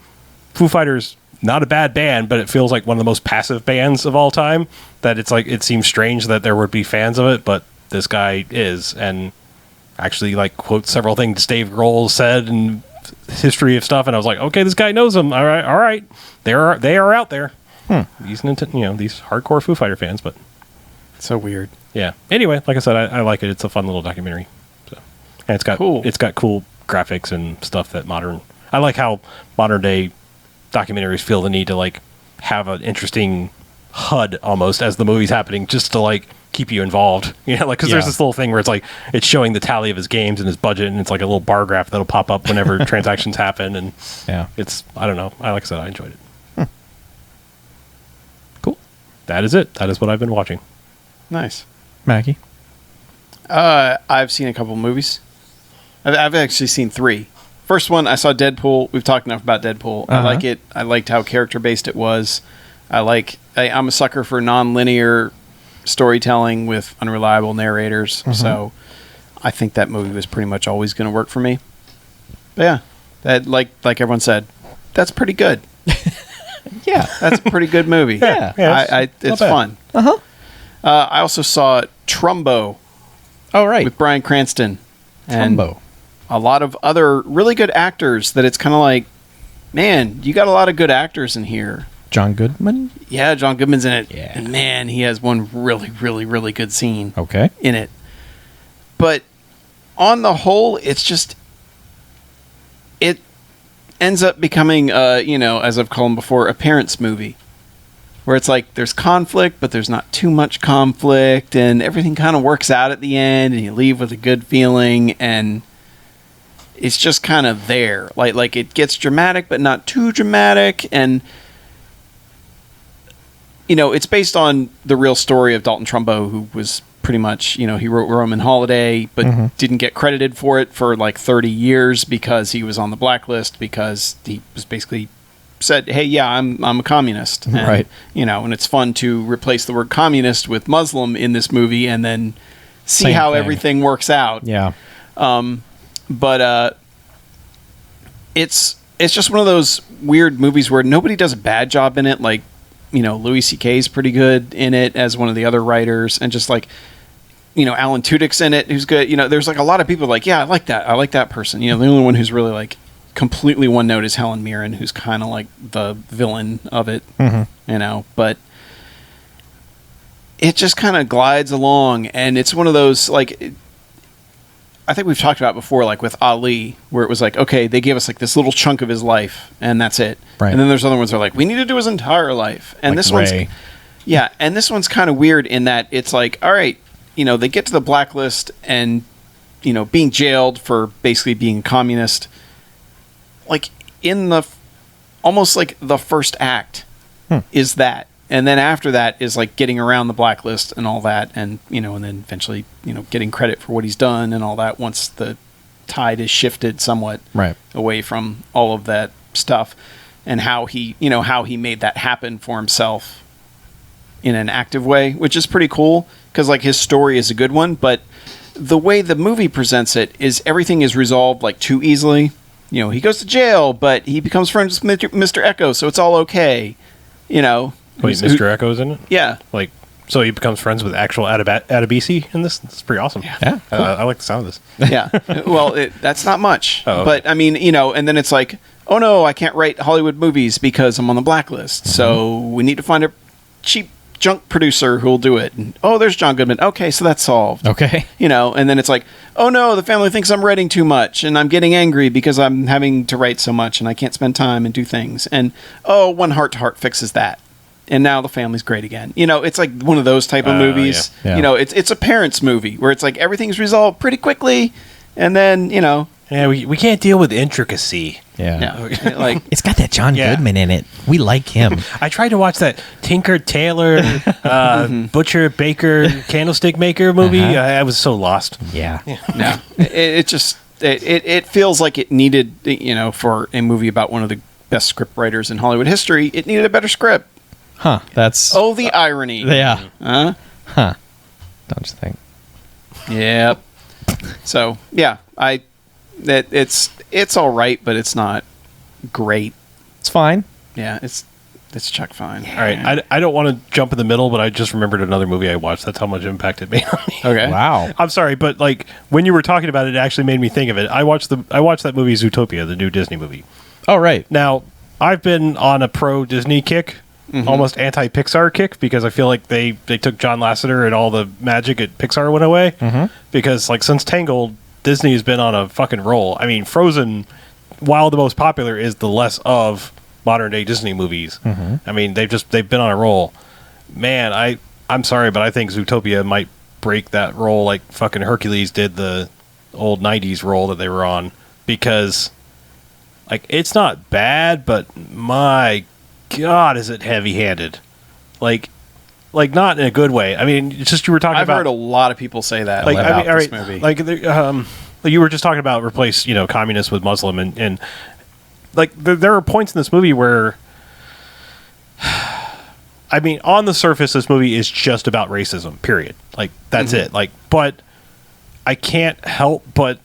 Foo Fighters, not a bad band, but it feels like one of the most passive bands of all time. That it's like, it seems strange that there would be fans of it, but this guy is, and actually like quotes several things Dave Grohl said and history of stuff, and I was like, okay, this guy knows them. All right, they are out there. These these hardcore Foo Fighter fans, but so weird. Yeah. Anyway, like I said, I like it. It's a fun little documentary. So, and it's got cool graphics and stuff that I like how modern day documentaries feel the need to like have an interesting HUD almost as the movie's happening, just to like keep you involved. Because there's this little thing where it's like it's showing the tally of his games and his budget, and it's like a little bar graph that'll pop up whenever transactions happen, and it's, I don't know. Like I said, I enjoyed it. Cool. That is it. That is what I've been watching. Nice. Mackie? I've seen a couple movies. I've actually seen 3. First one, I saw Deadpool. We've talked enough about Deadpool. I like it. I liked how character-based it was. I'm a sucker for non-linear storytelling with unreliable narrators. So I think that movie was pretty much always going to work for me. But yeah, that like everyone said, that's pretty good. Yeah. That's a pretty good movie. Yeah. It's fun. I also saw Trumbo. Oh, right. With Bryan Cranston. Trumbo. And a lot of other really good actors that it's kind of like, man, you got a lot of good actors in here. John Goodman? Yeah, John Goodman's in it. Yeah. And man, he has one really, really, really good scene in it. But on the whole, it's just, it ends up becoming, as I've called him before, a parents' movie. Where it's like there's conflict, but there's not too much conflict, and everything kind of works out at the end, and you leave with a good feeling. And it's just kind of there. Like it gets dramatic, but not too dramatic. And, you know, it's based on the real story of Dalton Trumbo, who was pretty much, you know, he wrote Roman Holiday, but didn't get credited for it for like 30 years because he was on the blacklist, because he was basically said, hey, yeah, I'm a communist. And, right. You know, and it's fun to replace the word communist with Muslim in this movie and then see Same how thing. everything works out. Yeah. But it's just one of those weird movies where nobody does a bad job in it. Like, you know, Louis C.K. is pretty good in it as one of the other writers, and just like, you know, Alan Tudyk's in it, who's good. You know, there's like a lot of people like, yeah, I like that person. You know, the only one who's really like completely one note is Helen Mirren, who's kind of like the villain of it. You know, but it just kind of glides along, and it's one of those like. I think we've talked about before, like with Ali, where it was like, okay, they gave us like this little chunk of his life, and that's it. Right. And then there's other ones that are like, we need to do his entire life. And Like this Ray. and this one's kind of weird in that it's like, all right, you know, they get to the blacklist and, you know, being jailed for basically being a communist, like in the, almost like the first act is that. And then after that is like getting around the blacklist and all that, and, you know, and then eventually, you know, getting credit for what he's done and all that once the tide is shifted somewhat Right. away from all of that stuff, and how he, you know, how he made that happen for himself in an active way, which is pretty cool because like his story is a good one, but the way the movie presents it is everything is resolved like too easily. You know, he goes to jail, but he becomes friends with Mr. Echo, so it's all okay. You know. Wait, Mr. Echo's in it? Yeah. Like, so he becomes friends with actual Adebisi in this? That's pretty awesome. Yeah. I like the sound of this. Yeah. Well, that's not much. Oh, okay. But, I mean, you know, and then it's like, oh, no, I can't write Hollywood movies because I'm on the blacklist. So we need to find a cheap junk producer who will do it. And, oh, there's John Goodman. Okay, so that's solved. Okay. You know, and then it's like, oh, no, the family thinks I'm writing too much, and I'm getting angry because I'm having to write so much, and I can't spend time and do things. And, oh, One Heart to Heart fixes that. And now the family's great again. You know, it's like one of those type of movies. Yeah. Yeah. You know, it's a parents movie where it's like everything's resolved pretty quickly, and then, you know, Yeah, we can't deal with intricacy. Yeah. yeah, like It's got that John Yeah. Goodman in it. We like him. I tried to watch that Tinker Tailor Butcher Baker Candlestick Maker movie. I was so lost. Yeah. no, it just it feels like it needed, you know, for a movie about one of the best script writers in Hollywood history, it needed a better script. Huh. That's. Oh, the irony. Yeah. Huh? Don't you think? Yep. So yeah, it's all right, but it's not great. It's fine. Yeah, it's Chuck fine. All right, I don't want to jump in the middle, but I just remembered another movie I watched. That's how much impact it made on me. Okay. Wow. I'm sorry, but like when you were talking about it, it actually made me think of it. I watched that movie Zootopia, the new Disney movie. Oh, right. Now, I've been on a pro Disney kick, almost anti Pixar kick, because I feel like they took John Lasseter and all the magic at Pixar went away. Because like since Tangled, Disney has been on a fucking roll. I mean, Frozen, while the most popular, is the less of modern day Disney movies. I mean, they've been on a roll. Man, I'm sorry, but I think Zootopia might break that roll like fucking Hercules did the old 90s roll that they were on, because like it's not bad, but my God, is it heavy-handed? Like not in a good way. I mean, it's just you were talking I've about. heard a lot of people say that Like, about I mean, all this right, movie. like you were just talking about replace, communists with Muslim, and like there are points in this movie where, I mean, on the surface, this movie is just about racism. Period. Like that's it. Like, but I can't help but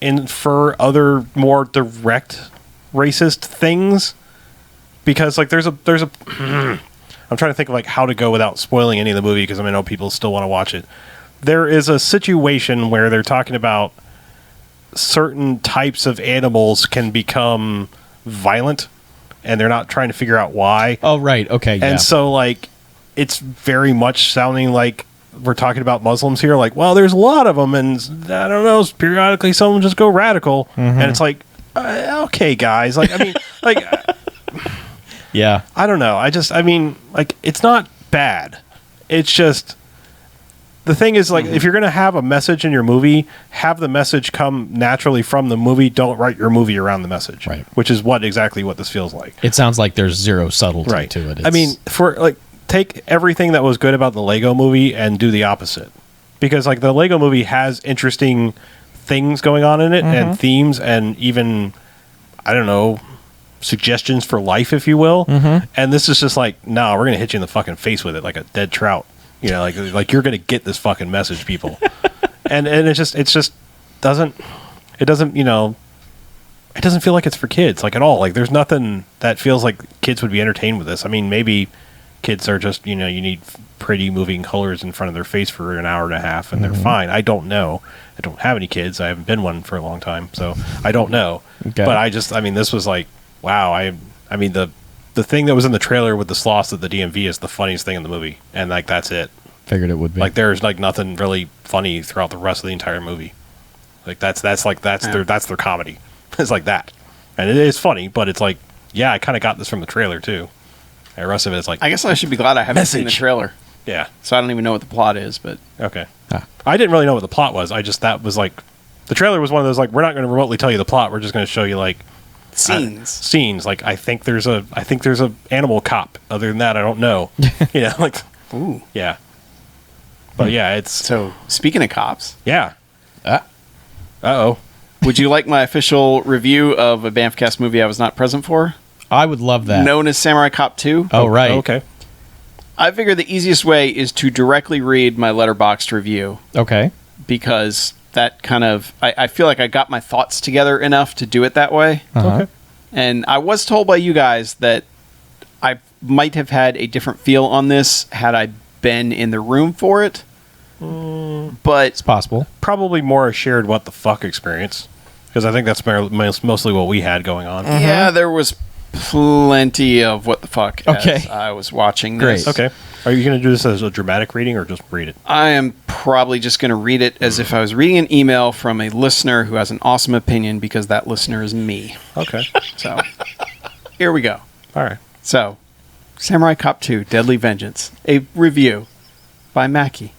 infer other more direct racist things, because like there's a I'm trying to think of like how to go without spoiling any of the movie, because I know people still want to watch it. There is a situation where they're talking about certain types of animals can become violent, and they're not trying to figure out why. Oh, right. Okay. Yeah. And so like it's very much sounding like we're talking about Muslims here, like, well, there's a lot of them, and I don't know, periodically some of them just go radical, and it's like, okay, guys, like, I mean, like, yeah. I don't know, I mean, like, it's not bad, it's just the thing is, like, if you're going to have a message in your movie, have the message come naturally from the movie. Don't write your movie around the message, Right. which is exactly what this feels like. It sounds like there's zero subtlety to it. I mean, take everything that was good about the Lego movie and do the opposite. Because, like, the Lego movie has interesting things going on in it and themes and even, I don't know, suggestions for life, if you will. And this is just like, no, we're going to hit you in the fucking face with it like a dead trout. You know, like you're going to get this fucking message, people. and it just doesn't, you know, it doesn't feel like it's for kids, like, at all. Like, there's nothing that feels like kids would be entertained with this. I mean, maybe kids are just, you know, you need pretty moving colors in front of their face for an hour and a half and they're fine. I don't know. I don't have any kids. I haven't been one for a long time, so I don't know. Okay. But I mean, this was like, wow. I mean, the thing that was in the trailer with the sloths at the DMV is the funniest thing in the movie, and, like, that's it. Figured it would be. Like, there's, like, nothing really funny throughout the rest of the entire movie. Like, that's their comedy. It's like that, and it is funny, but it's like, yeah, I kind of got this from the trailer too. And the rest of it is like, I guess I should be glad I haven't seen the trailer, yeah. so I don't even know what the plot is. But Okay, I didn't really know what the plot was. That was like, the trailer was one of those, like, we're not going to remotely tell you the plot. We're just going to show you, like, scenes. Like, I think there's a animal cop. Other than that, I don't know. You know, like, ooh, yeah. But yeah, it's so speaking of cops, yeah. Uh-oh. would you like my official review of a BMFcast movie I was not present for, I would love that. known as Samurai Cop 2? Oh, right. Okay. I figure the easiest way is to directly read my Letterboxd review, Okay. because that kind of, I feel like I got my thoughts together enough to do it that way. Uh-huh. Okay. And I was told by you guys that I might have had a different feel on this had I been in the room for it. But It's possible. Probably more a shared what the fuck experience, because I think that's mostly what we had going on. yeah, there was plenty of what the fuck Okay. as I was watching this. Great. Okay. Are you going to do this as a dramatic reading or just read it? I am probably just going to read it as if I was reading an email from a listener who has an awesome opinion, because that listener is me. Okay. So here we go. All right. So, Samurai Cop 2 Deadly Vengeance, a review by Mackie.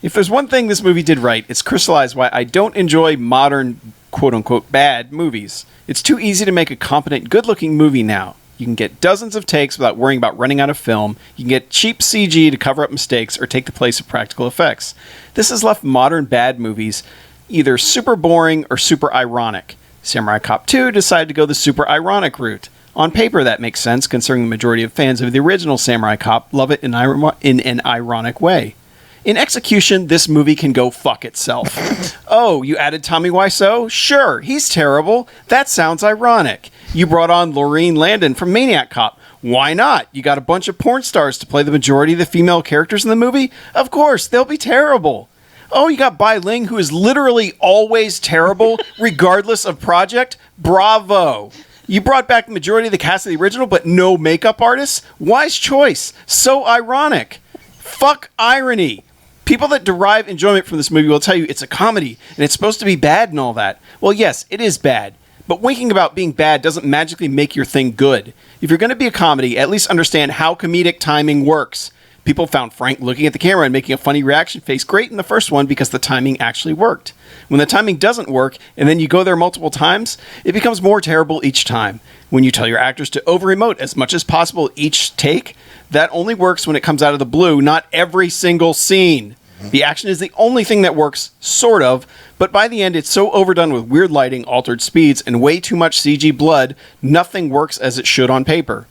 If there's one thing this movie did right, it's crystallize why I don't enjoy modern, quote-unquote, bad movies. It's too easy to make a competent, good-looking movie now. You can get dozens of takes without worrying about running out of film. You can get cheap CG to cover up mistakes or take the place of practical effects. This has left modern bad movies either super boring or super ironic. Samurai Cop 2 decided to go the super ironic route. On paper, that makes sense, considering the majority of fans of the original Samurai Cop love it in an ironic way. In execution, this movie can go fuck itself. Oh, you added Tommy Wiseau? Sure, he's terrible. That sounds ironic. You brought on Laureen Landon from Maniac Cop. Why not? You got a bunch of porn stars to play the majority of the female characters in the movie? Of course, they'll be terrible. Oh, you got Bai Ling, who is literally always terrible, regardless of project? Bravo. You brought back the majority of the cast of the original, but no makeup artists? Wise choice. So ironic. Fuck irony. People that derive enjoyment from this movie will tell you it's a comedy, and it's supposed to be bad and all that. Well, yes, it is bad. But winking about being bad doesn't magically make your thing good. If you're going to be a comedy, at least understand how comedic timing works. People found Frank looking at the camera and making a funny reaction face great in the first one because the timing actually worked. When the timing doesn't work, and then you go there multiple times, it becomes more terrible each time. When you tell your actors to over-emote as much as possible each take, that only works when it comes out of the blue, not every single scene. The action is the only thing that works, sort of, but by the end it's so overdone with weird lighting, altered speeds, and way too much CG blood, nothing works as it should on paper.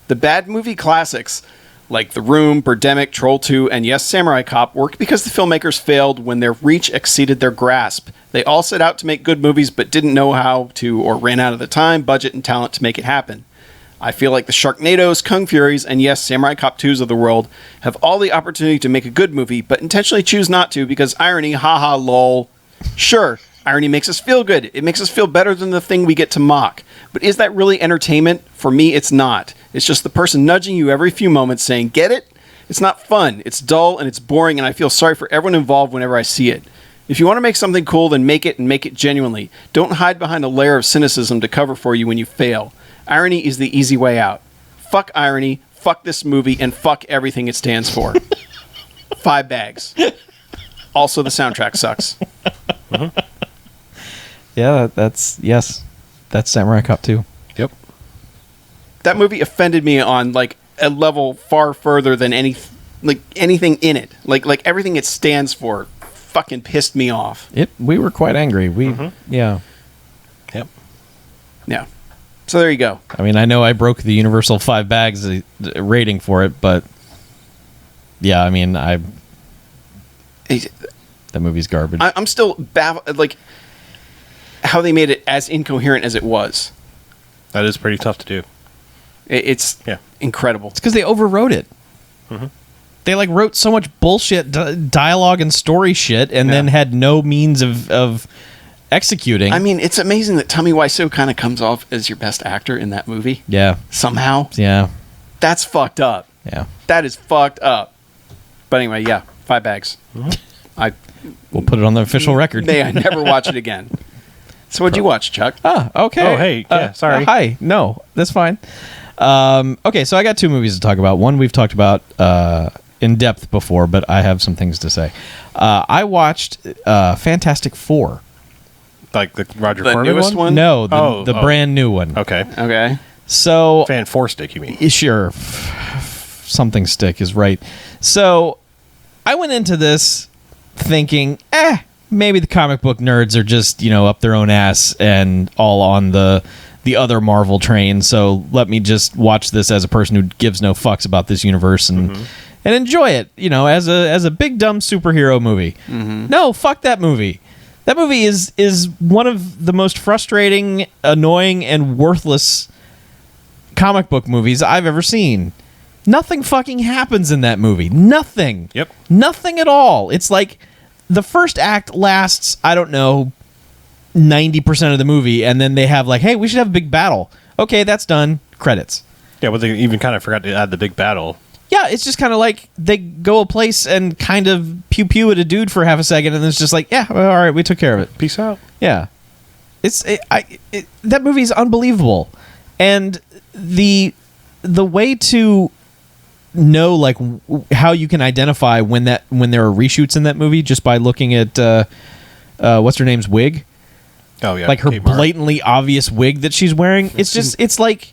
The bad movie classics, like The Room, Birdemic, Troll 2, and yes, Samurai Cop, worked because the filmmakers failed when their reach exceeded their grasp. They all set out to make good movies but didn't know how to, or ran out of the time, budget, and talent to make it happen. I feel like the Sharknadoes, Kung Furies, and yes, Samurai Cop 2s of the world have all the opportunity to make a good movie, but intentionally choose not to because irony, haha, lol. Sure, irony makes us feel good. It makes us feel better than the thing we get to mock. But is that really entertainment? For me, it's not. It's just the person nudging you every few moments saying, get it? It's not fun. It's dull and it's boring, and I feel sorry for everyone involved whenever I see it. If you want to make something cool, then make it and make it genuinely. Don't hide behind a layer of cynicism to cover for you when you fail. Irony is the easy way out. Fuck irony, fuck this movie, and fuck everything it stands for. 5 bags. Also, the soundtrack sucks. Yeah, that's Samurai Cop 2. Yep. That movie offended me on like a level far further than anything in it. Like everything it stands for fucking pissed me off. We were quite angry. Yeah. Yep. Yeah. So there you go. I mean, I know I broke the universal 5 bags rating for it, but yeah, I mean, that movie's garbage. I'm still baffled, like how they made it as incoherent as it was. That is pretty tough to do. It's incredible. It's because they overwrote it. Mm-hmm. They like wrote so much bullshit dialogue and story shit, and then had no means of executing. I mean, it's amazing that Tommy Wiseau kind of comes off as your best actor in that movie. Yeah. Somehow. Yeah. That's fucked up. Yeah. That is fucked up. But anyway, 5 bags. We'll put it on the official record. May I never watch it again. So what'd you watch, Chuck? Okay. Oh, hey. Yeah, sorry. Hi. No, that's fine. Okay, so I got 2 movies to talk about. One we've talked about in depth before, but I have some things to say. I watched Fantastic Four. Like the Roger The Corman newest one? No, the brand new one. Okay. Okay. So Fan 4 stick, you mean? sure, something stick is right. So I went into this thinking, maybe the comic book nerds are just up their own ass and all on the other Marvel train. So let me just watch this as a person who gives no fucks about this universe and enjoy it. As a big dumb superhero movie. No, fuck that movie. That movie is one of the most frustrating, annoying, and worthless comic book movies I've ever seen. Nothing fucking happens in that movie. Nothing. Yep. Nothing at all. It's like the first act lasts, I don't know, 90% of the movie, and then they have like, hey, we should have a big battle. Okay, that's done. Credits. Yeah, well, they even kind of forgot to add the big battle. Yeah, it's just kind of like they go a place and kind of pew-pew at a dude for half a second, and it's just like, yeah, all right, we took care of it. Peace out. Yeah. That movie is unbelievable. And the way to know like how you can identify when there are reshoots in that movie just by looking at what's her name's wig. Oh yeah. Like her Kate Mara. blatantly obvious wig that she's wearing. It's like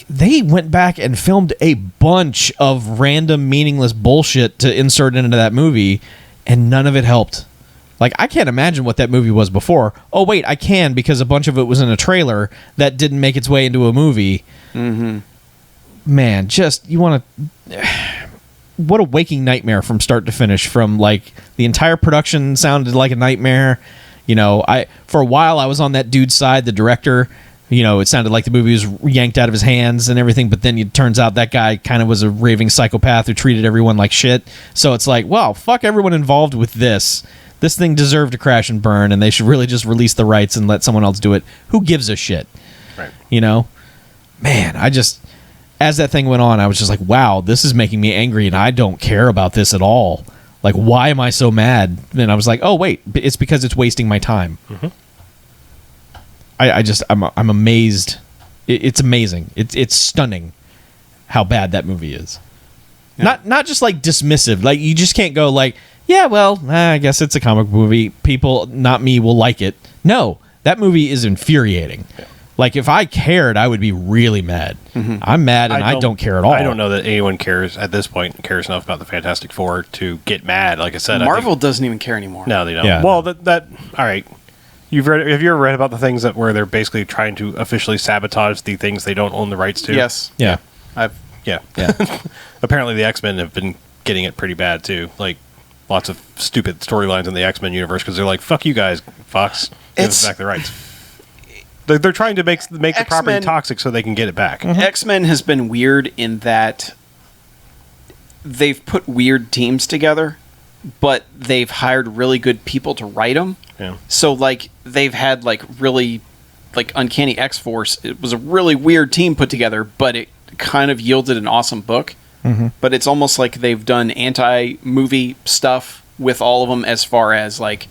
they went back and filmed a bunch of random meaningless bullshit to insert into that movie, and none of it helped. Like, I can't imagine what that movie was before. Oh, wait, I can, because a bunch of it was in a trailer that didn't make its way into a movie. Mm-hmm. Man, just, you want to... What a waking nightmare from start to finish. From, like, the entire production sounded like a nightmare. For a while, I was on that dude's side, the director. It sounded like the movie was yanked out of his hands and everything, but then it turns out that guy kind of was a raving psychopath who treated everyone like shit. So it's like, wow, fuck everyone involved with this. This thing deserved to crash and burn, and they should really just release the rights and let someone else do it. Who gives a shit? Right. Man, as that thing went on, I was just like, wow, this is making me angry, and I don't care about this at all. Like, why am I so mad? And I was like, oh, wait, it's because it's wasting my time. Mm-hmm. I'm amazed. It's amazing. It's stunning how bad that movie is. Yeah. Not just like dismissive. Like, you just can't go like, yeah, well, I guess it's a comic movie. People, not me, will like it. No, that movie is infuriating. Yeah. Like, if I cared, I would be really mad. Mm-hmm. I'm mad, and I don't care at all. I don't know that anyone cares at this point, cares enough about the Fantastic Four to get mad. Like I said, Marvel doesn't even care anymore. No, they don't. Yeah. Well, that all right. Have you ever read about the things where they're basically trying to officially sabotage the things they don't own the rights to? Yes. Yeah. Yeah. Yeah. Apparently, the X-Men have been getting it pretty bad too. Like, lots of stupid storylines in the X-Men universe because they're like, "Fuck you guys, Fox, give us back the rights." They're trying to make the property toxic so they can get it back. Mm-hmm. X-Men has been weird in that they've put weird teams together, but they've hired really good people to write them. Yeah. So, like, they've had, like, really, like, Uncanny X-Force. It was a really weird team put together, but it kind of yielded an awesome book. Mm-hmm. But it's almost like they've done anti-movie stuff with all of them as far as, like,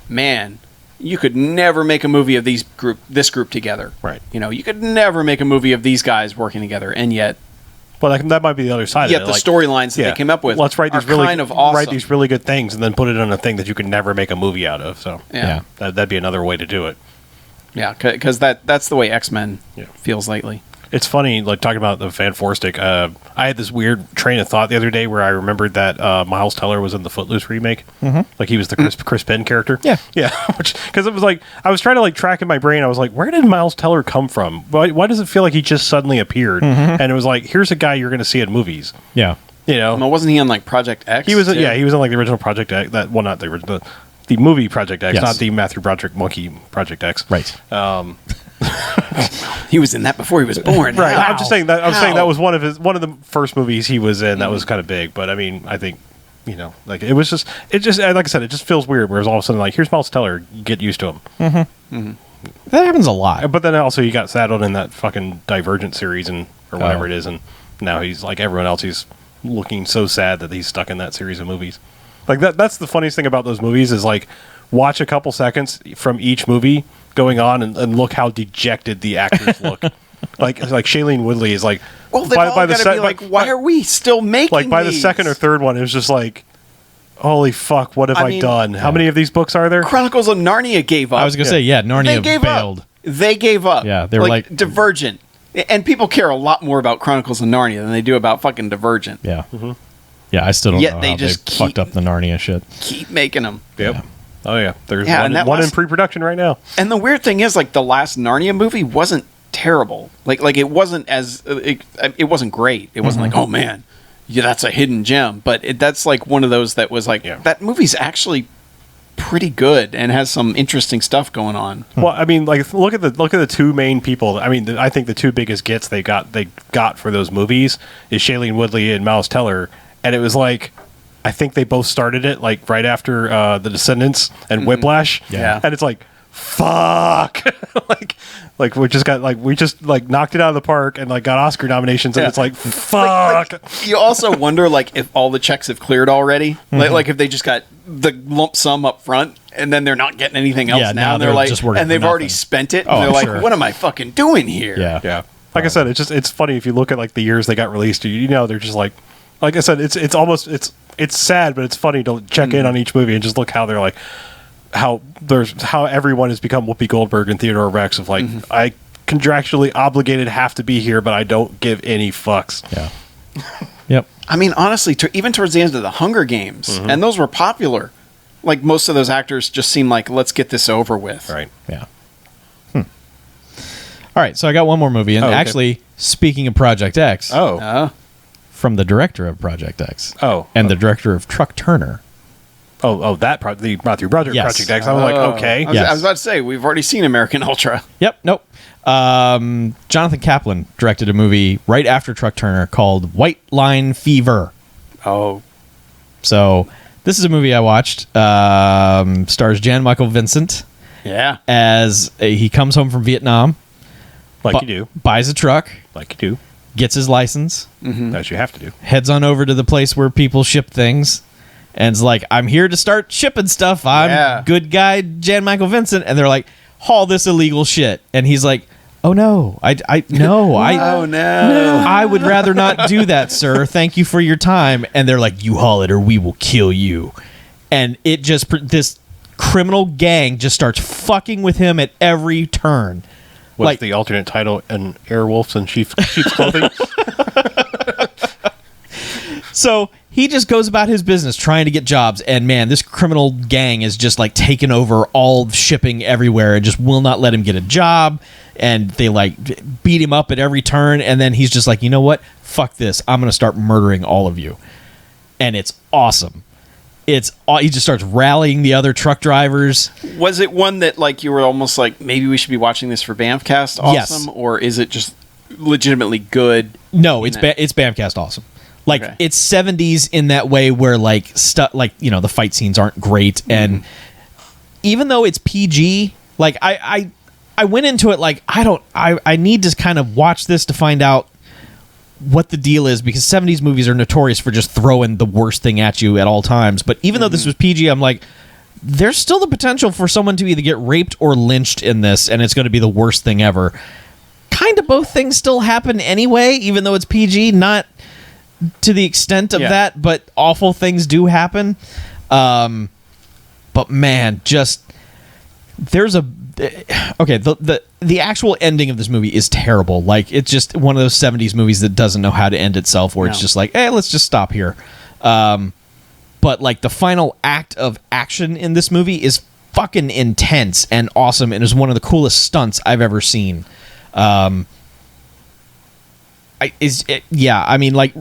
man, you could never make a movie of this group together. Right. You could never make a movie of these guys working together, and yet Well, that might be the other side Yet of it. the like, storylines that they came up with let's write these are really kind of awesome. write these really good things and then put it on a thing that you can never make a movie out of. So Yeah. that'd be another way to do it. Yeah, because that's the way X-Men Yeah. feels lately. It's funny, like talking about the Van Forstic. I had this weird train of thought the other day where I remembered that Miles Teller was in the Footloose remake. Mm-hmm. Like he was the Chris Penn character. Yeah. Yeah. Because it was like, I was trying to like track in my brain. I was like, where did Miles Teller come from? Why does it feel like he just suddenly appeared? Mm-hmm. And it was like, here's a guy you're going to see in movies. Yeah. You know? Well, wasn't he on like Project X? He was, too? he was in like the original Project X. Not the original, the movie Project X, Yes. not the Matthew Broderick monkey Project X. Right. He was in that before he was born. Right. How? I'm just saying that. I was saying How? that was one of the first movies he was in that was kind of big. But I mean, I think, like it was just like I said, it just feels weird. Whereas all of a sudden, like here's Miles Teller, get used to him. That happens a lot. But then also he got saddled in that fucking Divergent series or whatever Oh. it is, and now he's like everyone else. He's looking so sad that he's stuck in that series of movies. Like that's the funniest thing about those movies is like watch a couple seconds from each movie going on and look how dejected the actors look. like Shailene Woodley is like, Well, they've all got to be like, why are we still making like by the these? second or third one, it was just like, holy fuck, what have I I mean, done? How many of these books are there? Chronicles of Narnia gave up. I was going to say, yeah, They Narnia gave bailed. up. They gave up. Yeah, they were like- Divergent. And people care a lot more about Chronicles of Narnia than they do about fucking Divergent. Yeah. Yeah, I still don't Yet know they how just they fucked up the Narnia shit. Keep making them. Yep. Yeah. Oh yeah, there's Yeah, one, and that one in last- pre-production right now. And the weird thing is, like, the last Narnia movie wasn't terrible. Like it wasn't it wasn't great. It wasn't like, oh man, yeah, that's a hidden gem. But that's like one of those that was like, that movie's actually pretty good and has some interesting stuff going on. Well, I mean, like look at the two main people. I mean, I think the two biggest gets they got for those movies is Shailene Woodley and Miles Teller, and it was like, I think they both started it like right after The Descendants and Whiplash. Yeah. And it's like, fuck, like we just knocked it out of the park and like got Oscar nominations, and it's like, fuck. Like, you also wonder like if all the checks have cleared already. Like if they just got the lump sum up front and then they're not getting anything else Yeah, now. now And they're they're like, just working and for they've already nothing. spent it. Oh, And they're like, sure. what am I fucking doing here? Yeah. Yeah. Like I said, it's funny if you look at like the years they got released. They're just like I said, it's almost it's sad, but it's funny to check in on each movie and just look how they're like how everyone has become Whoopi Goldberg and Theodore Rex of like, I contractually obligated have to be here, but I don't give any fucks. Yeah. Yep. I mean, honestly, even towards the end of the Hunger Games, and those were popular. Like most of those actors just seem like, let's get this over with. Right. Yeah. All right, so I got one more movie, and Oh, okay. actually, speaking of Project X, from the director of Project X, and the director of Truck Turner. The Matthew Broderick Yes. Project X. I'm like, okay. I was about to say, we've already seen American Ultra. Yep. Nope. Jonathan Kaplan directed a movie right after Truck Turner called White Line Fever. Oh. So this is a movie I watched. Stars Jan Michael Vincent Yeah. as he comes home from Vietnam. Like you do. Buys a truck. Like you do. Gets his license. As you have to do. Heads on over to the place where people ship things. And it's like, I'm here to start shipping stuff. I'm good guy Jan Michael Vincent. And they're like, haul this illegal shit. And he's like, oh no, no, Oh no. I would rather not do that, sir. Thank you for your time. And they're like, you haul it or we will kill you. And it just, this criminal gang just starts fucking with him at every turn. What's the alternate title? And Airwolves and sheep's clothing. So he just goes about his business trying to get jobs, and man, this criminal gang is just like taking over all shipping everywhere and just will not let him get a job. And they like beat him up at every turn, and then he's just like, you know what? Fuck this! I'm gonna start murdering all of you, and it's awesome. He just starts rallying the other truck drivers. Was it one that like you were almost like, maybe we should be watching this for BMFcast awesome? Yes. Or is it just legitimately good? No, it's BMFcast awesome. Like Okay. it's 70s in that way where like stuff like, you know, the fight scenes aren't great, and even though it's PG, like I went into it like I need to kind of watch this to find out what the deal is, because 70s movies are notorious for just throwing the worst thing at you at all times. But even though this was PG, I'm like, there's still the potential for someone to either get raped or lynched in this, and it's going to be the worst thing ever. Kind kind of both things still happen anyway, even though it's PG, not to the extent of that, but awful things do happen. But man, just there's a okay, the actual ending of this movie is terrible. Like, it's just one of those 70s movies that doesn't know how to end itself, where it's just like, hey, let's just stop here. But like the final act of action in this movie is fucking intense and awesome, and is one of the coolest stunts I've ever seen. I mean, like,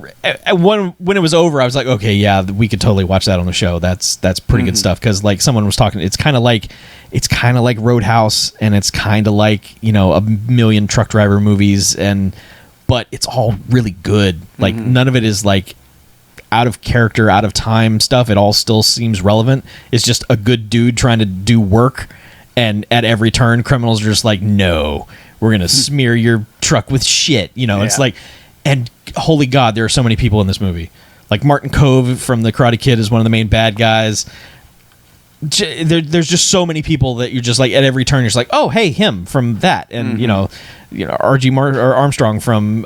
when it was over, I was like, okay, yeah, we could totally watch that on the show. That's pretty good stuff, because like someone was talking, it's kind of like Roadhouse, and it's kind of like, you know, a million truck driver movies, but it's all really good. Like, none of it is like out of character, out of time stuff. It all still seems relevant. It's just a good dude trying to do work, and at every turn, criminals are just like, no, we're gonna smear your truck with shit. You know, it's like, and holy God, there are so many people in this movie. Like Martin Kove from The Karate Kid is one of the main bad guys. There's just so many people that you're just like, at every turn you're just like, oh, hey, him from that, and you know R.G. Armstrong from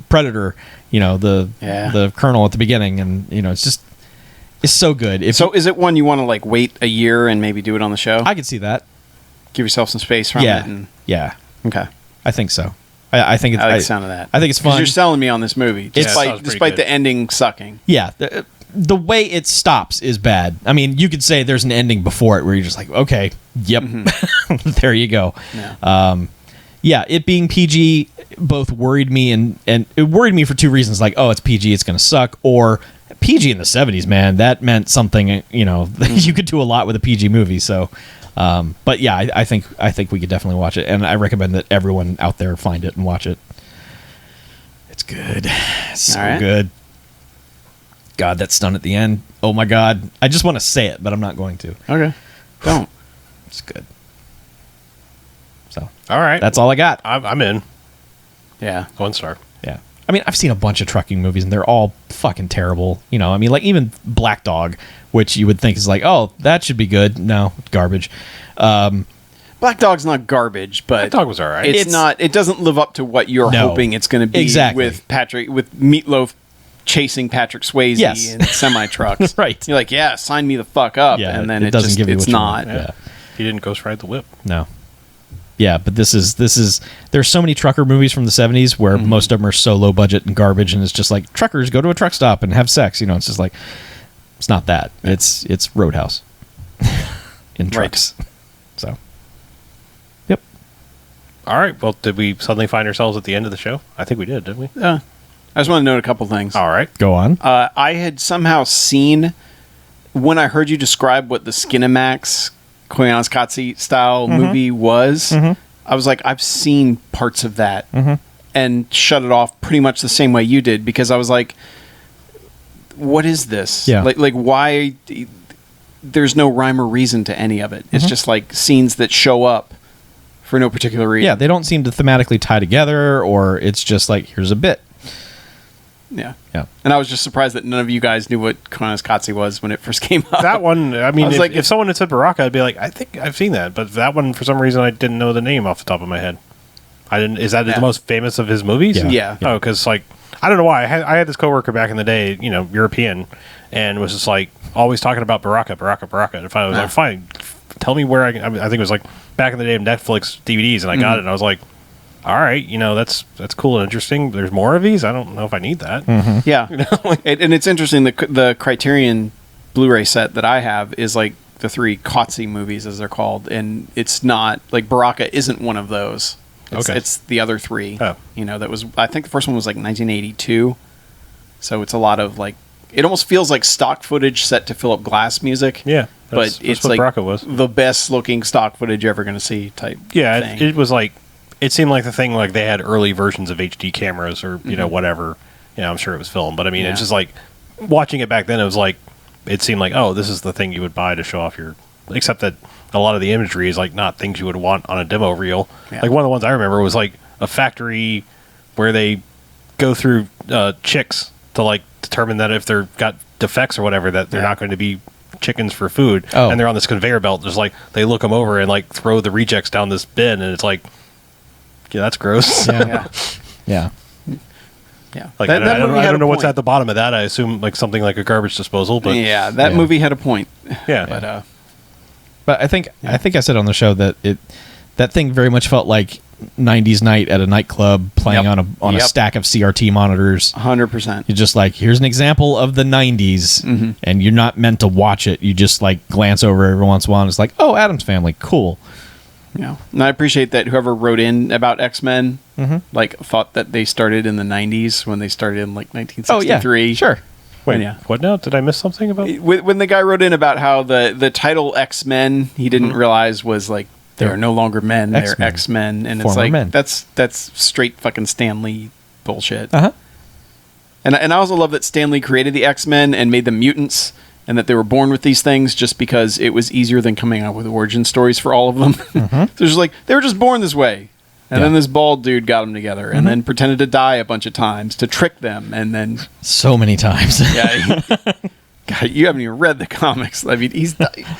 Predator. You know, the colonel at the beginning, and you know, it's so good. So is it one you want to like wait a year and maybe do it on the show? I could see that. Give yourself some space from it. Yeah. Okay. I think so. I think it's. I like the sound of that. I think it's fun. You're selling me on this movie, despite the ending sucking. Yeah. The way it stops is bad. I mean, you could say there's an ending before it where you're just like, okay, yep, there you go. Yeah. It being PG both worried me, and it worried me for two reasons. Like, oh, it's PG, it's going to suck, or PG in the 70s, man, that meant something. You know, you could do a lot with a PG movie. So, but yeah, I think we could definitely watch it, and I recommend that everyone out there find it and watch it. It's good, so good. God, that stun at the end. Oh my God, I just want to say it, but I'm not going to. Okay, don't. It's good. So, all right, that's all I got. I'm in. Yeah, 1 star. Yeah. I mean, I've seen a bunch of trucking movies, and they're all fucking terrible. You know, I mean, like even Black Dog, which you would think is like, oh, that should be good. No, garbage. Black Dog's not garbage, but Black Dog was all right. It's not. It doesn't live up to what you're hoping it's going to be. Exactly. With Meatloaf chasing Patrick Swayze in semi trucks. Right. You're like, yeah, sign me the fuck up, and then it doesn't give you it's what not. You want. Yeah. He didn't ghost ride the whip. No. Yeah, but this is there's so many trucker movies from the 70s where most of them are so low budget and garbage, and it's just like truckers go to a truck stop and have sex. You know, it's just like, it's not that. It's Roadhouse in trucks. Right. So, yep. All right. Well, did we suddenly find ourselves at the end of the show? I think we did, didn't we? I just want to note a couple things. All right. Go on. I had somehow seen, when I heard you describe what the Skinamax Koyaanisqatsi style movie was, I was like, I've seen parts of that and shut it off pretty much the same way you did, because I was like, what is this? Yeah. Like why? There's no rhyme or reason to any of it. It's just like scenes that show up for no particular reason. Yeah, they don't seem to thematically tie together, or it's just like, here's a bit. Yeah. Yeah. And I was just surprised that none of you guys knew what Koyaanisqatsi was when it first came up. That one, I mean, was if someone had said Baraka, I'd be like, I think I've seen that. But that one, for some reason, I didn't know the name off the top of my head. I didn't. Is that the most famous of his movies? Yeah. Oh, because like, I don't know why. I had this coworker back in the day, you know, European, and was just like always talking about Baraka. And finally, I was like, fine, tell me where I think it was like back in the day of Netflix DVDs, and I got it, and I was like, all right, you know, that's cool and interesting. There's more of these. I don't know if I need that. Yeah. You know? And it's interesting, the Criterion Blu-ray set that I have is like the 3 Qatsi movies, as they're called, and it's not, like, Baraka isn't one of those. It's the other 3. Oh. You know, that was, I think the first one was like 1982. So it's a lot of like, it almost feels like stock footage set to Philip Glass music. Yeah. But it's what like Baraka was. the best looking stock footage you're ever going to see type thing. It was like, it seemed like the thing, like they had early versions of HD cameras or, you know, whatever. You know, I'm sure it was film. But I mean, it's just like, watching it back then, it was like, it seemed like, oh, this is the thing you would buy to show off your, except that a lot of the imagery is like not things you would want on a demo reel. Yeah. Like one of the ones I remember was like a factory where they go through chicks to like determine that if they're got defects or whatever, that they're not going to be chickens for food. Oh. And they're on this conveyor belt, just like they look them over and like throw the rejects down this bin, and it's like, Yeah, that's gross. Yeah. Yeah. Yeah. Yeah. Like, That I movie had don't a know what's point. at the bottom of that. I assume like something like a garbage disposal, but Yeah, that Yeah. movie had a point. yeah. But But I think I said on the show that that thing very much felt like 90s night at a nightclub playing Yep. on a Yep. stack of CRT monitors. 100%. You're just like, here's an example of the 90s, and you're not meant to watch it. You just like glance over every once in a while, and it's like, oh, Addams Family, cool. Yeah. And I appreciate that whoever wrote in about X-Men like thought that they started in the 90s when they started in like 1963. sure. Wait, Yeah. what now? Did I miss something about? When the guy wrote in about how the title X-Men, he didn't realize was like they're no longer men, X-Men. they're X-Men, and it's Former like men. that's straight fucking Stan Lee bullshit. Uh huh. And I also love that Stan Lee created the X-Men and made them mutants, and that they were born with these things just because it was easier than coming up with origin stories for all of them. So it's just like they were just born this way. And then this bald dude got them together and then pretended to die a bunch of times to trick them. And then, So many times. yeah, God, you haven't even read the comics. I mean,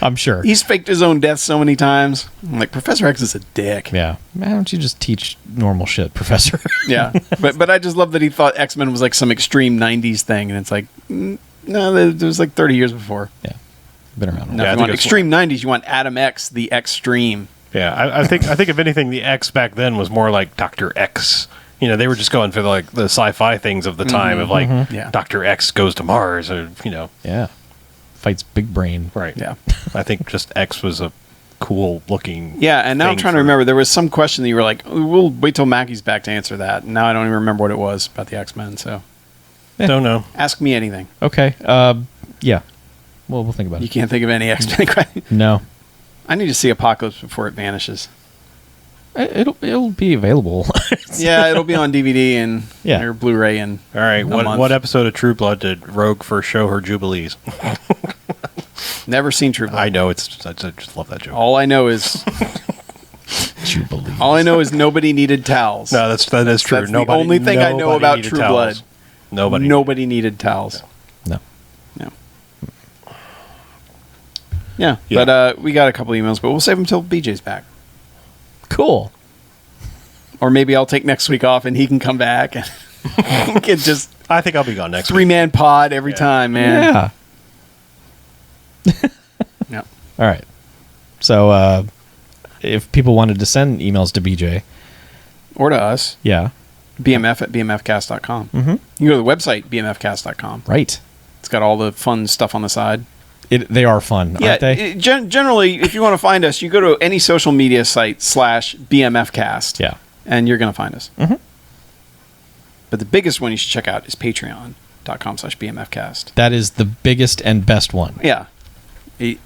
I'm sure. he's faked his own death so many times. I'm like, Professor X is a dick. Yeah. Why don't you just teach normal shit, Professor? Yeah. But I just love that he thought X-Men was like some extreme 90s thing. And it's like, no, it was like 30 years before. Yeah. Been around. Now, Yeah, I if you think want it's- extreme 90s, you want Adam X, the Extreme. Yeah, I think if anything, the X back then was more like Dr. X. You know, they were just going for like the sci-fi things of the time of like Yeah. Dr. X goes to Mars, or Yeah. Fights Big Brain. right. Yeah. I think just X was a cool looking. Yeah, and now I'm thing trying to remember. There was some question that you were like, we'll wait till Mackey's back to answer that. And now I don't even remember what it was about the X-Men. So Don't know. ask me anything. Okay. Yeah. Well, we'll think about You it. can't think of any X-Men questions. No. I need to see Apocalypse before it vanishes. It'll be available. Yeah, it'll be on DVD and Yeah. or Blu-ray and All right, a month. what episode of True Blood did Rogue first show her Jubilees? Never seen True Blood. I know I just love that joke. All I know is Jubilee. nobody needed towels. No, that is true. That's the only thing I know about needed True towels. Blood. Nobody needed towels. No. No. Yeah, Yeah. but we got a couple emails, but we'll save them till BJ's back. Cool. Or maybe I'll take next week off and he can come back and we can just I think I'll be gone next week. 3-man pod every time, man. Yeah. Yeah. All right. So, if people wanted to send emails to BJ, Or to us, yeah, BMF at BMFcast.com. Mhm. You can go to the website, BMFcast.com. right. It's got all the fun stuff on the side. They are fun, aren't they? Generally, if you want to find us, you go to any social media site /BMFcast. Yeah. And you're going to find us. Mhm. But the biggest one you should check out is patreon.com/BMFcast. That is the biggest and best one. Yeah.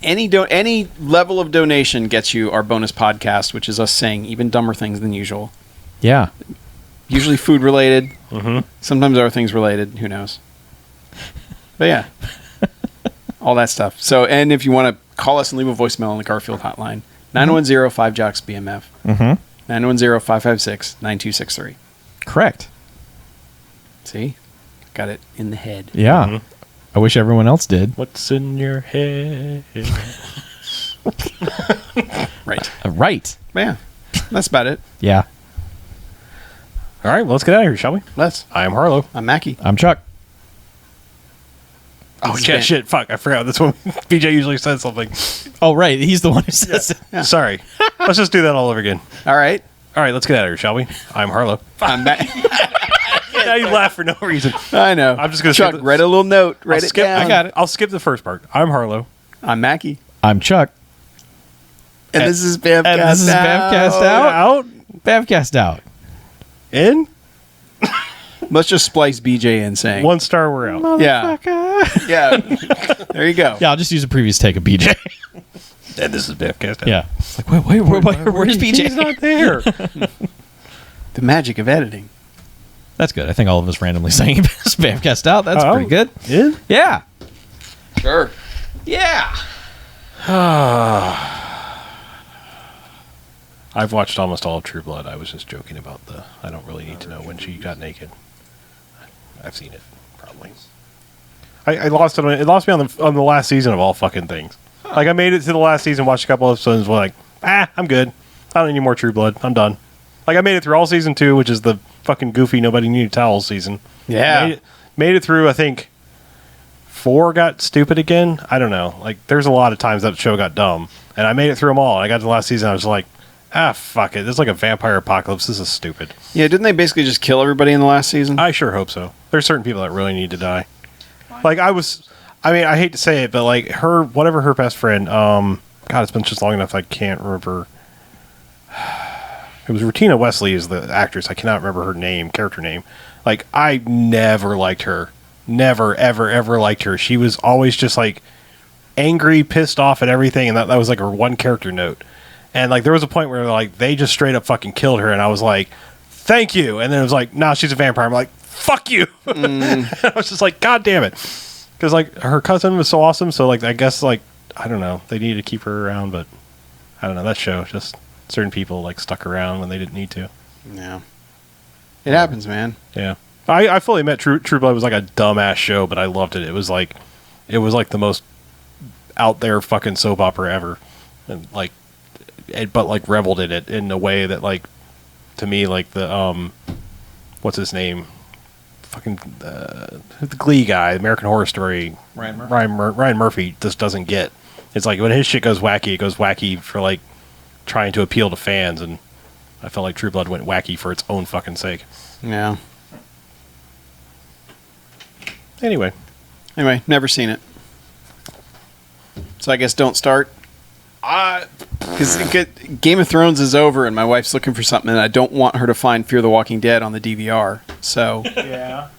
Any level of donation gets you our bonus podcast, which is us saying even dumber things than usual. Yeah. Usually food related. Mhm. Sometimes other things related. Who knows? But yeah. All that stuff. So, and if you want to call us and leave a voicemail on the Garfield hotline, 910-5-JOCKS-BMF. Mm-hmm. 910-556-9263. Correct. See? Got it in the head. Yeah. Mhm. I wish everyone else did. What's in your head? Right. Right. But yeah. That's about it. Yeah. All right, well, let's get out of here, shall we? Let's. I am Harlow. I'm Mackie. I'm Chuck. Oh, This is yeah, Ben. shit. Fuck, I forgot. That's when BJ usually says something. Oh, right. He's the one who says it. Yeah. Sorry. Let's just do that all over again. All right. All right, let's get out of here, shall we? I'm Harlow. I'm back. Now you laugh for no reason. I know. I'm just gonna Chuck, skip the- write a little note. I'll Write it skip, down. I got it. I'll skip the first part. I'm Harlow. I'm Mackie. I'm Chuck. And this is BMFcast And this is BMFcast out. Out. BMFcast out. In. Let's just splice BJ in saying. 1 star, we're out. Yeah. Motherfucker. Yeah. There you go. Yeah, I'll just use a previous take of BJ. And this is BMFcast out. Yeah. It's like, wait, where's BJ? He's not there. The magic of editing. That's good. I think all of us randomly saying BMFcast out. That's Oh. pretty good. In. Yeah. Sure. Yeah. I've watched almost all of True Blood. I was just joking about I don't really need to know when she got naked. I've seen it, probably. I lost it. It lost me on the last season of all fucking things. Like, I made it to the last season, watched a couple episodes, and was like, I'm good. I don't need any more True Blood. I'm done. Like, I made it through all season 2, which is the fucking goofy nobody needed towels season. Yeah. Made it through, I think, 4 got stupid again. I don't know. Like, there's a lot of times that show got dumb. And I made it through them all. I got to the last season, I was like, fuck it. This is like a vampire apocalypse. This is stupid. Yeah, didn't they basically just kill everybody in the last season? I sure hope so. There's certain people that really need to die. Like, I hate to say it, but like whatever her best friend, God, it's been just long enough I can't remember. It was Rutina Wesley is the actress. I cannot remember her character name. Like, I never liked her. Never, ever, ever liked her. She was always just like angry, pissed off at everything, and that was like her one character note. And like there was a point where like they just straight up fucking killed her, and I was like, thank you. And then it was like, nah, she's a vampire. I'm like, fuck you. I was just like, God damn it. Because like her cousin was so awesome, so like I guess like I don't know, they needed to keep her around, but I don't know, that show just certain people like stuck around when they didn't need to. Yeah. It happens, man. Yeah. I fully admit True Blood was like a dumbass show, but I loved it. It was like the most out there fucking soap opera ever. And like but like reveled in it in a way that like to me like the what's his name? Fucking the Glee guy, American Horror Story, Ryan Murphy just doesn't get. It's like when his shit goes wacky, it goes wacky for like trying to appeal to fans, and I felt like True Blood went wacky for its own fucking sake. Yeah. Anyway, never seen it. So I guess don't start. Because Game of Thrones is over, and my wife's looking for something, and I don't want her to find Fear the Walking Dead on the DVR. So, yeah.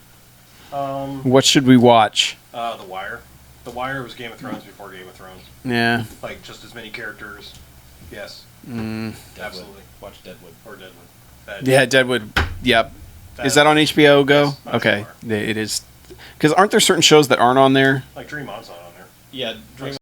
What should we watch? The Wire. The Wire was Game of Thrones before Game of Thrones. Yeah. Like just as many characters. Yes. Absolutely. Watch Deadwood or Deadwood. Yeah, Deadwood. Yep. Is that on HBO Go? Okay, it is. Because aren't there certain shows that aren't on there? Like Dream On's not on there. Yeah, Dream